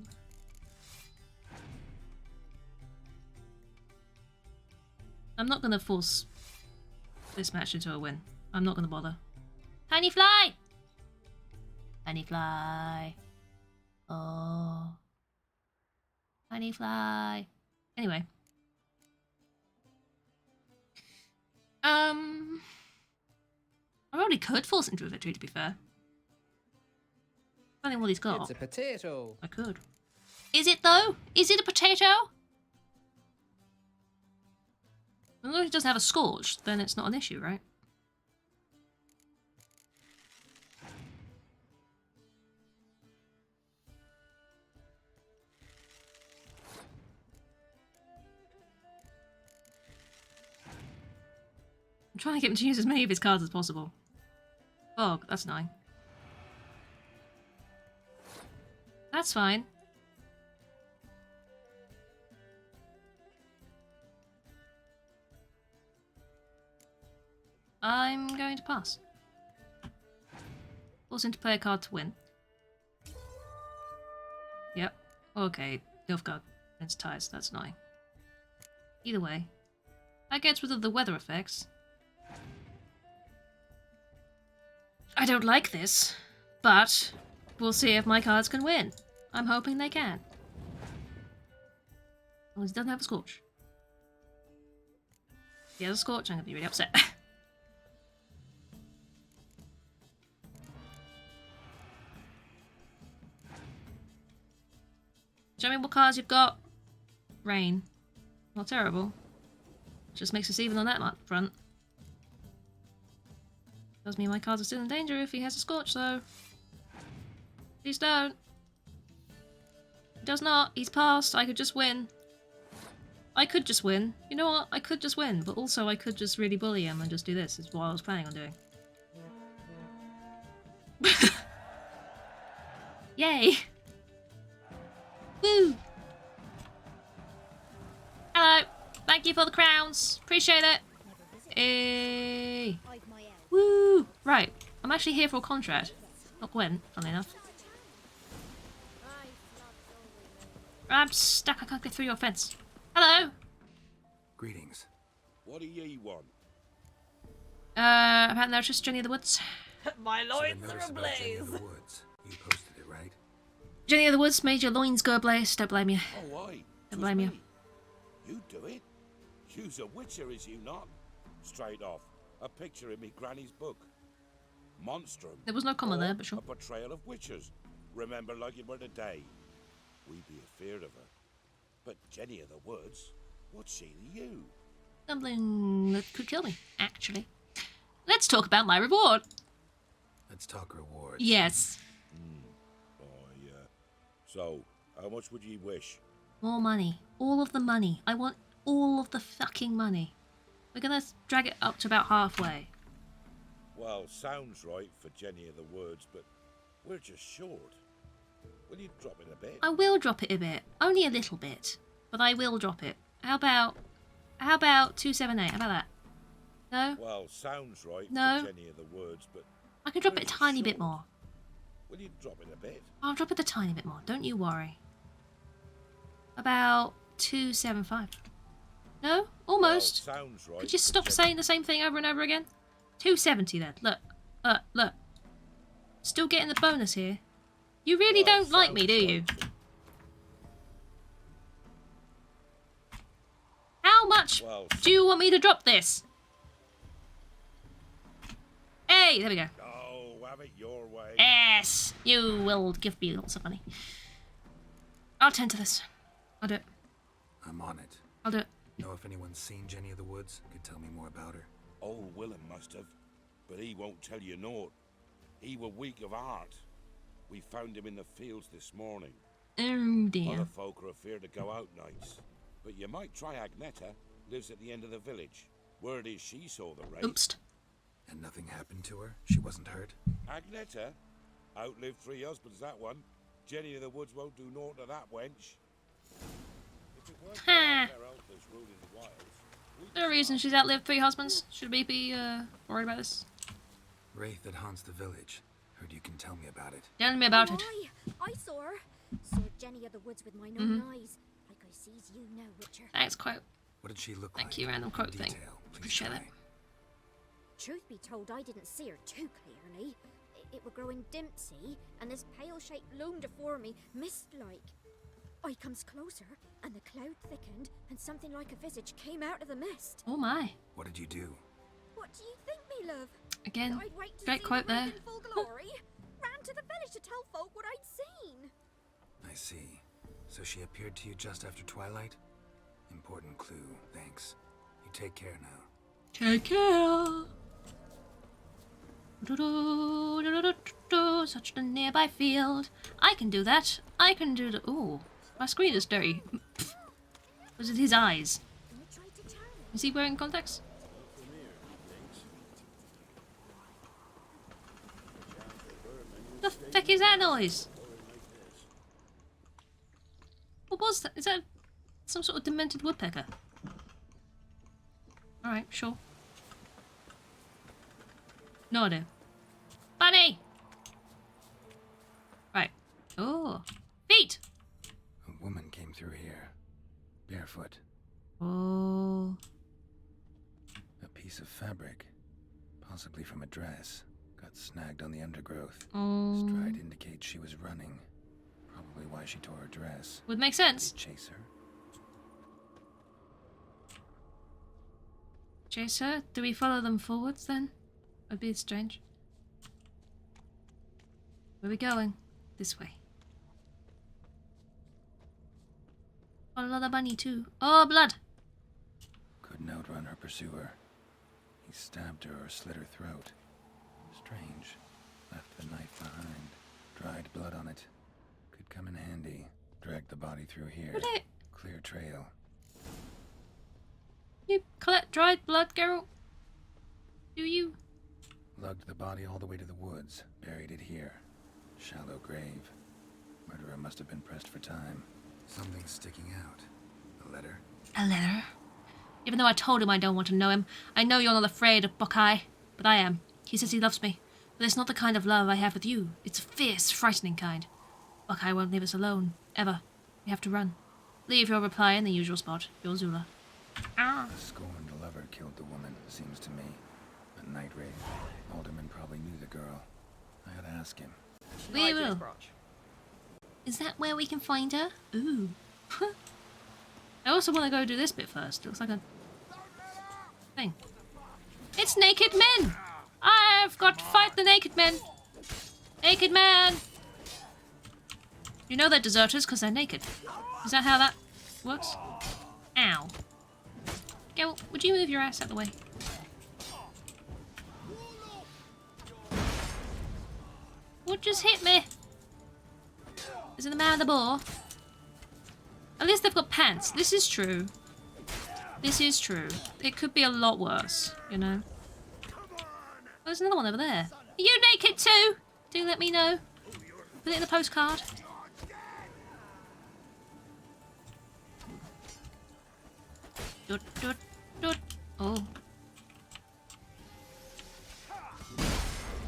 I'm not going to force this match into a win. I'm not going to bother. Tiny fly! Tiny fly. Oh. Tiny fly. Anyway. I probably could force it into a victory, to be fair. Depending on what he's got. It's a potato. I could. Is it, though? Is it a potato? As long as he doesn't have a scorch, then it's not an issue, right? I'm trying to get him to use as many of his cards as possible. Fog, that's annoying. That's fine. I'm going to pass. Forcing to play a card to win. Yep. Okay. Nilfgaard. It's ties. That's annoying. Either way. That gets rid of the weather effects. I don't like this, but we'll see if my cards can win. I'm hoping they can. As long as he doesn't have a scorch. If he has a scorch, I'm going to be really upset. Show me what cards you've got. Rain. Not terrible. Just makes us even on that front. Does mean my cards are still in danger if he has a scorch, though. Please don't. He does not. He's passed. I could just win. I could just win. You know what? I could just win, but also I could just really bully him and just do this. Is what I was planning on doing. Yay! Woo! Hello! Thank you for the crowns. Appreciate it. Hey! Woo! Right. I'm actually here for a contract. Not Gwen, funnily enough. I'm stuck. I can't get through your fence. Hello! Greetings. What do ye want? I haven't noticed Jenny of the Woods. My loins So are notice about Jenny ablaze. of the Woods. You posted it, right? Jenny of the Woods made your loins go ablaze. Don't blame you. Oh, aye. Don't blame you. You do it. You's a witcher, is you not? Straight off. A picture in me granny's book. Monstrum. There was no comma or there, but sure. A portrayal of witches. Remember like it were the day. We be afeard of her. But Jenny of the Woods, what's she to you? Something that could kill me, actually. Let's talk about my reward. Let's talk rewards. Yes. Oh, yeah. So, how much would ye wish? More money. All of the money. I want all of the fucking money. We're gonna drag it up to about halfway. Well, sounds right for Jenny of the Woods, but we're just short. Will you drop it a bit? I will drop it a bit. Only a little bit. But I will drop it. How about 278? How about that? No? Well, sounds right No. for Jenny of the Woods, but I can drop we're it a just tiny bit short. more. Will you drop it a bit? I'll drop it a tiny bit more. Don't you worry. About 275. No? Almost. Well, sounds right. Could you for stop Jenny- saying the same thing over and over again? 270 then. Look. Look. Still getting the bonus here. You really Well, don't like me, sounds do you? right. How much Well, do you want me to drop this? Hey, there we go. oh, have it your way. Yes, you will give me lots of money. I'll tend to this. I'll do it. I'm on it. I'll do it. Know if anyone's seen Jenny of the Woods? Could tell me more about her. Old Willem must have, but he won't tell you naught. He were weak of heart. We found him in the fields this morning. Oh dear. Other folk are afraid to go out nights. But you might try Agneta. Lives at the end of the village. Word is she saw the wraith. Oops. And nothing happened to her? She wasn't hurt? Agneta? Outlived 3 husbands, that one. Jenny of the Woods won't do naught to that wench. If it weren't for Ha. their elders ruling the wilds, No reason she's outlived 3 husbands. Should we be worried about this? Wraith that haunts the village. Heard you can tell me about it. Tell me about it. I saw her. Saw Jenny of the Woods with mine own eyes. Like I sees you now, Witcher. Thanks, quote. What did she look like? Thank you, random quote In thing. detail, please Appreciate try. it. Truth be told, I didn't see her too clearly. It were growing dimpsy, and this pale shape loomed afore me, mist-like. I comes closer, and the cloud thickened, and something like a visage came out of the mist. Oh my. What did you do? What do you think, me love? Again, I'd wait to great see quote the wraith there. in full glory. Ran to the village to tell folk what I'd seen. I see. So she appeared to you just after twilight? Important clue, thanks. You take care now. Take care. Such a nearby field. I can do that. I can do the. Ooh, my screen is dirty. Was it his eyes? I tried to turn it. Is he wearing contacts? The feck is that noise? What was that? Is that some sort of demented woodpecker? Alright, sure. No idea. Bunny! Right. Oh. Feet! A woman came through here. Barefoot. Oh. A piece of fabric. Possibly from a dress. Got snagged on the undergrowth. Oh. Stride indicates she was running. Probably why she tore her dress. Would make sense. Did chase her? Chase her? Do we follow them forwards then? That'd be strange. Where are we going? This way. Follow the bunny too. Oh, blood! Couldn't outrun her pursuer. He stabbed her or slit her throat. Strange. Left the knife behind. Dried blood on it. Could come in handy. Dragged the body through here. Would it? Clear trail. You collect dried blood, Geralt? Do you? Lugged the body all the way to the woods. Buried it here. Shallow grave. Murderer must have been pressed for time. Something sticking out. A letter? A letter? Even though I told him I don't want to know him, I know you're not afraid of Buckeye, but I am. He says he loves me, but it's not the kind of love I have with you. It's a fierce, frightening kind. Buckeye won't leave us alone, ever. We have to run. Leave your reply in the usual spot. Your Zula. Ah. A scorned lover killed the woman, seems to me. A night raid. Alderman probably knew the girl. I ought to ask him. We will. Is that where we can find her? Ooh. I also want to go do this bit first. Looks like a thing. It's naked men! I've got to fight the naked men! Naked man! You know they're deserters because they're naked. Is that how that works? Ow. Go, would you move your ass out of the way? What just hit me? Is it the man of the boar? At least they've got pants. This is true. This is true. It could be a lot worse, you know. Oh, there's another one over there. Are you naked too? Do let me know. Put it in the postcard. Dut, dut, dut. Oh.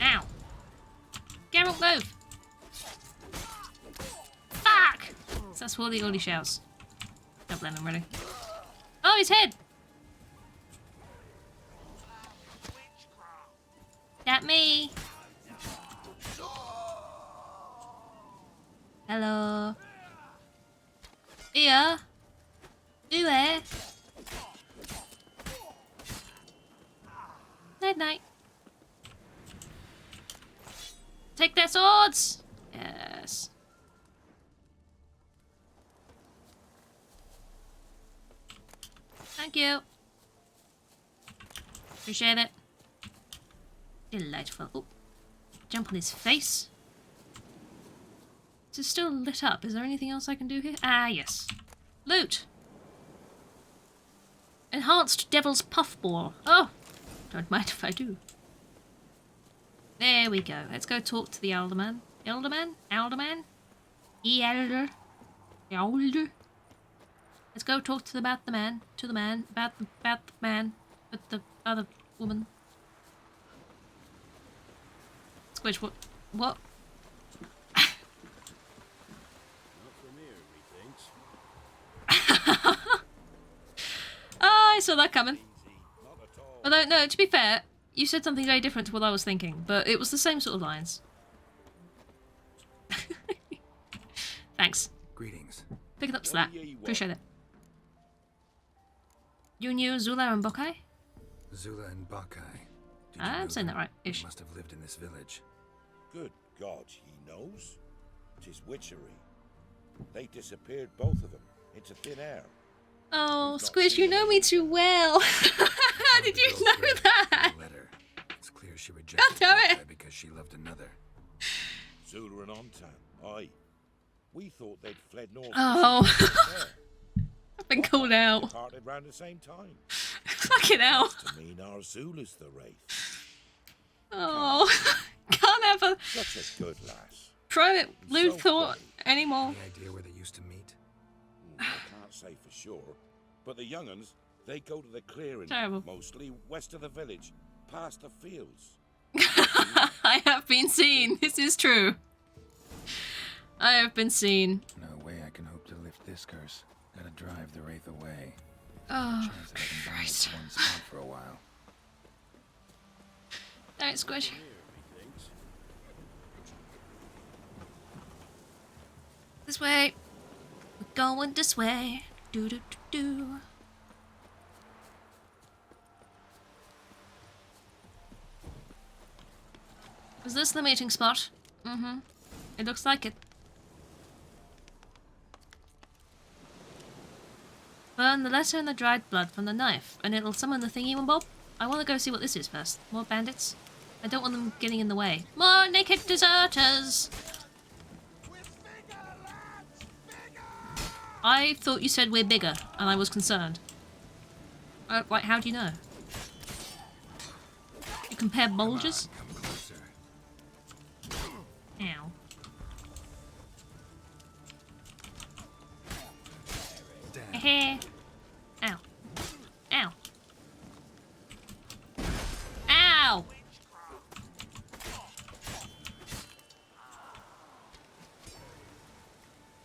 Ow. Geralt, move. Fuck! So that's all he shouts. Don't blame him, really. Oh, his head! That me! Hello? Here? You there? Night night. Take their swords! Yes. Thank you. Appreciate it. Delightful. Oh, jump on his face. This is still lit up. Is there anything else I can do here? Ah, yes. Loot! Enhanced Devil's Puffball. Oh! Don't mind if I do. There we go. Let's go talk to the Alderman. Alderman? Alderman? Elder? Elder? Let's go talk to about the man. To the man. About the man. With the other woman. Squidge, what? What? Not from here, methinks. Oh, I saw that coming. Not at all. Although, no, to be fair, you said something very different to what I was thinking, but it was the same sort of lines. Thanks. Greetings. Pick it up, Slap. Appreciate it. You knew Zula and Bokai? Zula and Bakai. Did you I'm know saying them? that right. Ish. They must have lived in this village. Good God, he knows? 'Tis witchery. They disappeared, both of them, into thin air. Oh, Squish, you know me too well. How did you know that? Letter. It's clear she God rejected damn Bakai it. because she loved another. Zula and Ontan, aye. We thought they'd fled north. Oh. There. I've been called out. Parted round the same time. Fucking hell. To mean our Zula's the wraith. Oh. Can't have a Such a good lass. private loot So thought pretty. anymore. Any idea where they used to meet? I can't say for sure, but the young'uns, they go to the clearing, Terrible. mostly west of the village, past the fields. I have been seen. This is true. I have been seen. No way I can hope to lift this curse. Gotta drive the wraith away. Oh, Chance that I can bind it Christ. to one spot for a while. Don't squish. Here, methinks. This way. We're going this way. Do do do do. Is this the meeting spot? Mm-hmm. It looks like it. Burn the letter and the dried blood from the knife, and it'll summon the thingy one bob. I want to go see what this is first. More bandits? I don't want them getting in the way. More naked deserters! I thought you said we're bigger, and I was concerned. Like, how do you know? You compare bulges? Come closer. Ow. Damn. Heh. Ow. Ow. Ow!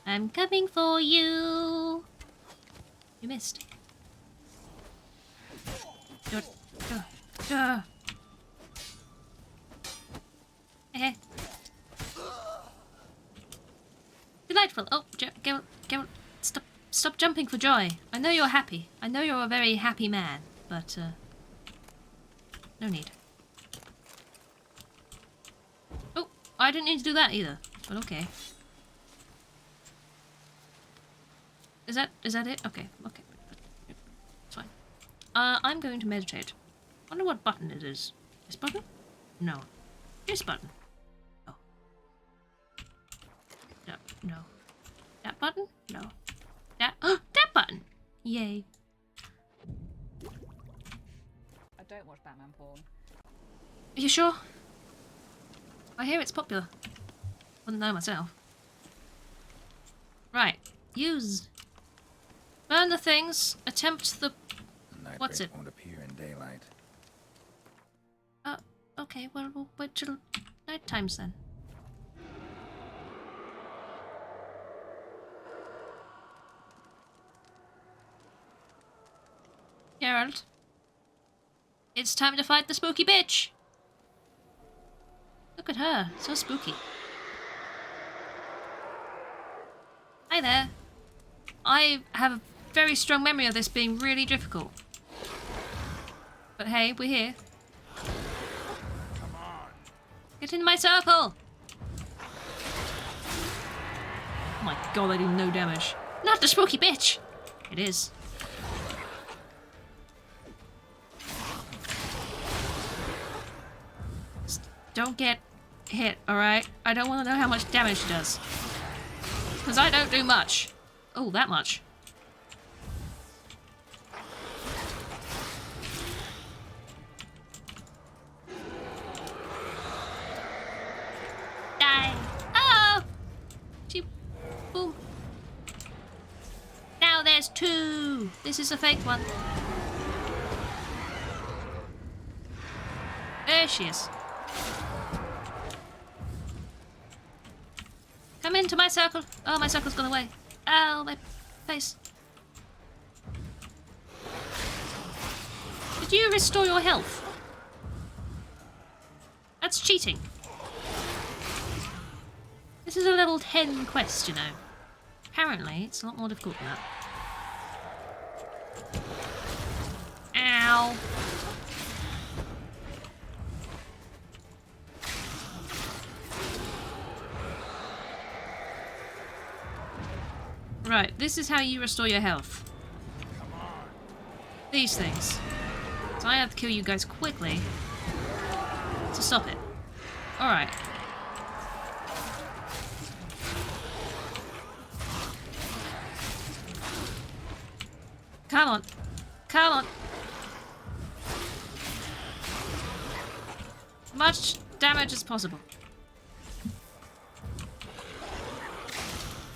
I'm coming for you. You missed. Duh, duh, duh. Eh. Delightful. Oh, go, stop jumping for joy. I know you're happy. I know you're a very happy man, but no need. Oh, I didn't need to do that either. But okay. Is that it? Okay. It's fine. I'm going to meditate. Wonder what button it is. This button? No. This button. Oh. No. That button? No. That that button! Yay. I don't watch Batman porn. Are you sure? I hear it's popular. Wouldn't know myself. Right. Use. Burn the things. Attempt the... Night What's wraith it? won't appear in daylight. Okay, well, we'll wait till night times then. Geralt. It's time to fight the spooky bitch! Look at her, so spooky. Hi there. I have a very strong memory of this being really difficult. But hey, we're here. Come on. Get in my circle! Oh my god, I did no damage. Not the spooky bitch! It is. Just don't get hit, alright? I don't want to know how much damage it does. Because I don't do much. Oh, that much. Die. Oh! Cheep. Boom. Now there's 2. This is a fake one. There she is. Come into my circle. Oh, my circle's gone away. Ow, my face. Did you restore your health? That's cheating. This is a level 10 quest, you know. Apparently, it's a lot more difficult than that. Ow. Right, this is how you restore your health. These things. So I have to kill you guys quickly to stop it. Alright. Come on. Come on. Much damage as possible.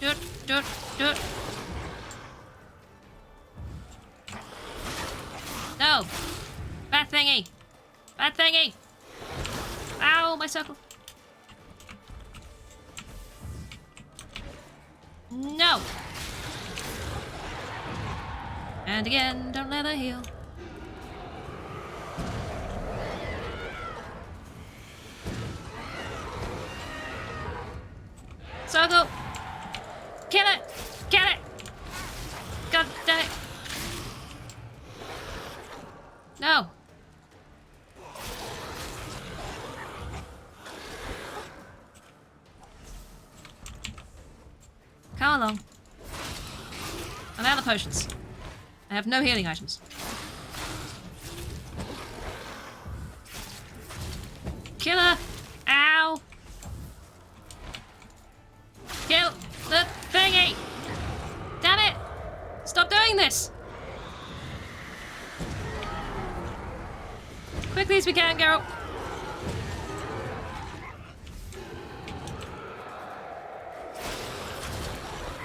Do it, do it, do it. No! Bad thingy! Bad thingy! Ow, my circle. No! And again, don't let her heal. Circle! Kill it! Kill it! God damn it! No! Come along. I'm out of potions. I have no healing items. Kill her! Ow! Kill the thingy! Damn it! Stop doing this! Quickly as we can, girl.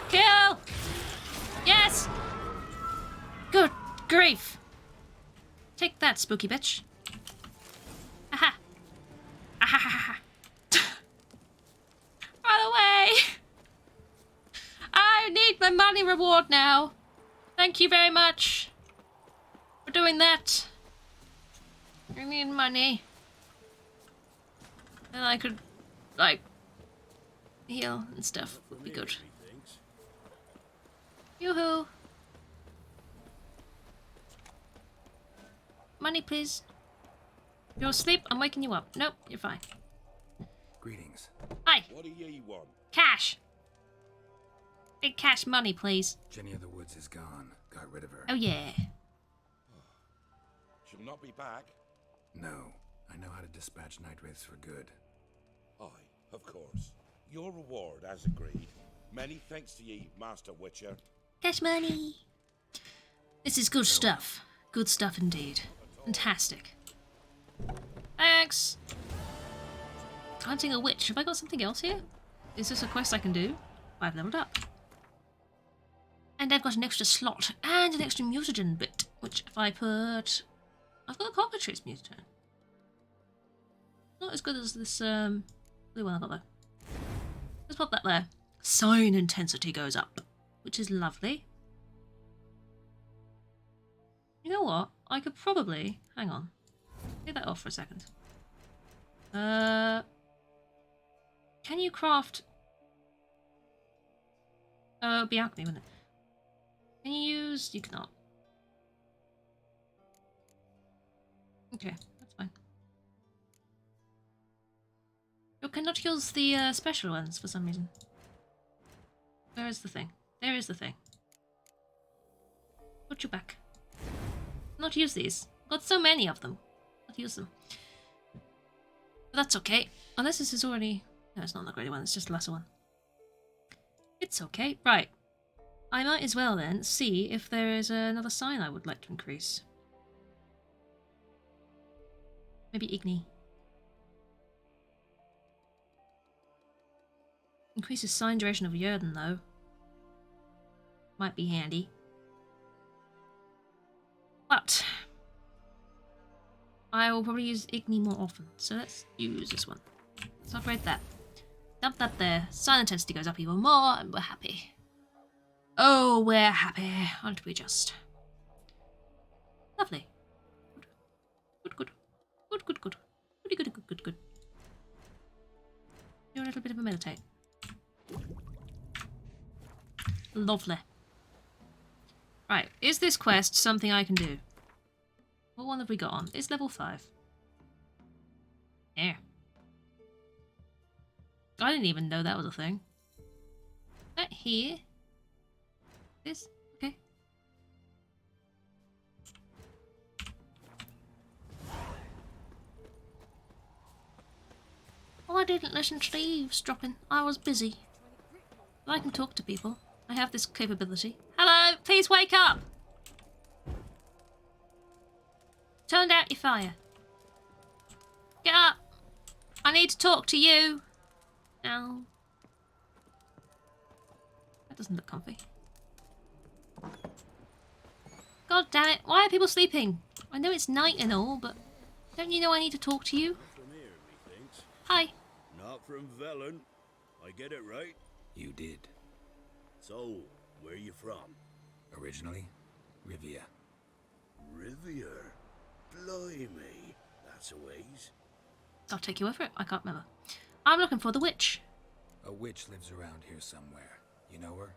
Kill! Yes! Good grief! Take that, spooky bitch. Aha! Aha! Run away! I need my money reward now. Thank you very much for doing that. I need money. And I could, like, heal and stuff. Would be good. Yoo-hoo! Money, please. You're asleep, I'm waking you up. Nope, you're fine. Greetings. Hi! What do ye want? Cash! Big cash money, please. Jenny of the Woods is gone. Got rid of her. Oh, yeah. She'll not be back. No. I know how to dispatch night wraiths for good. Aye, of course. Your reward, as agreed. Many thanks to ye, Master Witcher. Cash money! This is good stuff. Good stuff indeed. Fantastic. Thanks! Hunting a witch. Have I got something else here? Is this a quest I can do? I've leveled up. And I've got an extra slot and an extra mutagen bit, which if I put... I've got a cockatrice mutagen. Not as good as this blue one I got though. Let's pop that there. Sign intensity goes up, which is lovely. You know what? I could probably... Hang on. Get that off for a second. Can you craft... Oh, it'd be alchemy, wouldn't it? Can you use... You cannot. Okay, that's fine. You cannot use the special ones for some reason. Where is the thing? There is the thing. Put you back. Not use these. Got so many of them. Not use them. But that's okay. Unless this is already... No, it's not the greater one. It's just the lesser one. It's okay. Right. I might as well then see if there is another sign I would like to increase. Maybe Igni. Increases sign duration of Yerden though. Might be handy. But I will probably use Igni more often. So let's use this one. Let's upgrade that. Dump that there. Sign intensity goes up even more and we're happy. Oh, we're happy, aren't we just? Lovely. Good, good. Good, good, good. Goody, good, good, good, good. Do a little bit of a meditate. Lovely. Right, is this quest something I can do? What one have we got on? It's level 5. Yeah. I didn't even know that was a thing. That here? This? Okay. Oh, I didn't listen to the eavesdropping. I was busy. But I can talk to people. I have this capability. Hello, please wake up! Turned out your fire. Get up! I need to talk to you. Ow. That doesn't look comfy. God damn it, why are people sleeping? I know it's night and all, but don't you know I need to talk to you? From here, methinks. Hi. Not from Velen. I get it right? You did. So, where you from? Originally, Rivia. Rivia? Blimey. That's a ways. I'll take your word for it, I can't remember. I'm looking for the witch. A witch lives around here somewhere. You know her?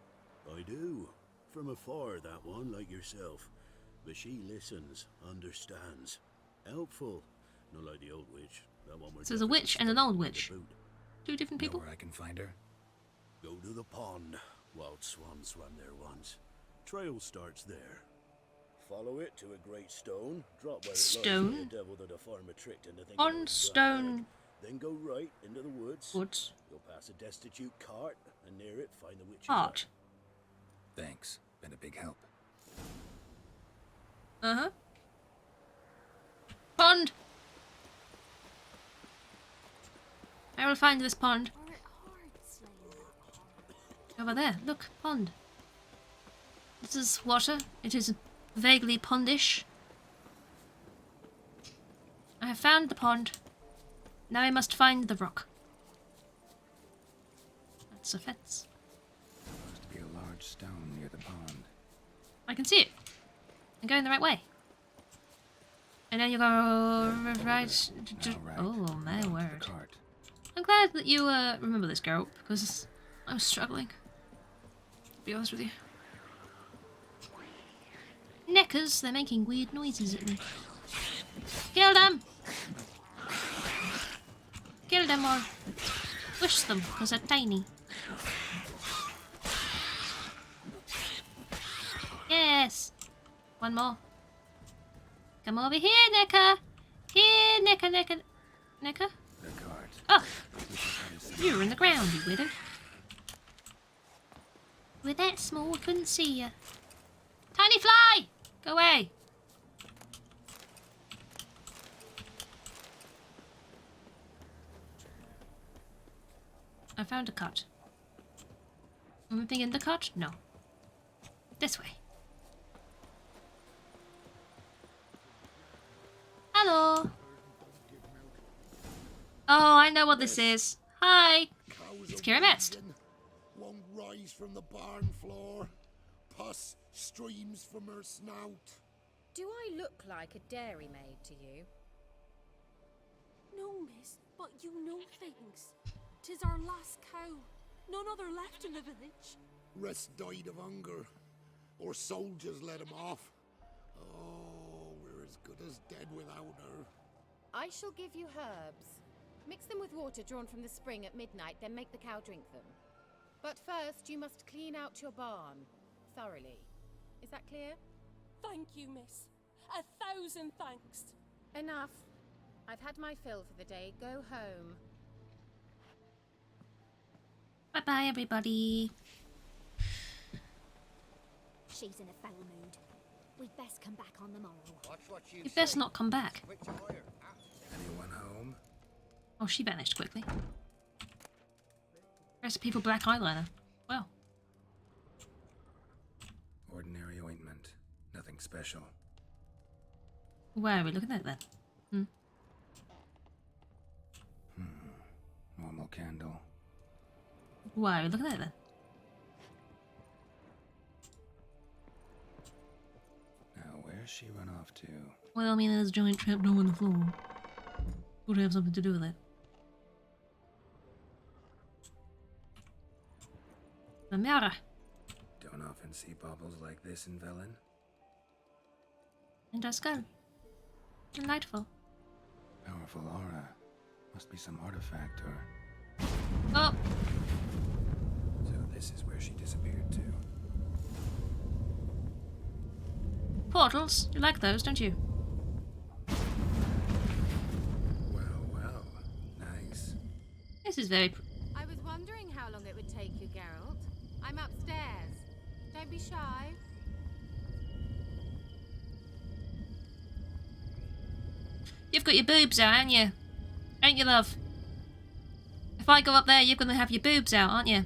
I do. From afar, that one, like yourself. But she listens, understands. Helpful. Not like the old witch. That one So there's a witch and an old witch. Two different Know people? where I can find her? Go to the pond. Wild swans swam there once. Trail starts there. Follow it to a great stone. Drop where it Stone? lies, the devil that a farmer tricked into thinking On it was stone. Then go right into the woods. Woods. You'll pass a destitute cart, and near it find the witch's Art. Thanks. Been a big help. Uh-huh. Pond! I will find this pond. Are it hard slaying that Over there, look, pond. This is water. It is vaguely pondish. I have found the pond. Now I must find the rock. That's a fence. Must be a large stone near the pond. I can see it. I'm going the right way. And then you go right. Now right. Oh my Down to word! the cart. I'm glad that you remember this, girl, because I was struggling. To be honest with you. Neckers, they're making weird noises at me. Kill them! Kill them or push them, because they're tiny. Yes! One more. Come over here, Necker! Here, Necker, Necker. Necker? The cart. Oh! We should try to see You were in the ground, you widow. You were that small, I couldn't see you. Tiny fly! Go away! I found a cut. Anything in the cut? No. This way. Hello! Oh, I know what this is. Hi! It's Keira Metz. Won't rise from the barn floor. Pus streams from her snout. Do I look like a dairymaid to you? No, miss, but you know things. 'Tis our last cow. None other left in the village. Rest died of hunger. Or soldiers let him off. Oh, we're as good as dead without her. I shall give you herbs. Mix them with water drawn from the spring at midnight, then make the cow drink them. But first, you must clean out your barn thoroughly. Is that clear? Thank you, miss. 1,000 thanks. Enough. I've had my fill for the day. Go home. Bye-bye, everybody. She's in a foul mood. We'd best come back on the morrow. Watch what you You best not come back. Anyone home? Oh, she vanished quickly. Rest of people black eyeliner. Well, Ordinary ointment. Nothing special. where are we looking at then? Normal candle. Why are we looking at it then? Now, where's she run off to? Well, I mean, there's a giant trapdoor on the floor. Would have something to do with it. The mirror. Don't often see baubles like this in Velen. And our skull. Delightful. Powerful aura. Must be some artifact or... Oh! So this is where she disappeared to. Portals. You like those, don't you? Well, nice. This is very... I was wondering how long it would take you, Geralt. I'm upstairs. Don't be shy. You've got your boobs out, haven't you? Ain't you, love? If I go up there, you're gonna have your boobs out, aren't you?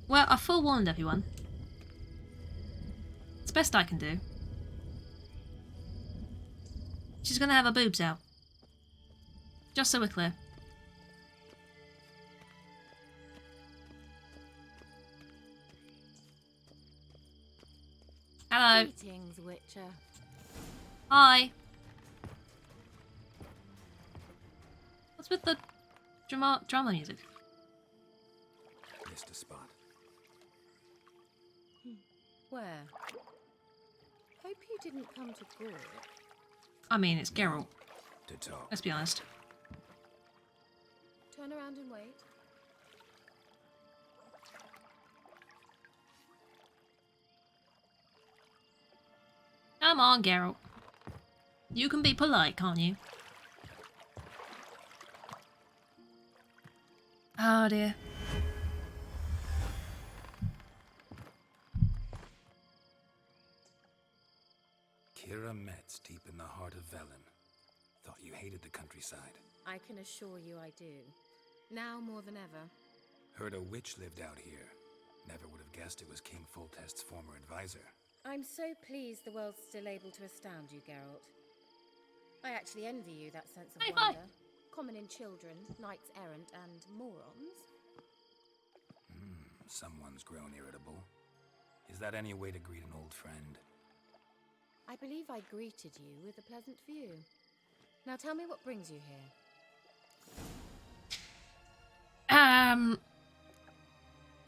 Well, I forewarned everyone. It's the best I can do. She's gonna have her boobs out. Just so we're clear. Hello. Greetings, Witcher. Hi. What's with the drama music? Missed a spot. Where? Hope you didn't come to Gore. I mean, it's Geralt. To talk. Let's be honest. Turn around and wait. Come on, Geralt. You can be polite, can't you? Oh dear. Keira Metz, deep in the heart of Velen. Thought you hated the countryside. I can assure you I do. Now more than ever. Heard a witch lived out here. Never would have guessed it was King Foltest's former advisor. I'm so pleased the world's still able to astound you, Geralt. I actually envy you that sense of wonder. Common in children, knights errant, and morons. Someone's grown irritable. Is that any way to greet an old friend? I believe I greeted you with a pleasant view. Now tell me what brings you here.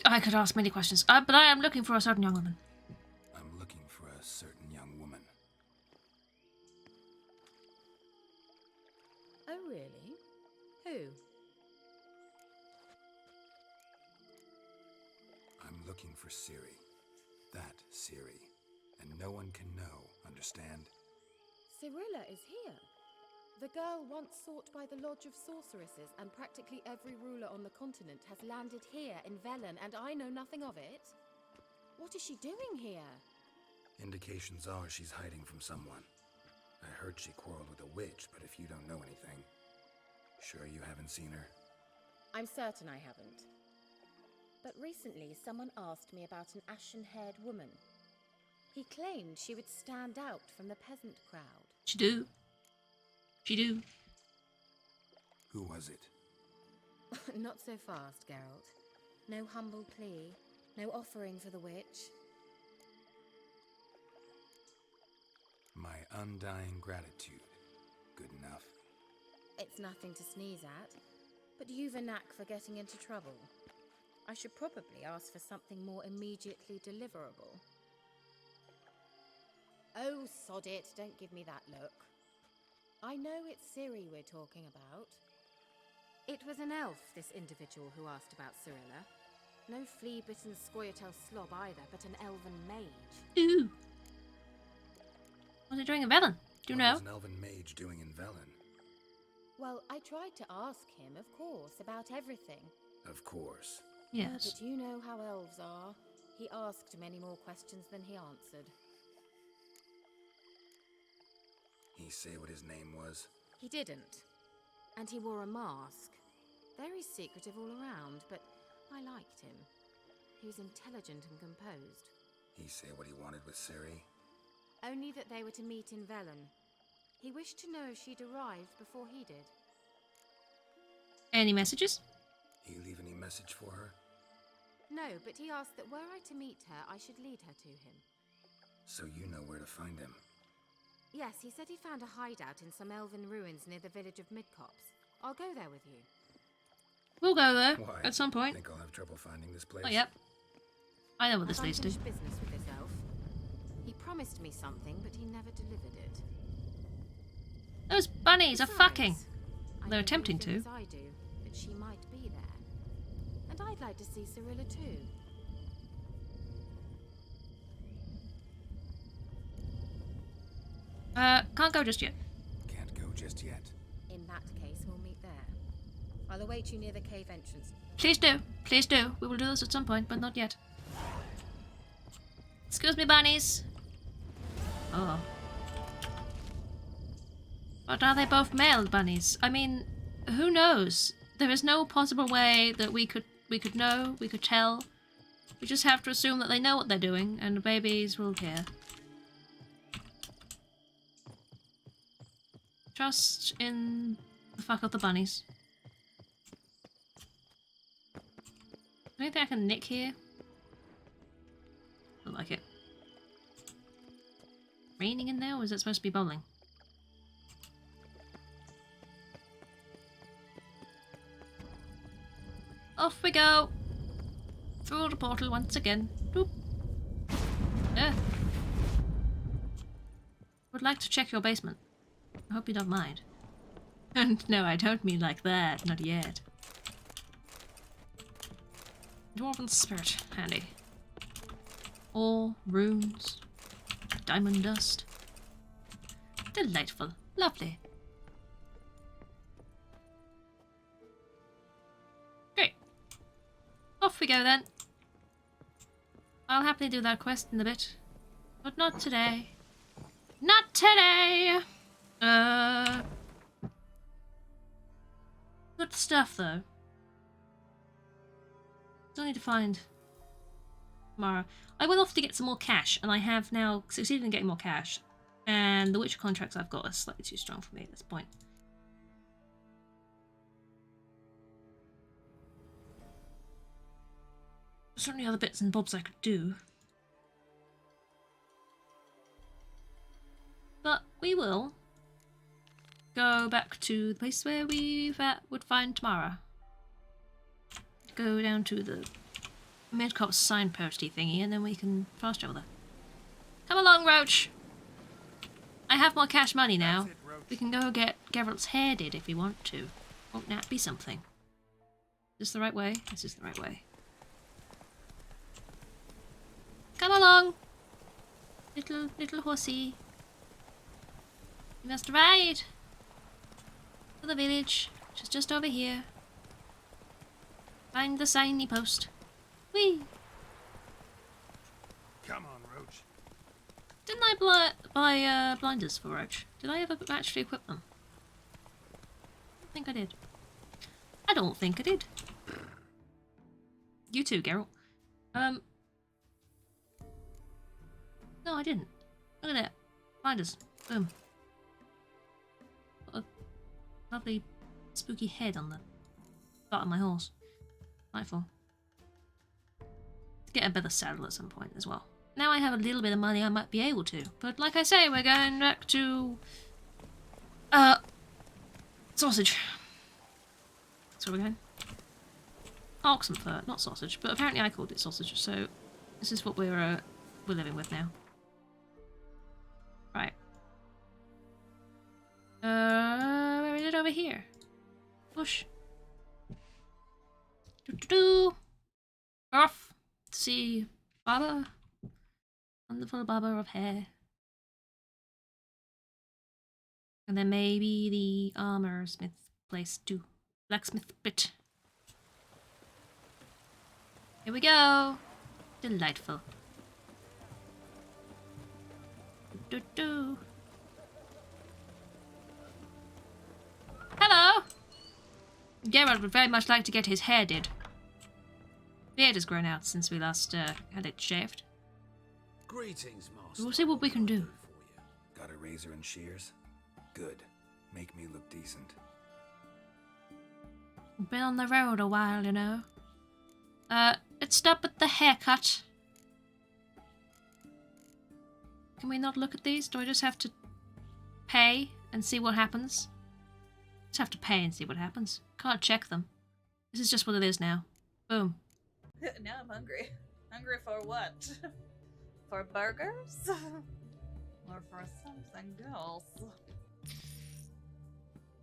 I could ask many questions, but I am looking for a certain young woman. I'm looking for a certain young woman. Oh, really? Who? I'm looking for Ciri. That Ciri. And no one can know, understand? Cirilla is here. The girl once sought by the Lodge of Sorceresses, and practically every ruler on the continent has landed here in Velen, and I know nothing of it. What is she doing here? Indications are she's hiding from someone. I heard she quarreled with a witch, but if you don't know anything, sure you haven't seen her? I'm certain I haven't. But recently someone asked me about an ashen-haired woman. He claimed she would stand out from the peasant crowd. She do. She do. Who was it? Not so fast, Geralt. No humble plea, no offering for the witch. My undying gratitude. Good enough. It's nothing to sneeze at, but you've a knack for getting into trouble. I should probably ask for something more immediately deliverable. Oh, sod it, don't give me that look. I know it's Ciri we're talking about. It was an elf, this individual who asked about Cirilla. No flea-bitten Scoia'tael slob either, but an elven mage. Ooh. What's it doing in Velen? Do you know? What was an elven mage doing in Velen? Well, I tried to ask him, of course, about everything. Of course. Yes. But you know how elves are. He asked many more questions than he answered. He say what his name was? He didn't. And he wore a mask. Very secretive all around, but I liked him. He was intelligent and composed. He say what he wanted with Ciri? Only that they were to meet in Velen. He wished to know if she'd arrived before he did. Any messages? He leave any message for her? No, but he asked that were I to meet her, I should lead her to him. So you know where to find him? Yes, he said he found a hideout in some elven ruins near the village of Midcopse. I'll go there with you. We'll go there Why? at some point. Think I'll have trouble finding this place? Oh, yep. I know what this I've leads to. unfinished business with this elf. He promised me something, but he never delivered it. Those bunnies are Besides, fucking. I They're know attempting few things to. I do, but she might be there. And I'd like to see Cirilla too. Can't go just yet. Can't go just yet. In that case, we'll meet there. I'll await you near the cave entrance. Please do. Please do. We will do this at some point, but not yet. Excuse me, bunnies. Oh. But are they both male bunnies? I mean, who knows? There is no possible way that we could know, we could tell. We just have to assume that they know what they're doing, and the babies will care. Trust in the fuck of the bunnies. Anything I can nick here? Don't like it. Raining in there, or is it supposed to be bowling? Off we go! Through the portal once again. Doop. Yeah. Would like to check your basement. I hope you don't mind. And no, I don't mean like that, not yet. Dwarven spirit, handy. Ore, runes, diamond dust. Delightful, lovely. Great. Off we go then. I'll happily do that quest in a bit. But not today. Not today! Good stuff though. Still need to find tomorrow. I went off to get some more cash, and I have now succeeded in getting more cash. And the Witcher contracts I've got are slightly too strong for me at this point. There's certainly other bits and bobs I could do. But we will go back to the place where we would find Tamara. Go down to the Midcopse signposty thingy, and then we can fast travel there. Come along, Roach! I have more cash money now. We can go get Geralt's hair did if we want to. Won't that be something? Is this the right way? This is the right way. Come along! Little horsey. You must ride to the village, which is just over here. Find the signy post. Whee! Come on, Roach. Didn't I buy blinders for Roach? Did I ever actually equip them? I don't think I did. I don't think I did. You too, Geralt. No, I didn't. Look at that. Blinders. Boom. What a lovely spooky head on the butt of my horse. Nightfall. Get a better saddle at some point as well. Now I have a little bit of money, I might be able to. But like I say, we're going back to sausage. That's where we're going. Oxen fur, not sausage, but apparently I called it sausage, so this is what we're living with now. Right. Where is it over here? Push. Do. Off. See Baba. Wonderful Baba of hair. And then maybe the armor smith place too. Blacksmith bit. Here we go. Delightful. Do. Hello! Geralt would very much like to get his hair did. Beard has grown out since we last had it shaved. Greetings, master. We'll see what we can do. Got a razor and shears? Good. Make me look decent. Been on the road a while, you know. Let's stop at the haircut. Can we not look at these? Do I just have to pay and see what happens? Just have to pay and see what happens. Can't check them. This is just what it is now. Boom. Now I'm hungry. Hungry for what? For burgers? Or for something else?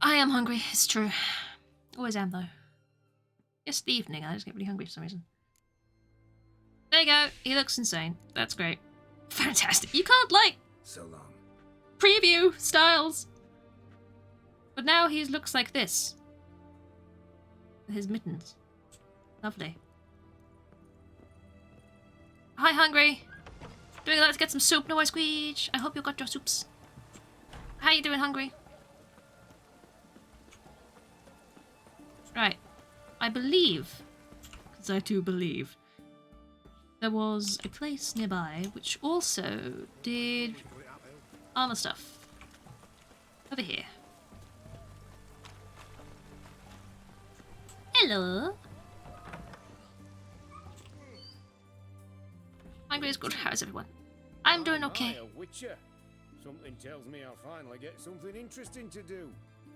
I am hungry, it's true. Always am, though. Just the evening, I just get really hungry for some reason. There you go. He looks insane. That's great. Fantastic. You can't, like, So long. preview styles. But now he looks like this. With his mittens. Lovely. Hi, hungry. Doing a lot to get some soup. No, I squeege. I hope you got your soups. How you doing, hungry? Right. I believe, because I do believe, there was a place nearby which also did armor stuff. Over here. Hello. Hungry is good. How's everyone? I'm doing okay. A witcher. Something tells me I'll finally get something interesting to do.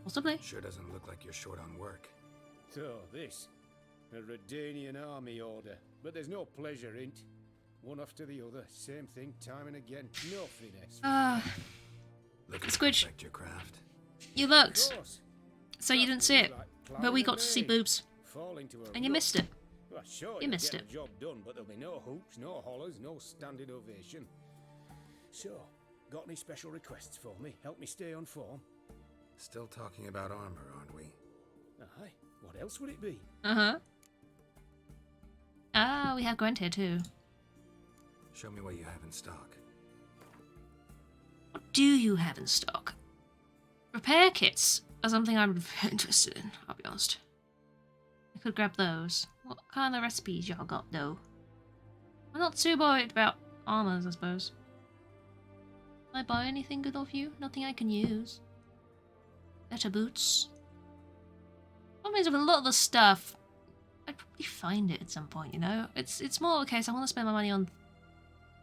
Possibly. Sure doesn't look like you're short on work. So, this. A Redanian army order. But there's no pleasure in't. One after the other. Same thing time and again. No finesse. Looking to Squidge. perfect your craft. You looked. Of course. So you didn't see it. Like But climbing we a got to see maze. boobs. Fall into a And you rut. missed it. Well, sure, You you'll missed get it. the job done, but there'll be no hoops, no hollers, no standing ovation. So, got any special requests for me? Help me stay on form? Still talking about armor, aren't we? Aye. What else would it be? Uh-huh. Ah, we have Gwent here too. Show me what you have in stock. What do you have in stock? Repair kits are something I'm very interested in, I'll be honest. I could grab those. What kind of recipes y'all got, though? I'm not too worried about armors, I suppose. Can I buy anything good off you? Nothing I can use. Better boots. Problem is with a lot of the stuff, I'd probably find it at some point, you know? It's more a case I want to spend my money on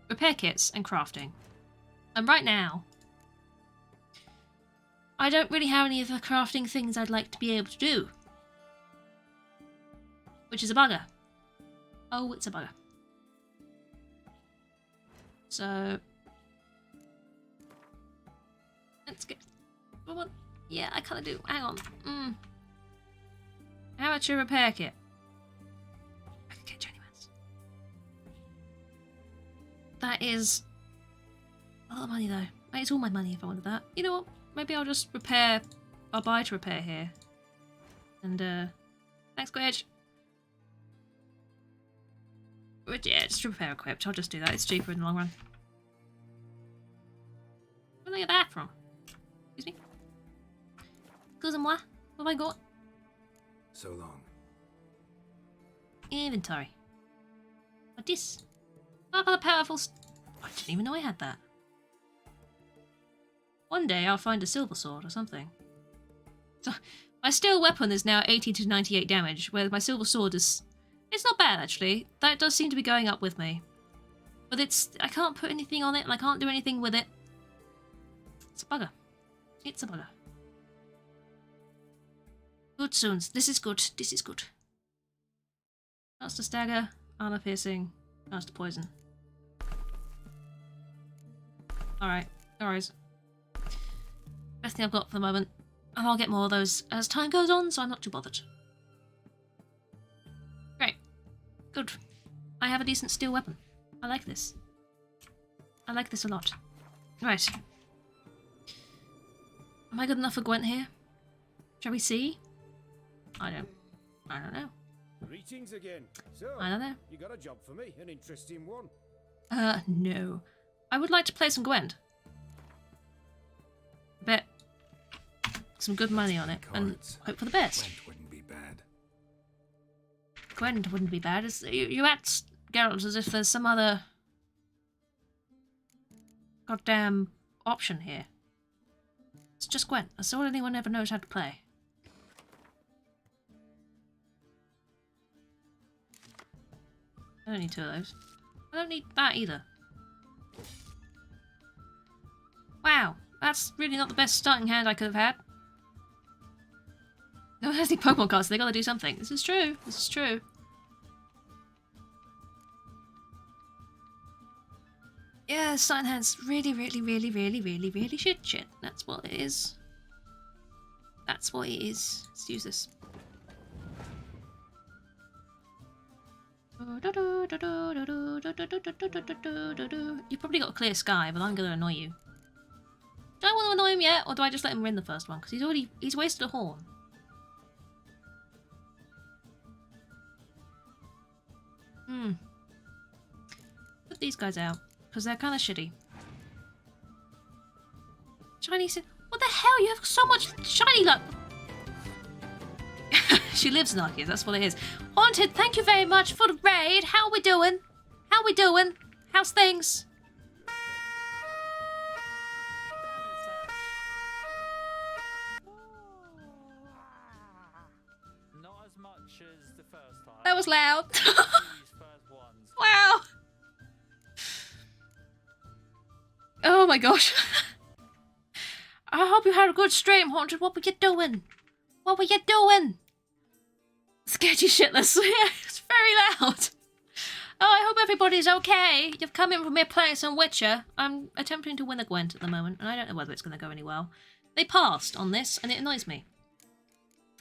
repair kits and crafting. And right now, I don't really have any of the crafting things I'd like to be able to do. Which is a bugger. Oh, it's a bugger. So, let's get... What? Yeah, I kind of do. Hang on. How much a repair kit? I can get journeyman's. That is a lot of money, though. It's all my money if I wanted that. You know what? Maybe I'll just repair... I'll buy to repair here. And, thanks, Squidge. But yeah, just repair equipped. I'll just do that. It's cheaper in the long run. Where did I get that from? Excuse me? Excusez-moi. What have I got? So long. Inventory. What this? I've got a powerful... I didn't even know I had that. One day I'll find a silver sword or something. So, my steel weapon is now 80 to 98 damage, whereas my silver sword is... It's not bad, actually. That does seem to be going up with me. But it's... I can't put anything on it, and I can't do anything with it. It's a bugger. It's a bugger. Good soons. This is good. This is good. Chance to stagger, armor piercing, chance to poison. Alright, no worries. Best thing I've got for the moment. And I'll get more of those as time goes on, so I'm not too bothered. Great. Good. I have a decent steel weapon. I like this. I like this a lot. Right. Am I good enough for Gwent here? Shall we see? I don't know. Greetings again. So, I don't know. you got a job for me, an interesting one. No. I would like to play some Gwent. Bet some good money on it and Cards. hope for the best. Gwent wouldn't be bad. Gwent wouldn't be bad. You act, Geralt, as if there's some other goddamn option here. It's just Gwent. That's all anyone ever knows how to play. I don't need two of those. I don't need that either. Wow, that's really not the best starting hand I could have had. No one has any Pokemon cards, so they gotta do something. This is true. This is true. Yeah, starting hand's really shit. That's what it is. That's what it is. Let's use this. You've probably got a clear sky, but I'm gonna annoy you. Do I want to annoy him yet, or do I just let him win the first one? Because he's wasted a horn. Put these guys out, because they're kind of shitty. Shiny said, what the hell? You have so much shiny luck! She lives in Arceus, that's what it is. Haunted, thank you very much for the raid. How we doing? How we doing? How's things? Not as much as the first time. That was loud. These first ones. Wow. Oh my gosh. I hope you had a good stream, Haunted. What were you doing? What were you doing? Scared you shitless. Yeah, it's very loud. Oh, I hope everybody's okay. You've come in from me playing some Witcher. I'm attempting to win a Gwent at the moment, and I don't know whether it's going to go any well. They passed on this, and it annoys me.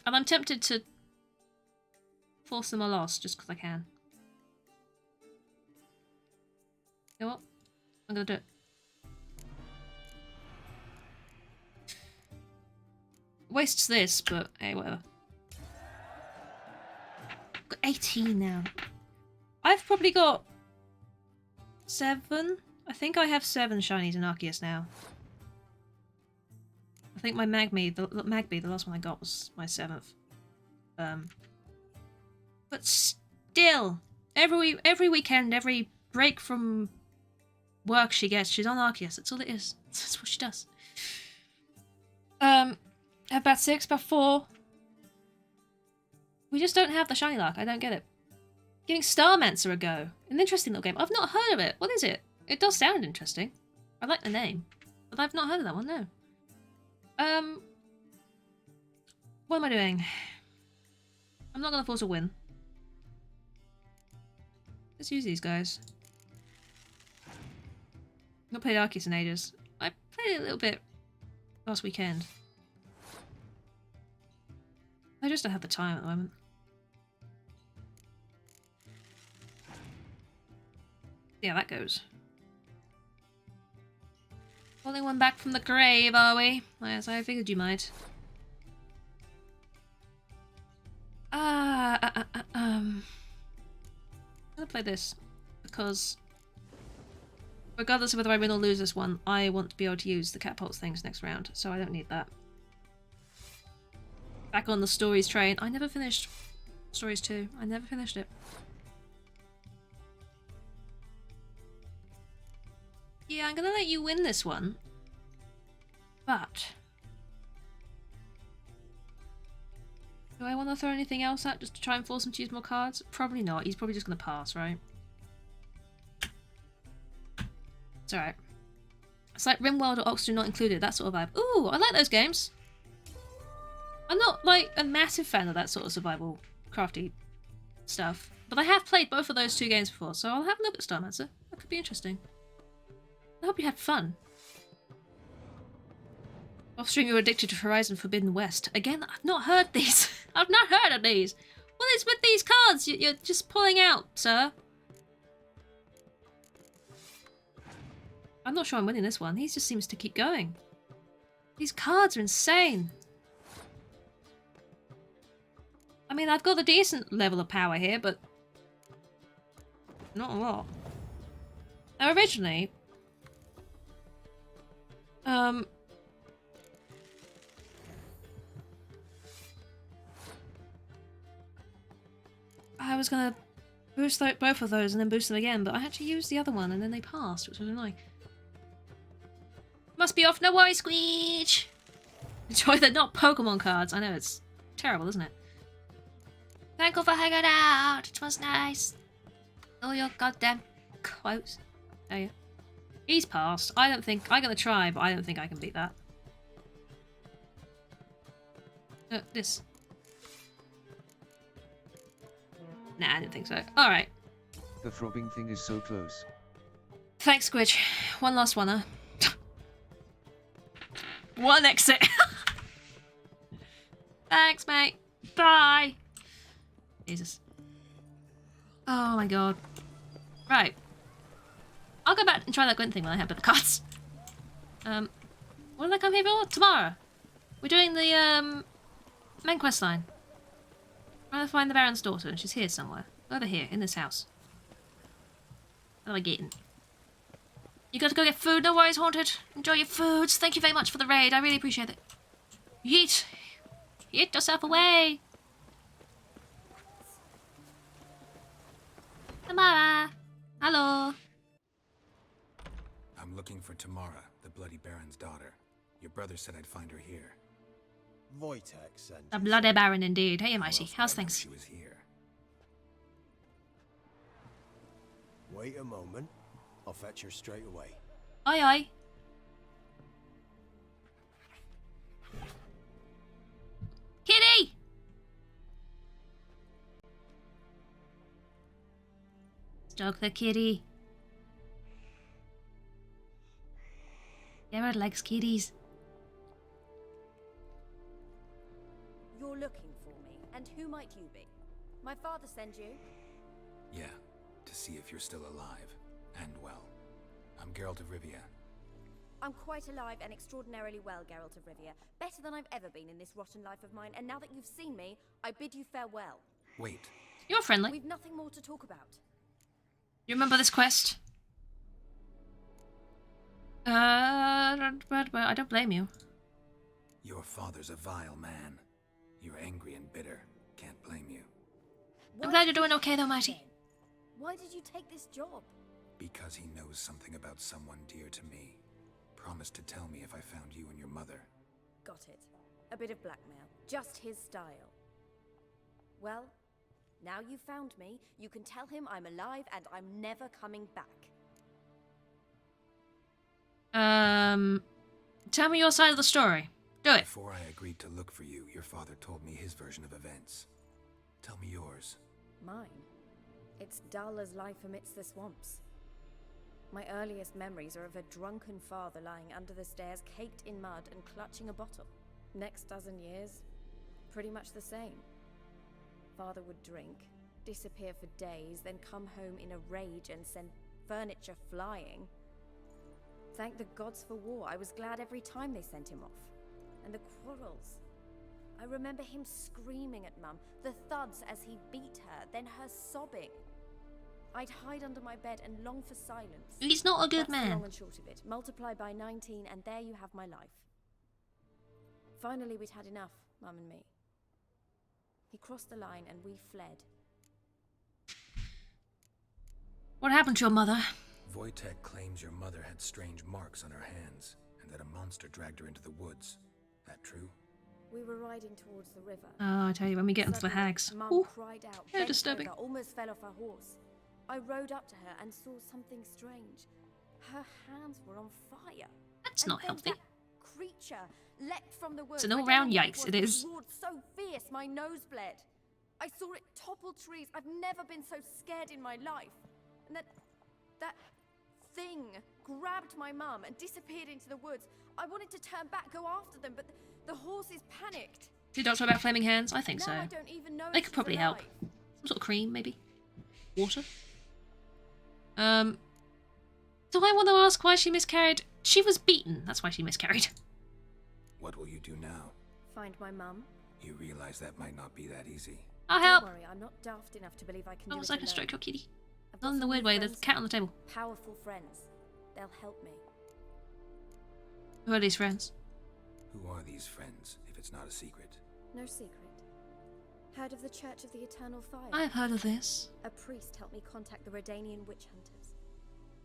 And I'm tempted to force them a loss just because I can. You know what? I'm going to do it. Wastes this, but hey, whatever. I've got 18 now. I've probably got 7. I think I have 7 shinies in Arceus now. I think my Magby, the last one I got, was my 7th. But still, every weekend, every break from work she gets, she's on Arceus. That's all it is. That's what she does. About 6, about 4. We just don't have the shiny luck. I don't get it. Giving Starmancer a go. An interesting little game. I've not heard of it. What is it? It does sound interesting. I like the name. But I've not heard of that one, no. What am I doing? I'm not going to force a win. Let's use these guys. I've not played Arceus in ages. I played it a little bit last weekend. I just don't have the time at the moment. Yeah, that goes. Only one back from the grave, are we? Yes, I figured you might. I'm gonna play this because regardless of whether I win or lose this one, I want to be able to use the catapult things next round, so I don't need that. Back on the stories train. I never finished Stories 2. I never finished it. Yeah, I'm gonna let you win this one. But do I want to throw anything else out just to try and force him to use more cards? Probably not. He's probably just gonna pass, right? It's alright. It's like RimWorld or Oxygen Not Included, that sort of vibe. Ooh, I like those games. I'm not, like, a massive fan of that sort of survival crafty stuff. But I have played both of those 2 games before, so I'll have a look at Starmancer. That could be interesting. I hope you had fun. Off-stream, you're addicted to Horizon Forbidden West. Again, I've not heard these. I've not heard of these. What is with these cards you're just pulling out, sir? I'm not sure I'm winning this one. He just seems to keep going. These cards are insane. I mean, I've got a decent level of power here, but not a lot. Now, originally, I was gonna boost both of those and then boost them again, but I had to use the other one and then they passed, which was annoying. Must be off, no worries, Squeech! Enjoy the not Pokemon cards. I know, it's terrible, isn't it? Thank you for hanging out. It was nice. All your goddamn quotes. Oh yeah. He's passed. I don't think... I'm gonna try, but I don't think I can beat that. This. Nah, I didn't think so. Alright. The throbbing thing is so close. Thanks, Squidge. One last one, huh? One exit. Thanks, mate. Bye. Jesus. Oh my god. Right. I'll go back and try that Gwent thing when I have the cards. What did I come here for? Tomorrow. We're doing the main quest line. I'm trying to find the Baron's daughter, and she's here somewhere. Over here, in this house. What am I getting? You gotta go get food, no worries, Haunted. Enjoy your foods. Thank you very much for the raid, I really appreciate it. Yeet! Yeet yourself away! Tamara! Hello! I'm looking for Tamara, the Bloody Baron's daughter. Your brother said I'd find her here. Wojtek sent The Bloody Baron indeed. Hey, Mighty. How's things? She was here. Wait a moment. I'll fetch her straight away. Aye, aye. Kitty! Stroke the kitty. Gerard likes kitties. You're looking for me, and who might you be? My father sent you? Yeah, to see if you're still alive. And well. I'm Geralt of Rivia. I'm quite alive and extraordinarily well, Geralt of Rivia. Better than I've ever been in this rotten life of mine, and now that you've seen me, I bid you farewell. Wait. You're friendly. We've nothing more to talk about. You remember this quest? I don't blame you. Your father's a vile man. You're angry and bitter. Can't blame you. I'm glad you're doing okay though, Mighty. Why did you take this job? Because he knows something about someone dear to me. Promised to tell me if I found you and your mother. Got it. A bit of blackmail. Just his style. Well, now you've found me, you can tell him I'm alive and I'm never coming back. Tell me your side of the story. Do it. Before I agreed to look for you, your father told me his version of events. Tell me yours. Mine? It's dull as life amidst the swamps. My earliest memories are of a drunken father lying under the stairs, caked in mud and clutching a bottle. Next dozen years, pretty much the same. Father would drink, disappear for days, then come home in a rage and send furniture flying. Thank the gods for war. I was glad every time they sent him off. And the quarrels. I remember him screaming at Mum, the thuds as he beat her, then her sobbing. I'd hide under my bed and long for silence. He's not a good That's man. the long and short of it. Multiply by 19 and there you have my life. Finally we'd had enough, Mum and me. He crossed the line and we fled. What happened to your mother? Wojtek claims your mother had strange marks on her hands, and that a monster dragged her into the woods. That true? We were riding towards the river. Oh, I tell you, when we get into the Suddenly, hags. Mum Ooh, cried out, they're bent disturbing. over, almost fell off her horse. I rode up to her and saw something strange. Her hands were on fire. That's And not then healthy. That creature leapt from the woods. It's an I don't all-round know what yikes, was, it but is. roared so fierce, my nose bled. I saw it topple trees. I've never been so scared in my life. And that thing grabbed my mum and disappeared into the woods. I wanted to turn back, go after them, but the horses panicked. Did Doctor about flaming hands? I think Now so. I don't even know They if could she's probably help. alive. Some sort of cream, maybe? Water? Do I want to ask why she miscarried? She was beaten. That's why she miscarried. What will you do now? Find my mum. You realize that might not be that easy. I'll Don't help. worry, I'm not daft enough to believe I can do Almost it like a alone. stroke your kitty. I've Not got in the some weird new way, there's a friends, cat on the table. Powerful friends. They'll help me. Who are these friends? Who are these friends, if it's not a secret? No secret. Heard of the Church of the Eternal Fire? I've heard of this. A priest helped me contact the Redanian witch hunters.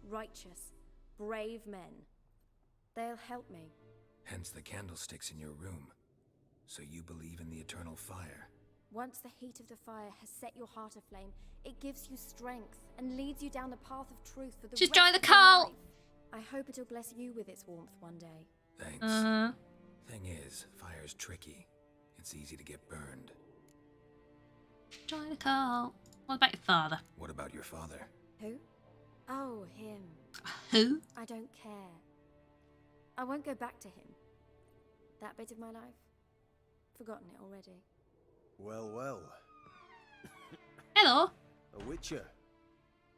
Righteous, brave men. They'll help me. Hence the candlesticks in your room. So you believe in the eternal fire? Once the heat of the fire has set your heart aflame, it gives you strength and leads you down the path of truth for the She's rest joined the of your cult! life. I hope it'll bless you with its warmth one day. Thanks. Thing is, fire's tricky. It's easy to get burned. Join the cult. What about your father? What about your father? Who? Oh, him. Who? I don't care. I won't go back to him. That bit of my life? Forgotten it already. Well, well. Hello. A witcher.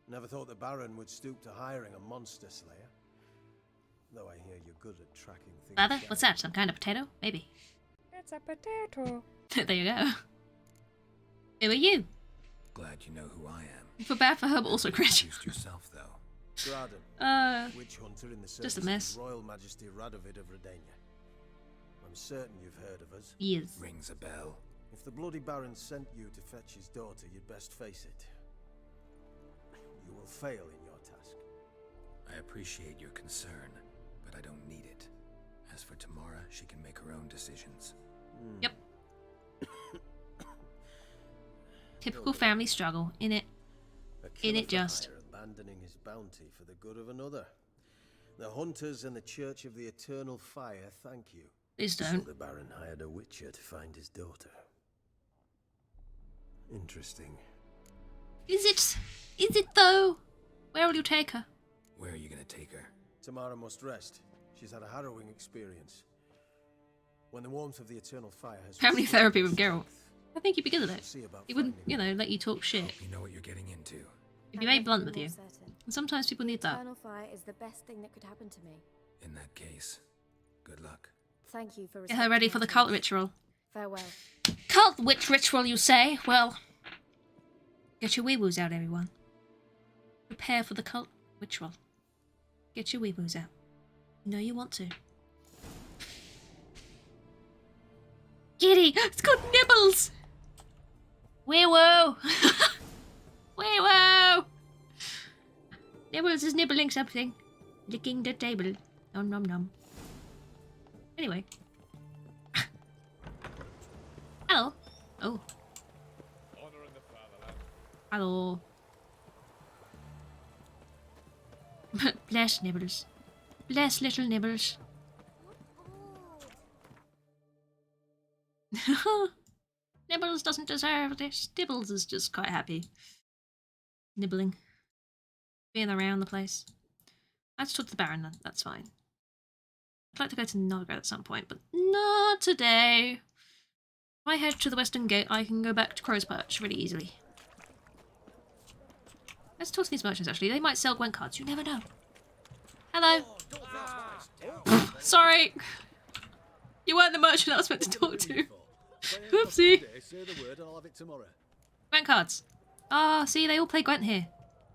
Never thought the Baron would stoop to hiring a monster slayer. Though I hear you're good at tracking things. Father? What's that? Some kind of potato? Maybe. It's a potato. There you go. Who are you? Glad you know who I am. For bad for her, but also cringe. Introduced yourself, though. Graden, witch hunter in the just service a of mess. His Royal Majesty Radovid of Redania. I'm certain you've heard of us. Yes. Rings a bell. If the Bloody Baron sent you to fetch his daughter, you'd best face it. You will fail in your task. I appreciate your concern, but I don't need it. As for Tamara, she can make her own decisions. Yep. Typical family struggle, innit? Innit just. Abandoning his bounty for the good of another. The hunters and the Church of the Eternal Fire thank you. Please So don't. the Baron hired a witcher to find his daughter. Interesting. Is it? Is it though? Where will you take her? Where are you gonna take her? Tamara must rest. She's had a harrowing experience. When the warmth of the Eternal Fire has Family restored therapy her with Geralt. strength, I think you'd be good at it. see about He wouldn't, finding you know, let you talk shit. You know what you're getting into. He'd be very blunt with you. And sometimes people need that. Eternal fire is the best thing that could happen to me. In that case, good luck. Thank you for Get her ready respecting for my the cult choice. ritual. Farewell. Cult witch ritual, you say? Well, get your wee-woos out, everyone. Prepare for the cult ritual. Get your wee-woos out. You know you want to. Giddy! It's got nibbles! Wee-woo! Wee-woo! Nibbles is nibbling something. Licking the table. Nom nom nom. Anyway. Hello. Oh. Hello. Bless Nibbles. Bless little Nibbles. Nibbles doesn't deserve this. Nibbles is just quite happy. Nibbling. Being around the place. Let's talk to the Baron then. That's fine. I'd like to go to Novigrad at some point, but not today. If I head to the Western Gate, I can go back to Crow's Perch really easily. Let's talk to these merchants, actually. They might sell Gwent cards. You never know. Hello. Sorry. You weren't the merchant I was meant to talk to. Whoopsie. Say the word and I'll have it tomorrow. Gwent cards. Ah, see, they all play Gwent here.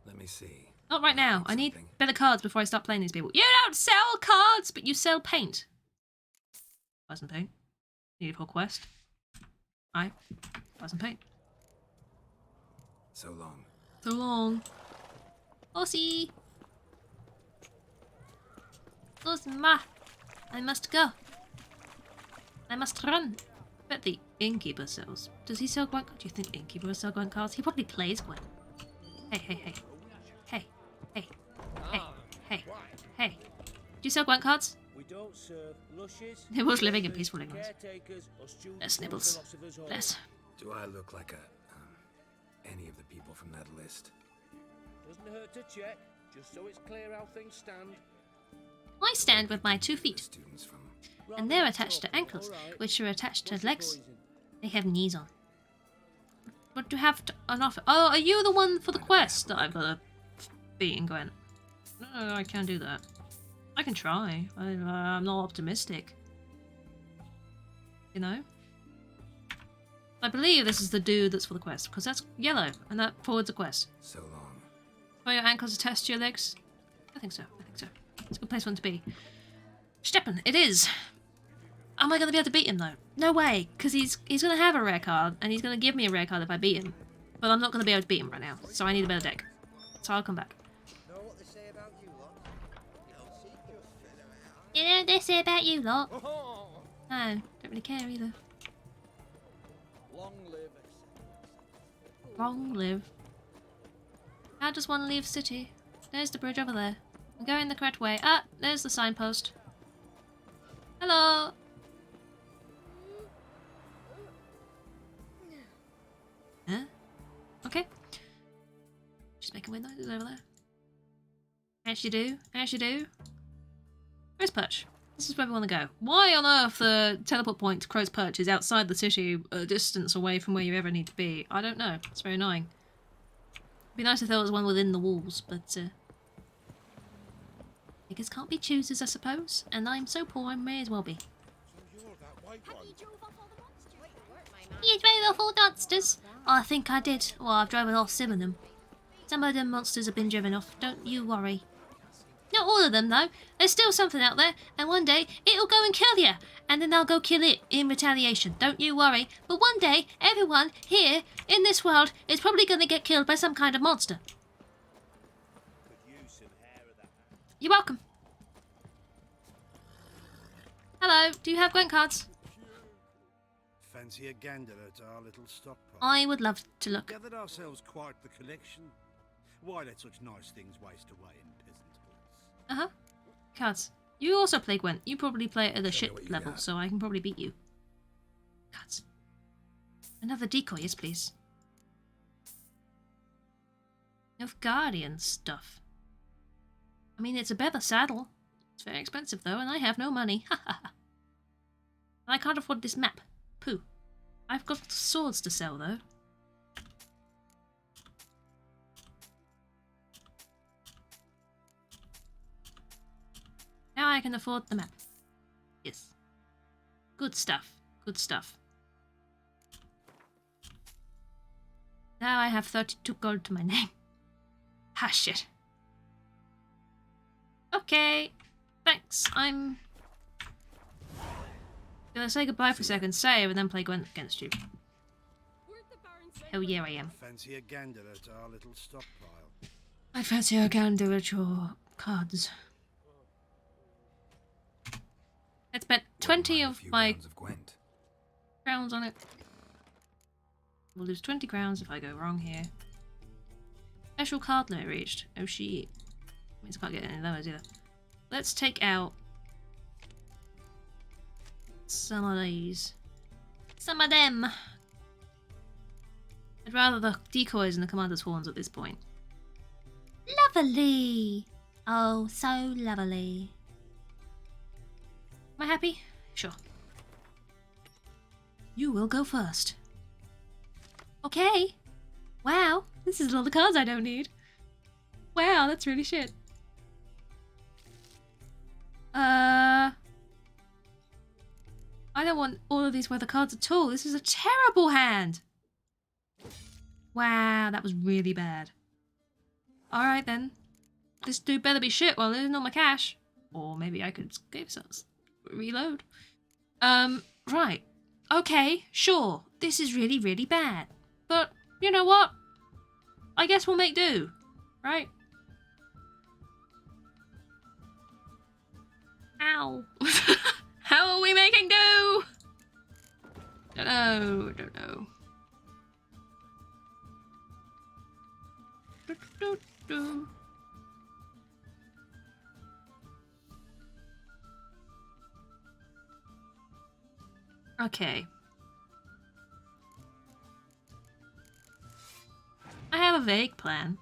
Let me see. Not right now. I need better cards before I start playing these people. You don't sell cards, but you sell paint. Wasn't paint. Needed for quest. Wasn't paint. So long. So long. Horsey. Osma. I must go. I must run. Bet the innkeeper sells. Does he sell Gwent? Do you think innkeeper will sell Gwent cards? He probably plays Gwent. Hey, hey, hey. Hey, hey, hey, hey, hey. Do you sell Gwent cards? We don't serve lushes. Nibbles living in peaceful ignorance. Caretakers or students Bless from Nibbles. philosophers' halls. Bless. Do I look like any of the people from that list? Doesn't hurt to check, just so it's clear how things stand. I stand with my 2 feet. And they're attached to ankles, which are attached to legs. They have knees on. What do you have on offer? Oh, are you the one for the quest that I've got to beat in Gwent? No, I can't do that. I can try. I'm not optimistic. You know? I believe this is the dude that's for the quest, because that's yellow, and that forwards a quest. So long. For your ankles attached to your legs? I think so, I think so. It's a good place for him to be. Steppen, it is! Am I going to be able to beat him, though? No way, because he's going to have a rare card, and he's going to give me a rare card if I beat him. But I'm not going to be able to beat him right now, so I need a better deck. So I'll come back. You know what they say about you lot? No, don't really care either. Long live. Long live. How does one leave city? There's the bridge over there. I'm going the correct way. Ah, there's the signpost. Hello! Huh? Okay. Just making weird noises over there. As you do, as you do. Where's Perch? This is where we want to go. Why on earth the teleport point to Crow's Perch is outside the city, a distance away from where you ever need to be? I don't know. It's very annoying. It'd be nice if there was one within the walls, but beggars can't be choosers, I suppose. And I'm so poor I may as well be. You drove off all monsters? Oh, I think I did. Well, I've driven off some of them. Some of them monsters have been driven off, don't you worry. Not all of them, though. There's still something out there, and one day it'll go and kill you, and then I'll go kill it in retaliation. Don't you worry. But one day, everyone here in this world is probably going to get killed by some kind of monster. You're welcome. Hello, do you have Gwent cards? Fancy a gander at our little stockpile. I would love to look. Gathered ourselves quite the collection. Why let such nice things waste away in peasant halls? Uh-huh. Cards. You also play Gwent. You probably play it at a shit level, got. so I can probably beat you. Cards. Another decoy, yes please. Nilfgaardian stuff. I mean, it's a better saddle. It's very expensive though, and I have no money. Ha ha ha. I can't afford this map. Pooh. I've got swords to sell though. Now I can afford the map. Yes. Good stuff. Good stuff. Now I have 32 gold to my name. Ah, shit. Okay. Thanks. I'm gonna say goodbye for a second, save, and then play Gwent against you. Hell yeah, I am. Fancy a gander at our little stockpile. I fancy I can do at your cards. Let's bet 20 of my crowns on it. We'll lose 20 crowns if I go wrong here. Special card limit reached. Oh shit. Means I can't get any of those either. Let's take out some of these. Some of them. I'd rather the decoys and the commander's horns at this point. Lovely! Oh, so lovely. Am I happy? Sure. You will go first. Okay. Wow, this is all the cards I don't need. Wow, that's really shit. I don't want all of these weather cards at all. This is a terrible hand. Wow, that was really bad. Alright then. This dude better be shit while losing all my cash. Or maybe I could escape some. Reload. Right. Okay, sure. This is really, really bad. But, you know what? I guess we'll make do. Right? Ow. How are we making do? Don't know. Don't know. Do. Okay. I have a vague plan.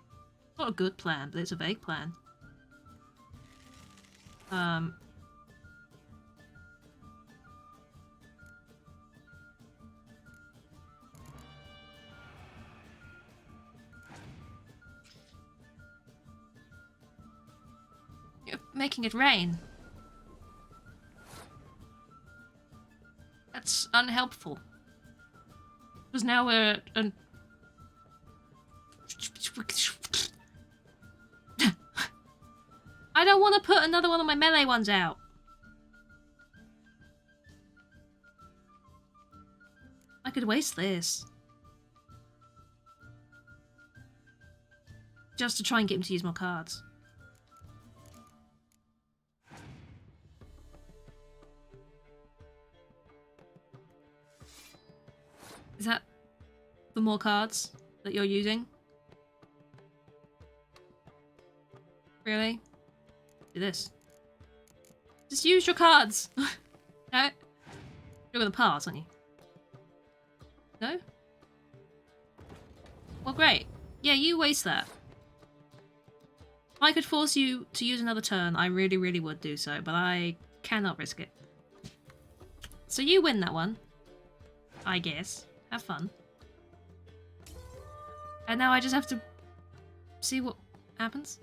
Not a good plan, but it's a vague plan. You're making it rain. That's unhelpful. Because now we're... I don't want to put another one of my melee ones out. I could waste this. Just to try and get him to use more cards. Is that for more cards that you're using? Really? Do this. Just use your cards! No? You're gonna pass, aren't you? No? Well, great. Yeah, you waste that. If I could force you to use another turn, I really, really would do so, but I cannot risk it. So you win that one. I guess. Have fun. And now I just have to see what happens.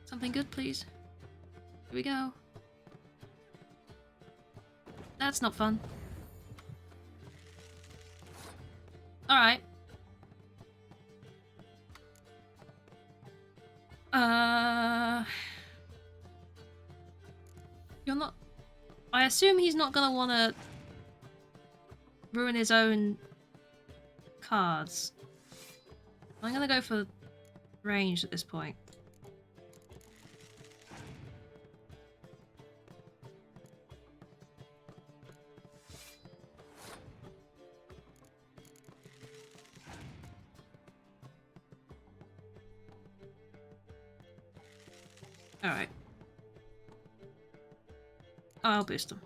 Something good, please. Here we go. That's not fun. Alright. You're not... I assume he's not gonna wanna ruin his own cards. I'm gonna go for range at this point. Alright. I'll boost him.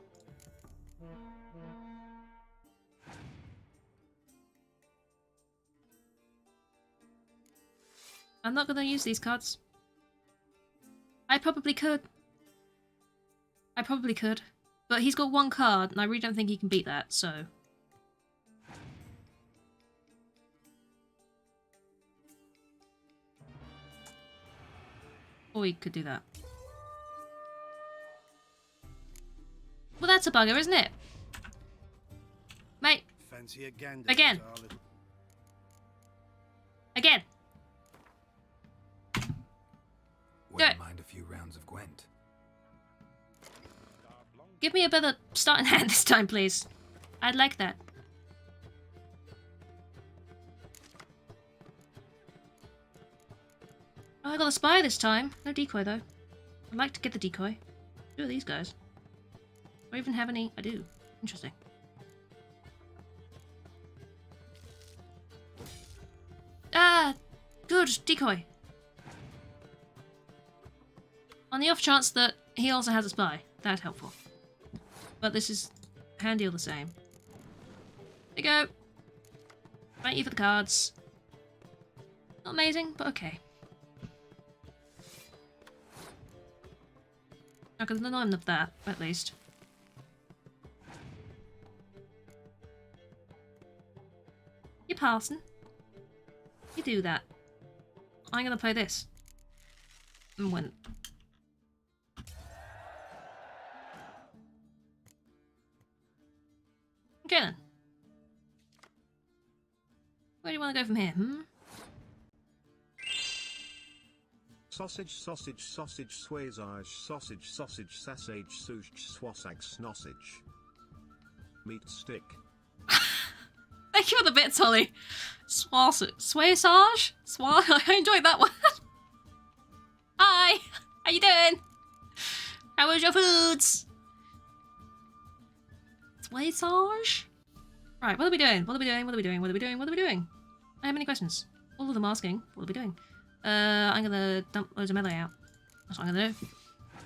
I'm not gonna use these cards. I probably could. But he's got one card, and I really don't think he can beat that, so... Or we could do that. Well, that's a bugger, isn't it? Mate. Fancy again. Again. Again. Wouldn't mind a few rounds of Gwent. Give me a better starting hand this time, please. I'd like that. Oh, I got a spy this time. No decoy, though. I'd like to get the decoy. Who are these guys? Do I even have any? I do. Interesting. Ah! Good! Decoy! On the off chance that he also has a spy. That's helpful. But this is handy all the same. There you go. Thank you for the cards. Not amazing, but okay. I can annoy him of that, at least. You're passing. You do that. I'm gonna play this. And win. Okay then. Where do you want to go from here, Sausage, sausage, sausage, swazage, sausage, sausage, sausage, sush, swasag, snossage. Meat stick. Thank you for the bits, Holly. Swasage? I enjoyed that one. Hi! How you doing? How was your foods? Swasage? Right, what are we doing? What are we doing? What are we doing? What are we doing? What are we doing? I have many questions. All of them asking, what are we doing? I'm gonna dump loads of melee out. That's what I'm gonna do.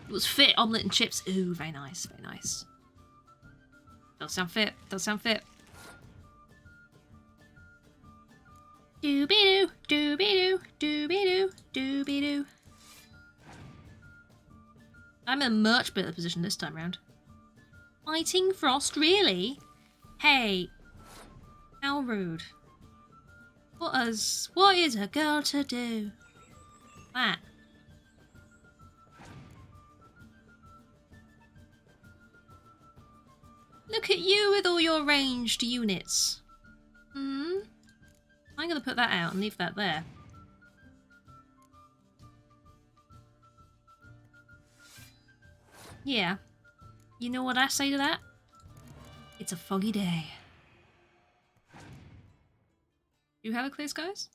It was fit, omelette and chips. Ooh, very nice, very nice. Does sound fit, does sound fit. Doobie-doo, doobie-doo, doobie-doo, doobie-doo. I'm in a much better position this time round. Fighting Frost, really? Hey. How rude. What is a girl to do? That. Look at you with all your ranged units. I'm gonna put that out and leave that there. Yeah. You know what I say to that? It's a foggy day. You have a clear skies?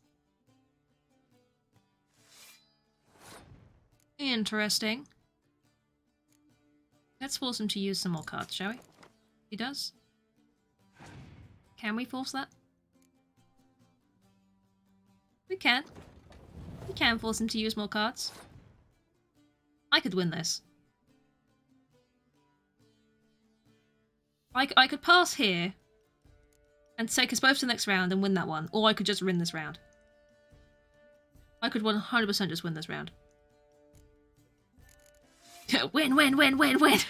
Interesting. Let's force him to use some more cards, shall we? He does? Can we force that? We can. We can force him to use more cards. I could win this. I could pass here and take us both to the next round and win that one, or I could just win this round. I could 100% just win this round. Win, win, win, win, win!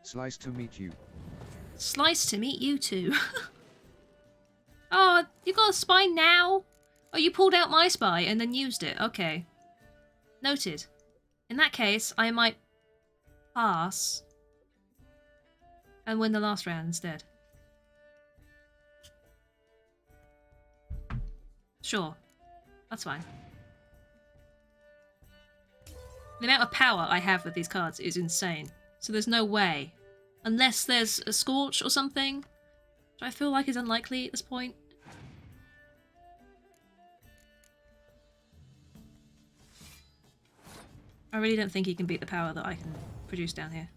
Slice to meet you. Slice to meet you too. Oh, you got a spy now? Oh, you pulled out my spy and then used it. Okay. Noted. In that case, I might pass and win the last round instead. Sure. That's fine. The amount of power I have with these cards is insane. So there's no way. Unless there's a Scorch or something, which I feel like is unlikely at this point. I really don't think he can beat the power that I can produce down here.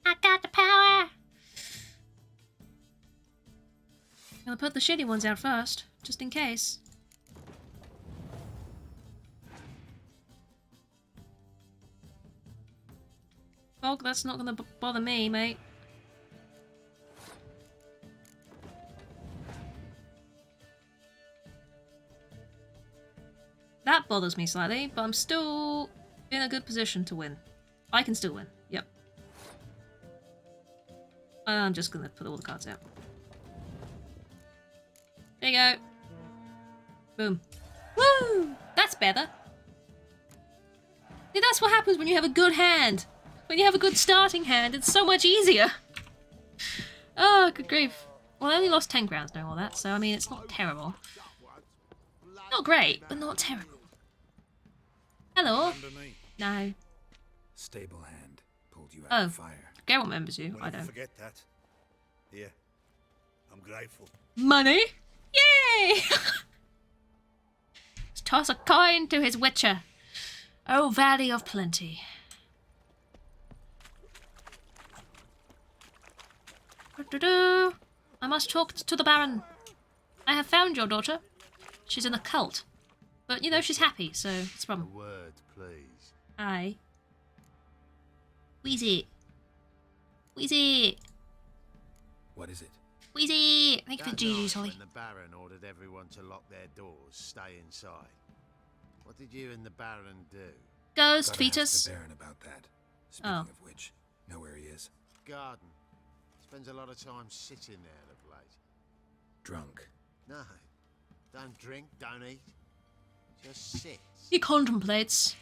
I got the power! I'm gonna put the shitty ones out first, just in case. Fog, that's not gonna bother me, mate. That bothers me slightly, but I'm still in a good position to win. I can still win, yep. I'm just gonna put all the cards out. There you go. Boom. Woo! That's better. See, that's what happens when you have a good hand. When you have a good starting hand, it's so much easier. Oh, good grief. Well, I only lost 10 grounds doing all that, so I mean, it's not terrible. Not great, but not terrible. Hello. No. Stable hand pulled you out Oh, of fire. Geralt remembers you. I don't. Forget that. Here, I'm grateful. Money? Yay! Let's toss a coin to his witcher. Oh, Valley of Plenty. I must talk to the Baron. I have found your daughter. She's in a cult. But, you know, she's happy, so it's a problem. A word, please. Aye. Wheezy. Wheezy. What is it? Wheezy. Thank you for That GG's, night Holly. when the Baron ordered everyone to lock their doors, stay inside. What did you and the Baron do? Ghost Gotta fetus. ask the Baron about that. Speaking of which, know where he is. Garden. Spends a lot of time sitting there of late. Drunk. No. Don't drink, don't eat. Just sit. He contemplates,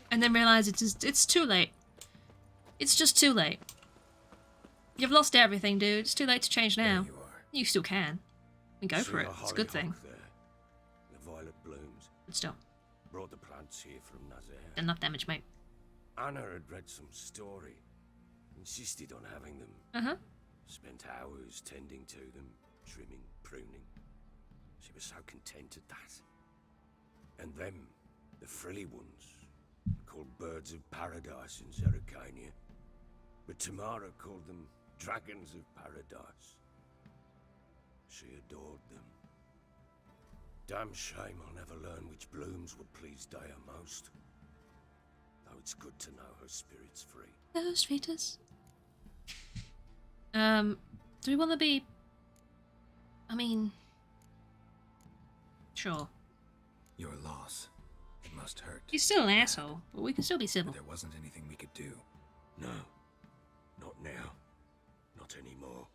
and then realizes it's too late. It's just too late. You've lost everything, dude. It's too late to change now. You still can. And go for it. It's a good thing. The violet blooms. But still. Brought the plants here from Nazaire. Enough damage, mate. Anna had read some story. Insisted on having them. Uh-huh. Spent hours tending to them, trimming, pruning. She was so content at that. And them, the frilly ones, called birds of paradise in Zerrikania. But Tamara called them dragons of paradise. She adored them. Damn shame I'll never learn which blooms would please Dea most. Though it's good to know her spirit's free. Ghost fetus. Do we want to be... I mean... Sure. Your loss. It must hurt. He's still an asshole, but we can still be civil. There wasn't anything we could do. No. Not now. Not anymore.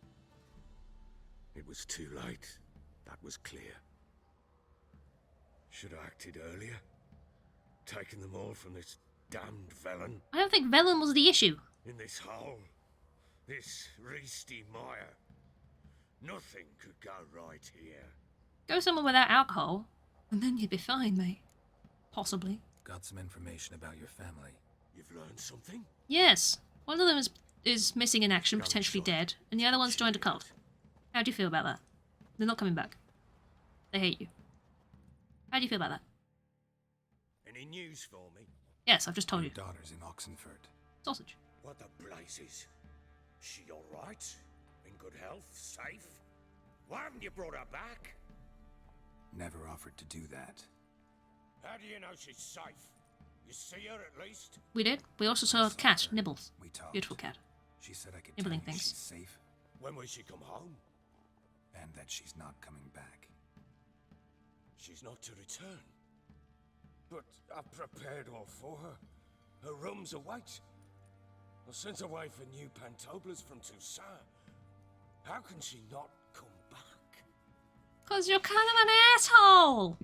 It was too late. That was clear. Should have acted earlier. Taken them all from this damned Velen. I don't think Velen was the issue. In this hole, this reesty mire, nothing could go right here. Go somewhere without alcohol, and then you'd be fine, mate. Possibly. Got some information about your family. You've learned something? Yes. One of them is missing in action, potentially dead, and the other one's joined a cult. How do you feel about that? They're not coming back. They hate you. How do you feel about that? Any news for me? Yes, I've just told you. Your daughter's in Oxenford. Sausage. What the blazes? She alright? In good health? Safe? Why haven't you brought her back? Never offered to do that. How do you know she's safe? You see her at least? We did. We also saw a cat, Nibbles. We talked. Beautiful cat. She said I could Nibbling tell you things. she's safe. When will she come home? And that she's not coming back. She's not to return. But I've prepared all for her. Her rooms await. I sent away for new pantoblas from Toussaint. How can she not come back? 'Cause you're kind of an asshole!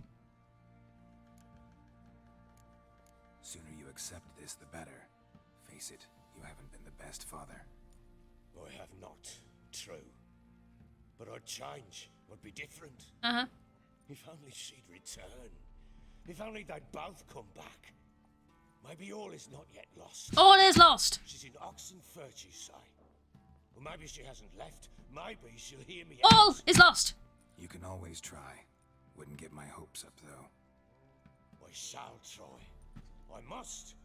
Sooner you accept this, the better. Face it, you haven't been the best father. I have not. True. But I'd change. I'd be different. Uh-huh. If only she'd return. If only they'd both come back. Maybe all is not yet lost. All is lost! She's in Oxenford, you say? Well, maybe she hasn't left. Maybe she'll hear me All out. is lost! You can always try. Wouldn't get my hopes up, though. I shall try. I must.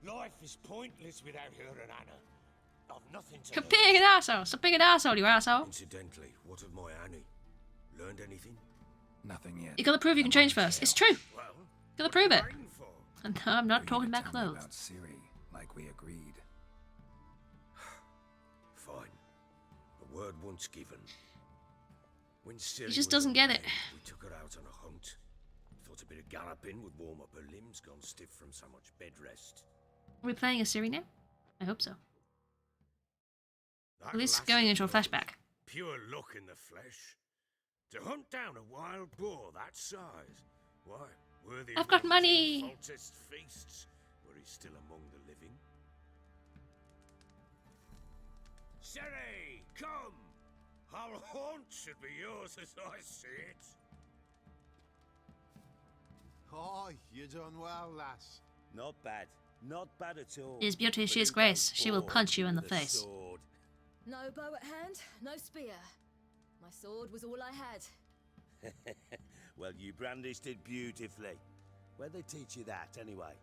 Life is pointless without her and Anna. I've nothing to Stop lose. being an asshole! Stop being an asshole, you asshole! Incidentally, what of my Annie? Learned anything? Nothing yet. You gotta prove you can change first. It's true! Well, Gotta prove it! waiting for? And no, I'm not For you talking to about tell me clothes. about Ciri, like we agreed. Fine. A word once given. When Ciri He just was doesn't get it. unnamed, we took her out on a hunt. Thought a bit of galloping would warm up her limbs, gone stiff from so much bed rest. Are we playing a Siri now? I hope so. That At least lassie going into a was flashback. Pure luck in the flesh. To hunt down a wild boar that size. Why, worthy I've of got the money. faultest feasts, were he still among the living. Ciri, come! Our haunt should be yours as I see it. Oh, you done well, lass. Not bad. Not bad at all. She is beauty, she But is who grace. goes She will forward punch you in the with a face. sword? No bow at hand, no spear. My sword was all I had. Well, you brandished it beautifully. Where'd they teach you that, anyway?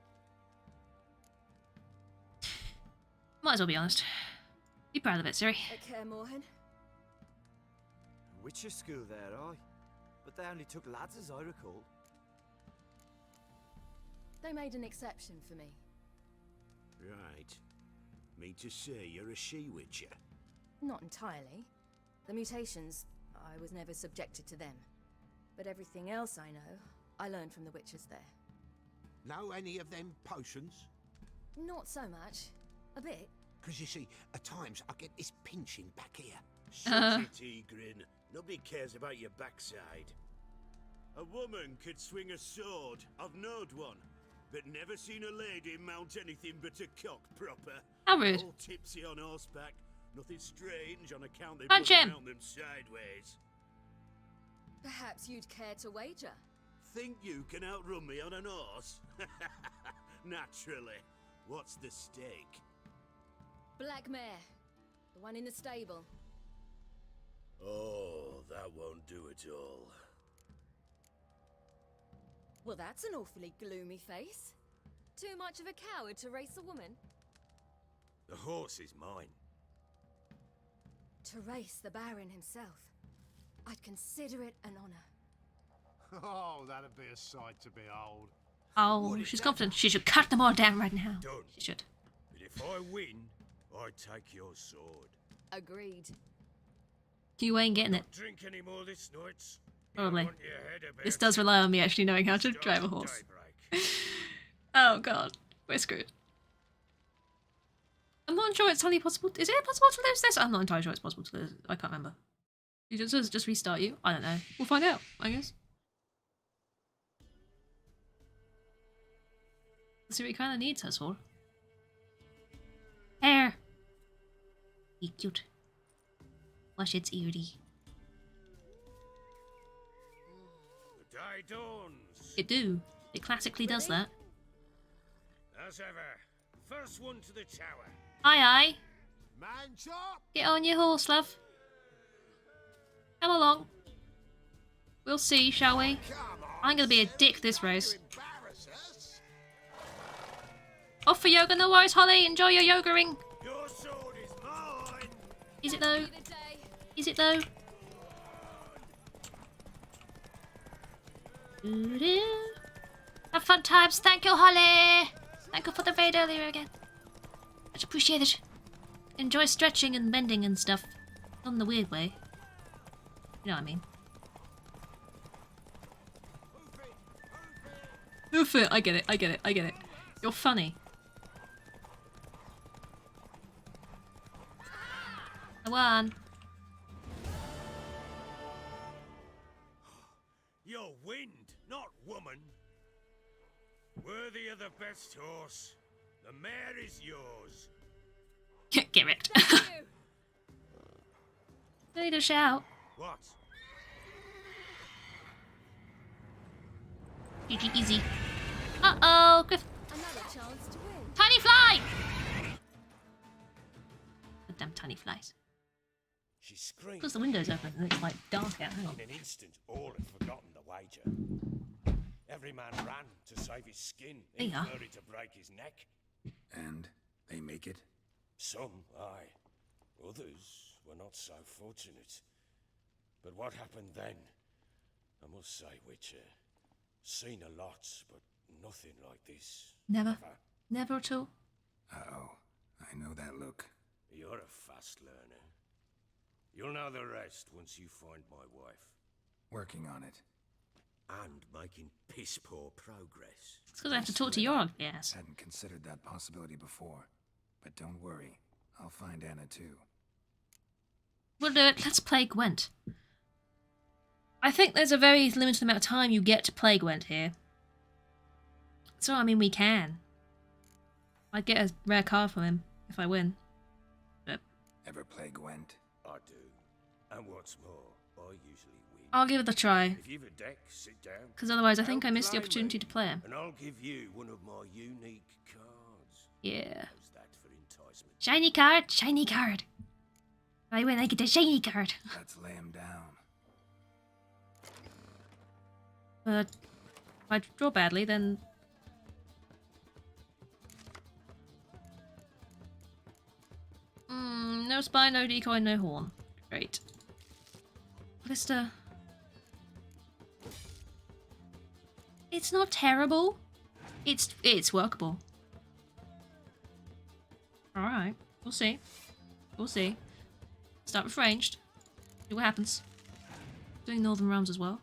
Might as well be honest. Be proud of it, Siri. At Kaer Morhen. Witcher school there, aye. But they only took lads as I recall. They made an exception for me. Right. Mean to say you're a she-witcher? Not entirely. The mutations, I was never subjected to them. But everything else I know, I learned from the witches there. Know any of them potions? Not so much. A bit. Because you see, at times I get this pinching back here. Shitty grin. Nobody cares about your backside. A woman could swing a sword. I've knowed one. But never seen a lady mount anything but a cock proper. How rude. All tipsy on horseback. Nothing strange on account they Punch probably him. mount them sideways. Perhaps you'd care to wager. Think you can outrun me on an horse? Naturally. What's the stake? Black mare. The one in the stable. Oh, that won't do it all. Well, that's an awfully gloomy face. Too much of a coward to race a woman. The horse is mine. To race the Baron himself. I'd consider it an honor. Oh, that'd be a sight to behold. Oh, she's confident. She should cut them all down right now. Done. She should. But if I win, I take your sword. Agreed. You ain't getting it. Drink any more this night? Probably. Want your head about This does rely on me actually knowing how to drive a horse. Oh god. We're screwed. I'm not sure it's totally possible. Is it possible to lose this? I'm not entirely sure it's possible to lose. I can't remember. It just restart you? I don't know. We'll find out, I guess. Siri kind of needs her sword. Hair. Be cute. Wash its early. The day dawns. It do. It classically does that. As ever, first one to the tower. Aye aye. Man chop. Get on your horse, love. Come along. We'll see, shall we? I'm gonna be a dick this race. Off for yoga, no worries, Holly. Enjoy your yogaing. Your sword is mine. Is it though? Is it though? Doo-doo. Have fun times. Thank you, Holly. Thank you for the raid earlier again. Much appreciated. Enjoy stretching and bending and stuff. Not in the weird way. You know what I mean. Hoof it. I get it. I get it. I get it. You're funny. I won. You're wind, not woman. Worthy of the best horse. The mare is yours. Get wrecked. No need to shout. What? GG easy. Uh-oh, Griff. Another chance to win. Tiny fly! The damn tiny flies. She screamed. Because the window's open and it's like dark out. Hang on. In an instant, all had forgotten the wager. Every man ran to save his skin in Yeah. hurry to break his neck. And they make it? Some, aye. Others were not so fortunate. But what happened then? I must say, Witcher, seen a lot, but nothing like this. Never. Never at all. Uh-oh. I know that look. You're a fast learner. You'll know the rest once you find my wife. Working on it. And making piss-poor progress. It's because I have to talk to your ugly ass. Hadn't considered that possibility before. But don't worry. I'll find Anna too. We'll do it. Let's play Gwent. I think there's a very limited amount of time you get to play Gwent here. So, I mean, we can. I'd get a rare card from him if I win. But Ever play Gwent? I do. And what's more, I usually win. I'll give it a try. If you've a deck, sit down. Because otherwise I think I missed the Outplay opportunity me, to play him. And I'll give you one of my unique cards. Yeah. How's that for enticement? Shiny card, shiny card. If I win, I get a shiny card. Let's lay him down. But if I draw badly, then... no spy, no decoy, no horn. Great. Blister. It's not terrible. It's workable. Alright. We'll see. We'll see. Start with ranged. See what happens. Doing Northern Realms as well.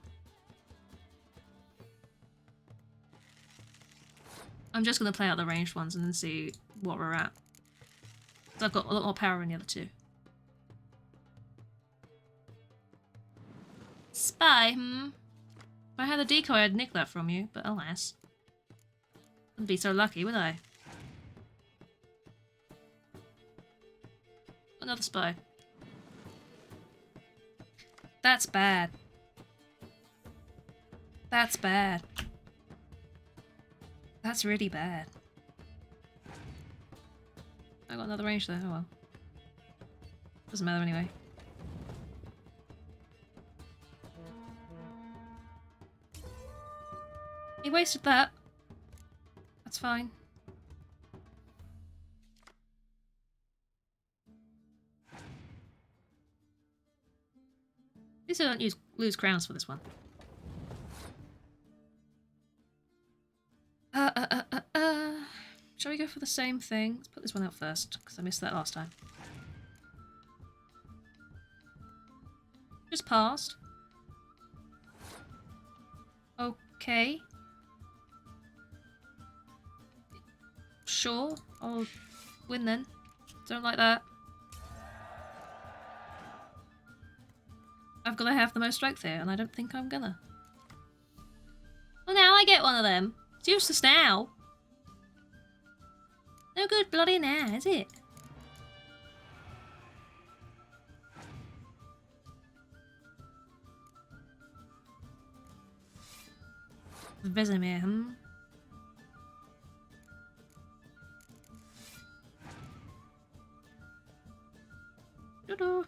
I'm just going to play out the ranged ones and then see what we're at. So I've got a lot more power in the other two. Spy, If I had a decoy, I'd nick that from you, but alas. Wouldn't be so lucky, would I? Another spy. That's bad. That's bad. That's really bad. I got another range there, oh well. Doesn't matter anyway. He wasted that. That's fine. At least I don't lose crowns for this one. Shall we go for the same thing? Let's put this one out first, because I missed that last time. Just passed. Okay. Sure, I'll win then. Don't like that. I've got to have the most strength here, and I don't think I'm gonna. Well, now I get one of them. It's useless now. No good bloody now, is it? Vesemir, hmm? Doo-doo.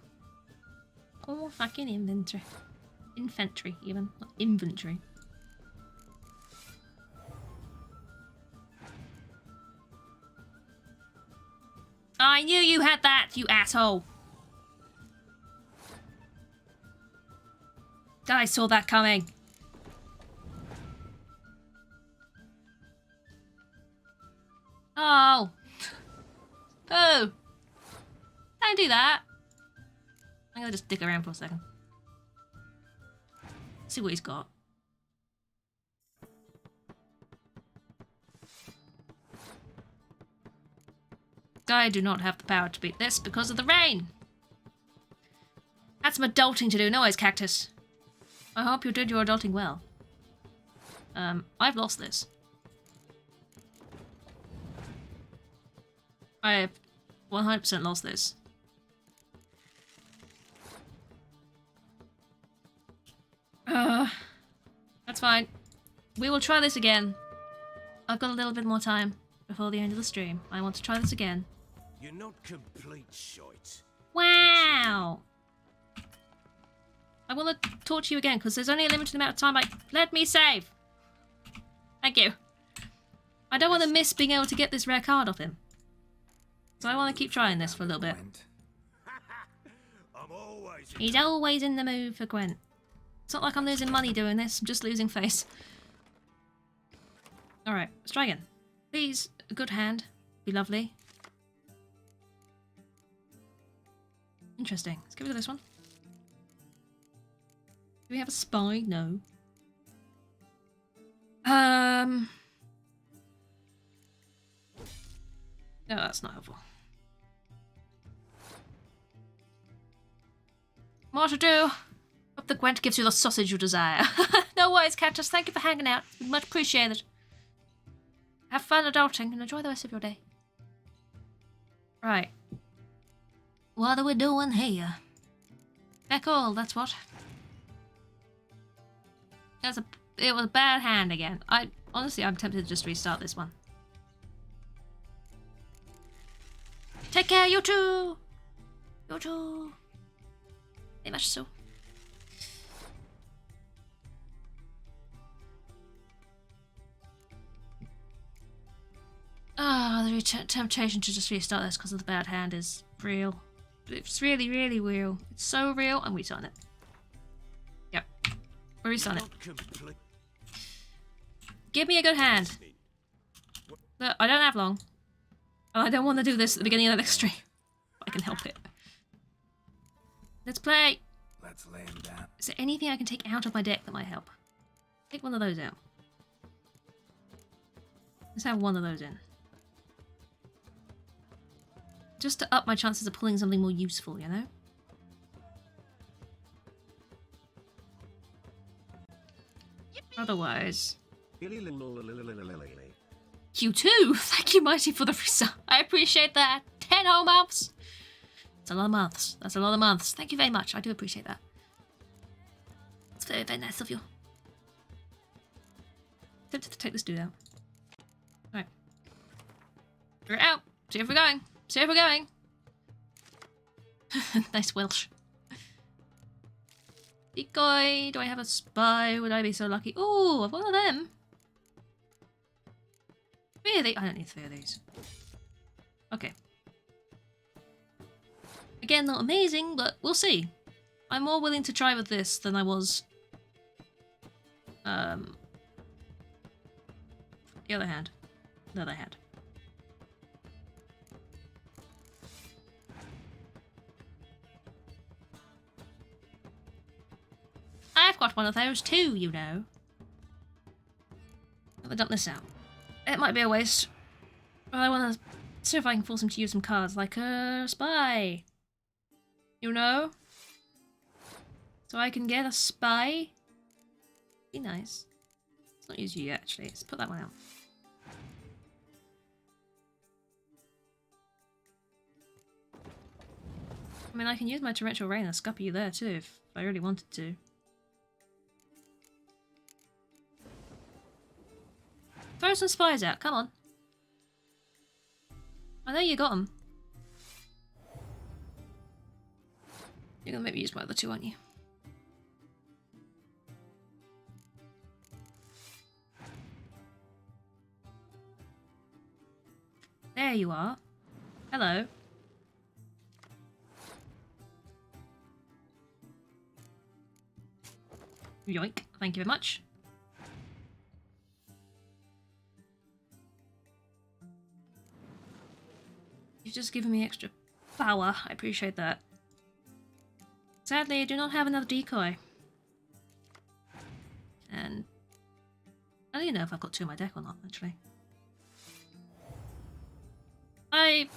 Oh, fucking inventory. Infantry, even. Not inventory. I knew you had that, you asshole! I saw that coming. Oh. Oh. Don't do that. I'm gonna just dick around for a second. See what he's got. I do not have the power to beat this because of the rain. That's some adulting to do. No worries, Cactus. I hope you did your adulting well. I've lost this. I have 100% lost this. That's fine. We will try this again. I've got a little bit more time before the end of the stream. I want to try this again. You're not complete shite. Wow! I want to talk to you again because there's only a limited amount of time. Let me save! Thank you. I don't want to miss being able to get this rare card off him. So I want to keep trying this for a little bit. He's always in the mood for Gwent. It's not like I'm losing money doing this, I'm just losing face. Alright, let's try again. Please, a good hand. Be lovely. Interesting. Let's get rid of this one. Do we have a spy? No. No, that's not helpful. More to do. Hope the Gwent gives you the sausage you desire. No worries, Cactus. Thank you for hanging out. Much appreciated. Have fun adulting and enjoy the rest of your day. Right. What are we doing here? Back all, that's what. It was a bad hand again. Honestly, I'm tempted to just restart this one. Take care, you two! You two! Very much so. Ah, the temptation to just restart this because of the bad hand is real. It's really, really real. It's so real. I'm restarting it. Yep. We're restarting it. Give me a good hand. Look, I don't have long. And I don't want to do this at the beginning of the next stream. I can help it. Let's play. Let's lay him down. Is there anything I can take out of my deck that might help? Take one of those out. Let's have one of those in. Just to up my chances of pulling something more useful, you know? Otherwise... You too! Thank you, Mighty, for the resub. I appreciate that. 10 whole months! That's a lot of months. That's a lot of months. Thank you very much. I do appreciate that. It's very, very nice of you. Tempted to take this dude out. Alright. Figure it out. See if we're going. See if we're going. Nice Welsh. Decoy. Do I have a spy? Would I be so lucky? Ooh, I've got one of them. 3 of these. I don't need 3 of these. Okay. Again, not amazing, but we'll see. I'm more willing to try with this than I was... The other hand. The other hand. I've got one of those too, you know. I've dump this out. It might be a waste. But I want to see if I can force him to use some cards like a spy. You know? So I can get a spy. Be nice. It's not used yet, actually. Let's put that one out. I mean, I can use my torrential rain and scupper you there too if I really wanted to. some spies out. Come on. I know you got them. You're gonna maybe use my other two, aren't you? There you are. Hello. Yoink. Thank you very much. You've just given me extra power. I appreciate that. Sadly, I do not have another decoy. And I don't even know if I've got two on my deck or not, actually. I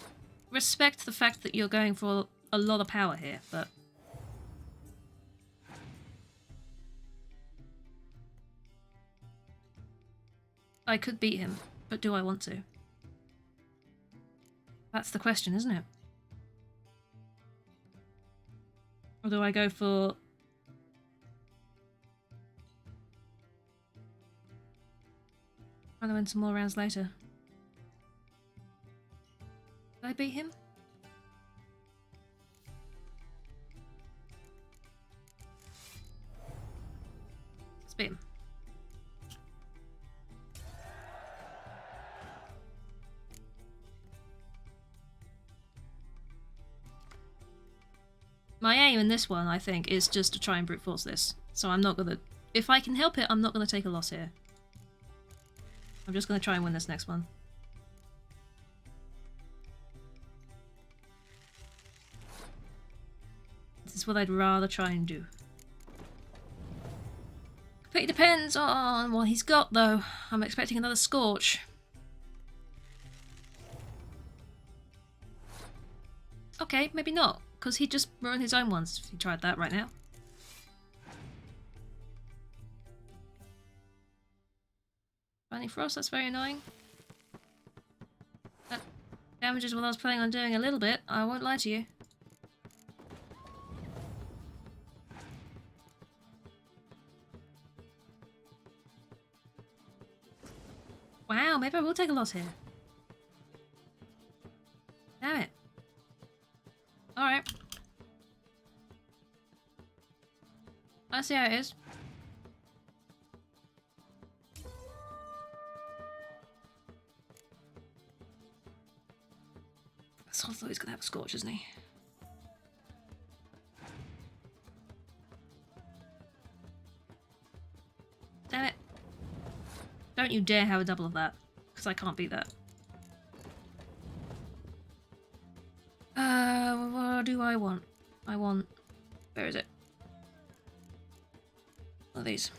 respect the fact that you're going for a lot of power here, but... I could beat him, but do I want to? That's the question, isn't it? Or do I go for... I'm gonna win some more rounds later. Did I beat him? Let's beat him. My aim in this one, I think, is just to try and brute force this. So I'm not gonna... If I can help it, I'm not gonna take a loss here. I'm just gonna try and win this next one. This is what I'd rather try and do. Completely depends on what he's got, though. I'm expecting another Scorch. Okay, maybe not, because he'd just ruin his own ones if he tried that right now. Burning Frost, that's very annoying. That damages what I was planning on doing a little bit, I won't lie to you. Wow, maybe I will take a loss here. Damn it. Alright. I see how it is. So I thought he was gonna have a Scorch, isn't he? Damn it. Don't you dare have a double of that, because I can't beat that. What do I want? I want... Where is it? One of these.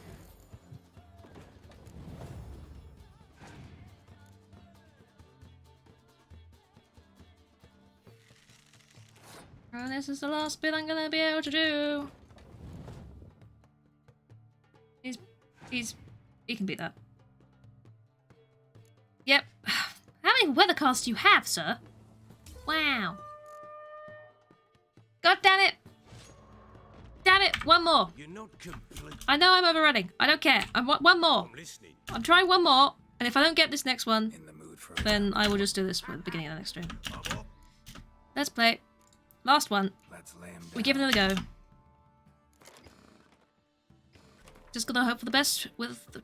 And this is the last bit I'm gonna be able to do. He can beat that. Yep. How many weathercasts do you have, sir? Wow. God damn it! Damn it! One more. You're not complete. I know I'm overrunning. I don't care. I want one more. I'm listening. I'm trying one more, and if I don't get this next one, then I will just do this for the beginning of the next stream. Let's play. Last one. Let's lay him down. We give it another go. Just gonna hope for the best with the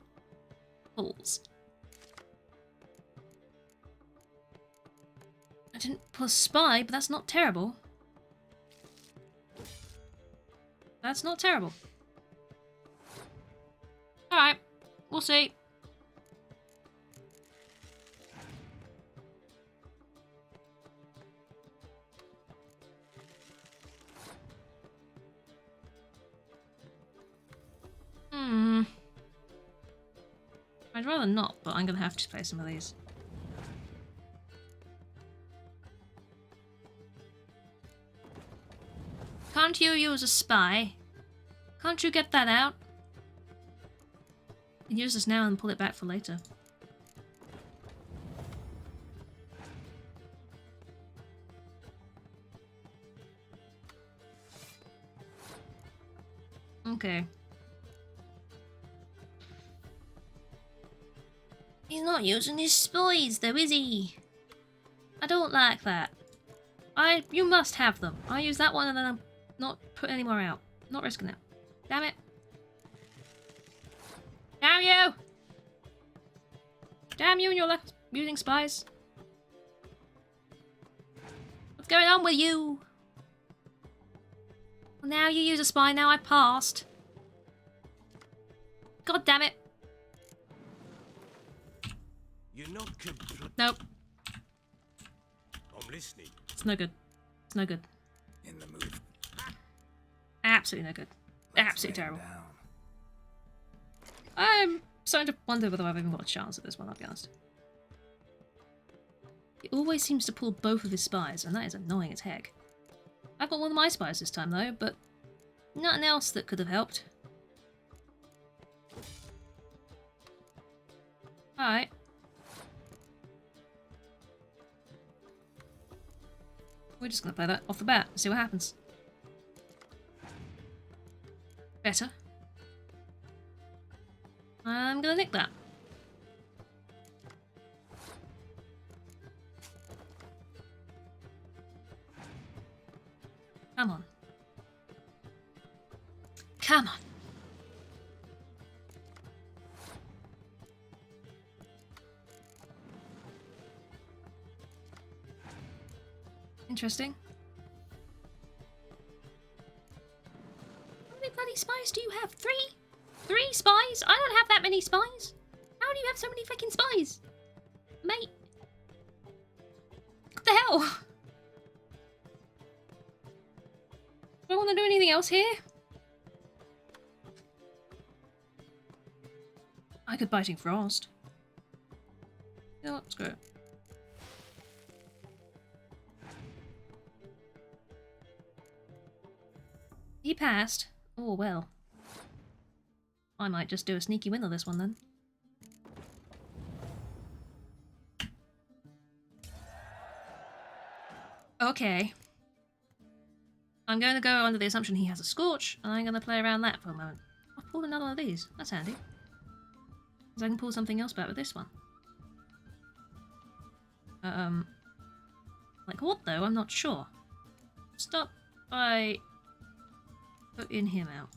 pulls. I didn't pull a spy, but that's not terrible. That's not terrible. Alright, we'll see. I'd rather not, but I'm gonna have to play some of these. Can't you use a spy? Can't you get that out? You can use this now and pull it back for later. Okay. He's not not using his spies though, is he? I don't like that. You must have them. I use that one and then I'm not putting any more out. Not risking it. Damn it. Damn you! Damn you and your lack of using spies. What's going on with you? Well, now you use a spy, now I passed. God damn it. You're not Nope. I'm listening. It's no good. It's no good. In the mood. Absolutely no good. Absolutely terrible. I'm starting to wonder whether I've even got a chance at this one, I'll be honest. He always seems to pull both of his spies, and that is annoying as heck. I've got one of my spies this time though, but nothing else that could have helped. Alright. We're just gonna play that off the bat and see what happens. Better. I'm gonna nick that. Come on. Come on. Interesting. How many bloody spies do you have? 3? 3 spies? I don't have that many spies. How do you have so many freaking spies? Mate. What the hell? Do I want to do anything else here? I could Biting Frost. You know what? Screw it. He passed. Oh well. I might just do a sneaky win of this one then. Okay. I'm going to go under the assumption he has a Scorch, and I'm going to play around that for a moment. I've pulled another one of these. That's handy. Because I can pull something else back with this one. Like what though? I'm not sure. Stop by putting him out.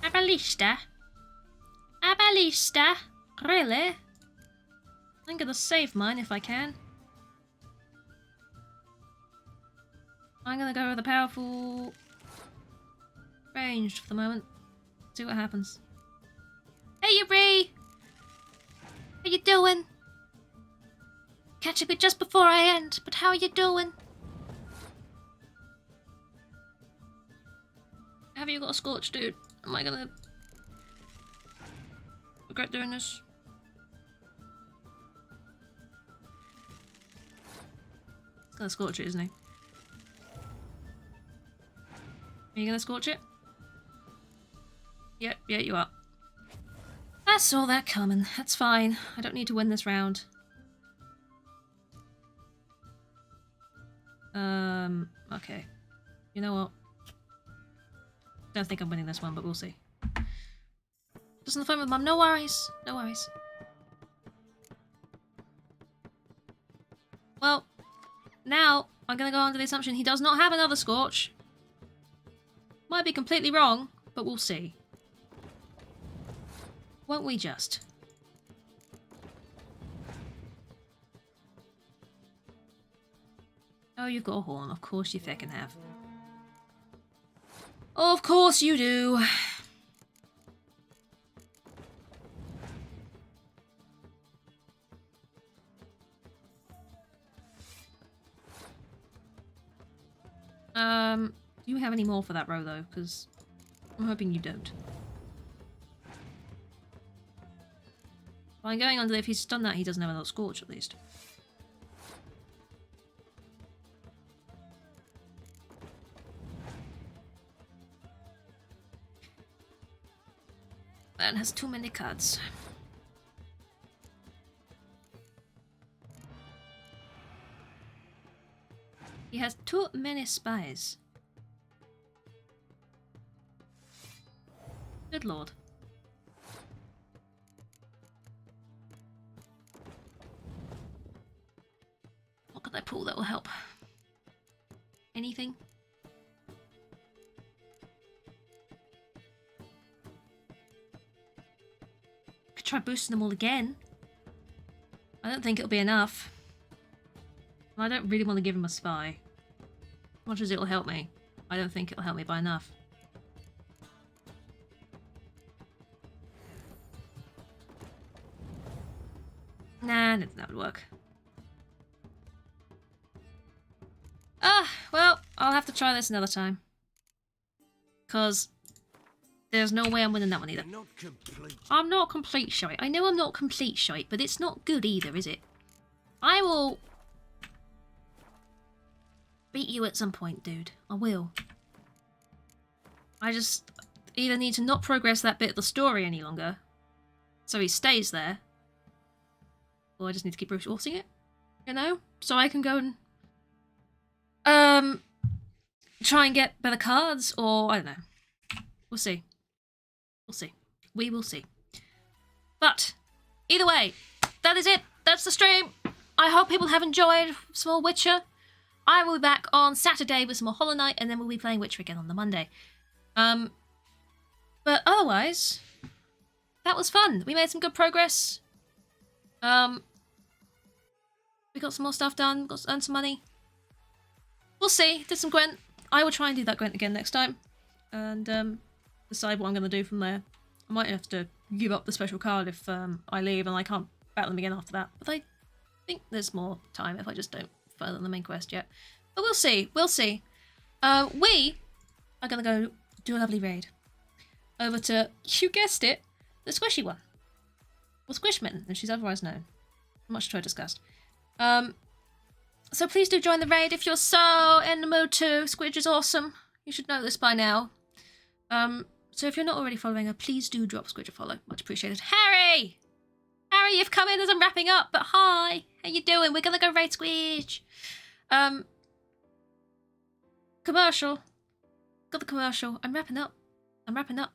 A ballista? A ballista? Really? I'm gonna save mine if I can. I'm gonna go with a powerful ranged for the moment. See what happens. Hey, you Bree! How you doing? Catching me just before I end, but how are you doing? Have you got a Scorch, dude? Am I gonna regret doing this? He's gonna Scorch it, isn't he? Are you gonna Scorch it? Yep, yeah, you are. I saw that coming. That's fine. I don't need to win this round. Okay. You know what? Don't think I'm winning this one, but we'll see. Just on the phone with Mum. No worries. No worries. Well, now I'm gonna go under the assumption he does not have another Scorch. Might be completely wrong, but we'll see. Won't we just? Oh, you've got a horn. Of course you feckin' have. Of course you do. Do you have any more for that row though? Because I'm hoping you don't. I'm going under if he's done that, he doesn't have another Scorch at least. Man has too many cards. He has too many spies. Good lord. What could I pull that will help? Anything? Could try boosting them all again. I don't think it'll be enough. I don't really want to give him a spy. As much as it'll help me, I don't think it'll help me by enough. Nah, I don't think that would work. Well, I'll have to try this another time. Because there's no way I'm winning that one either. I'm not complete shite. I know I'm not complete shite, but it's not good either, is it? I will beat you at some point, dude. I will. I just either need to not progress that bit of the story any longer, so he stays there, or I just need to keep reinforcing it, you know? So I can go and try and get better cards, or I don't know. We'll see. We'll see. We will see. But either way, that is it. That's the stream. I hope people have enjoyed some more Witcher. I will be back on Saturday with some more Hollow Knight, and then we'll be playing Witcher again on the Monday. But otherwise, that was fun. We made some good progress. We got some more stuff done. Got earned some money. We'll see. Did some Gwent. I will try and do that Gwent again next time, and decide what I'm going to do from there. I might have to give up the special card if I leave and I can't battle them again after that. But I think there's more time if I just don't further the main quest yet. But we'll see. We'll see. We are going to go do a lovely raid over to, you guessed it, the squishy one. Or Squishmitten, as she's otherwise known. Much to discussed. So please do join the raid if you're so in the mood to. Squidge is awesome. You should know this by now. So if you're not already following her, please do drop Squidge a follow. Much appreciated. Harry! Harry, you've come in as I'm wrapping up, but hi! How you doing? We're gonna go raid Squidge. Commercial. Got the commercial. I'm wrapping up. I'm wrapping up.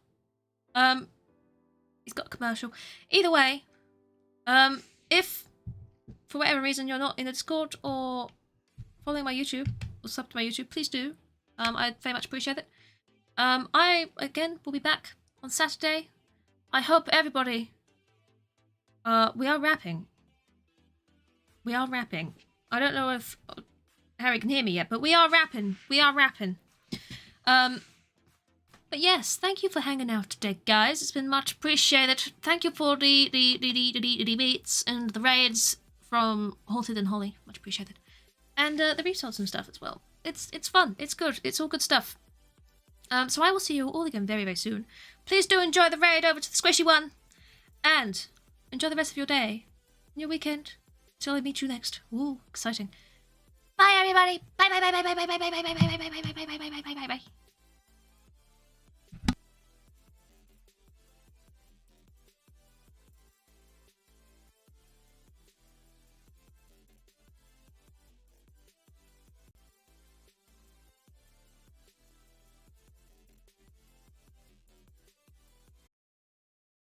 He's got a commercial. Either way, if for whatever reason you're not in the Discord or following my YouTube or sub to my YouTube, please do. I'd very much appreciate it. I, again, will be back on Saturday. I hope everybody... we are rapping. We are rapping. I don't know if Harry can hear me yet, but we are rapping. We are rapping. But yes, thank you for hanging out today, guys. It's been much appreciated. Thank you for the beats and the raids from Haunted and Holly. Much appreciated. And the resources and stuff as well. It's fun. It's good. It's all good stuff. So I will see you all again very, very soon. Please do enjoy the raid over to the squishy one. And enjoy the rest of your day and your weekend. Till I meet you next. Ooh, exciting. Bye, everybody. Bye, bye, bye, bye, bye, bye, bye, bye, bye, bye, bye, bye, bye, bye, bye, bye, bye, bye, bye.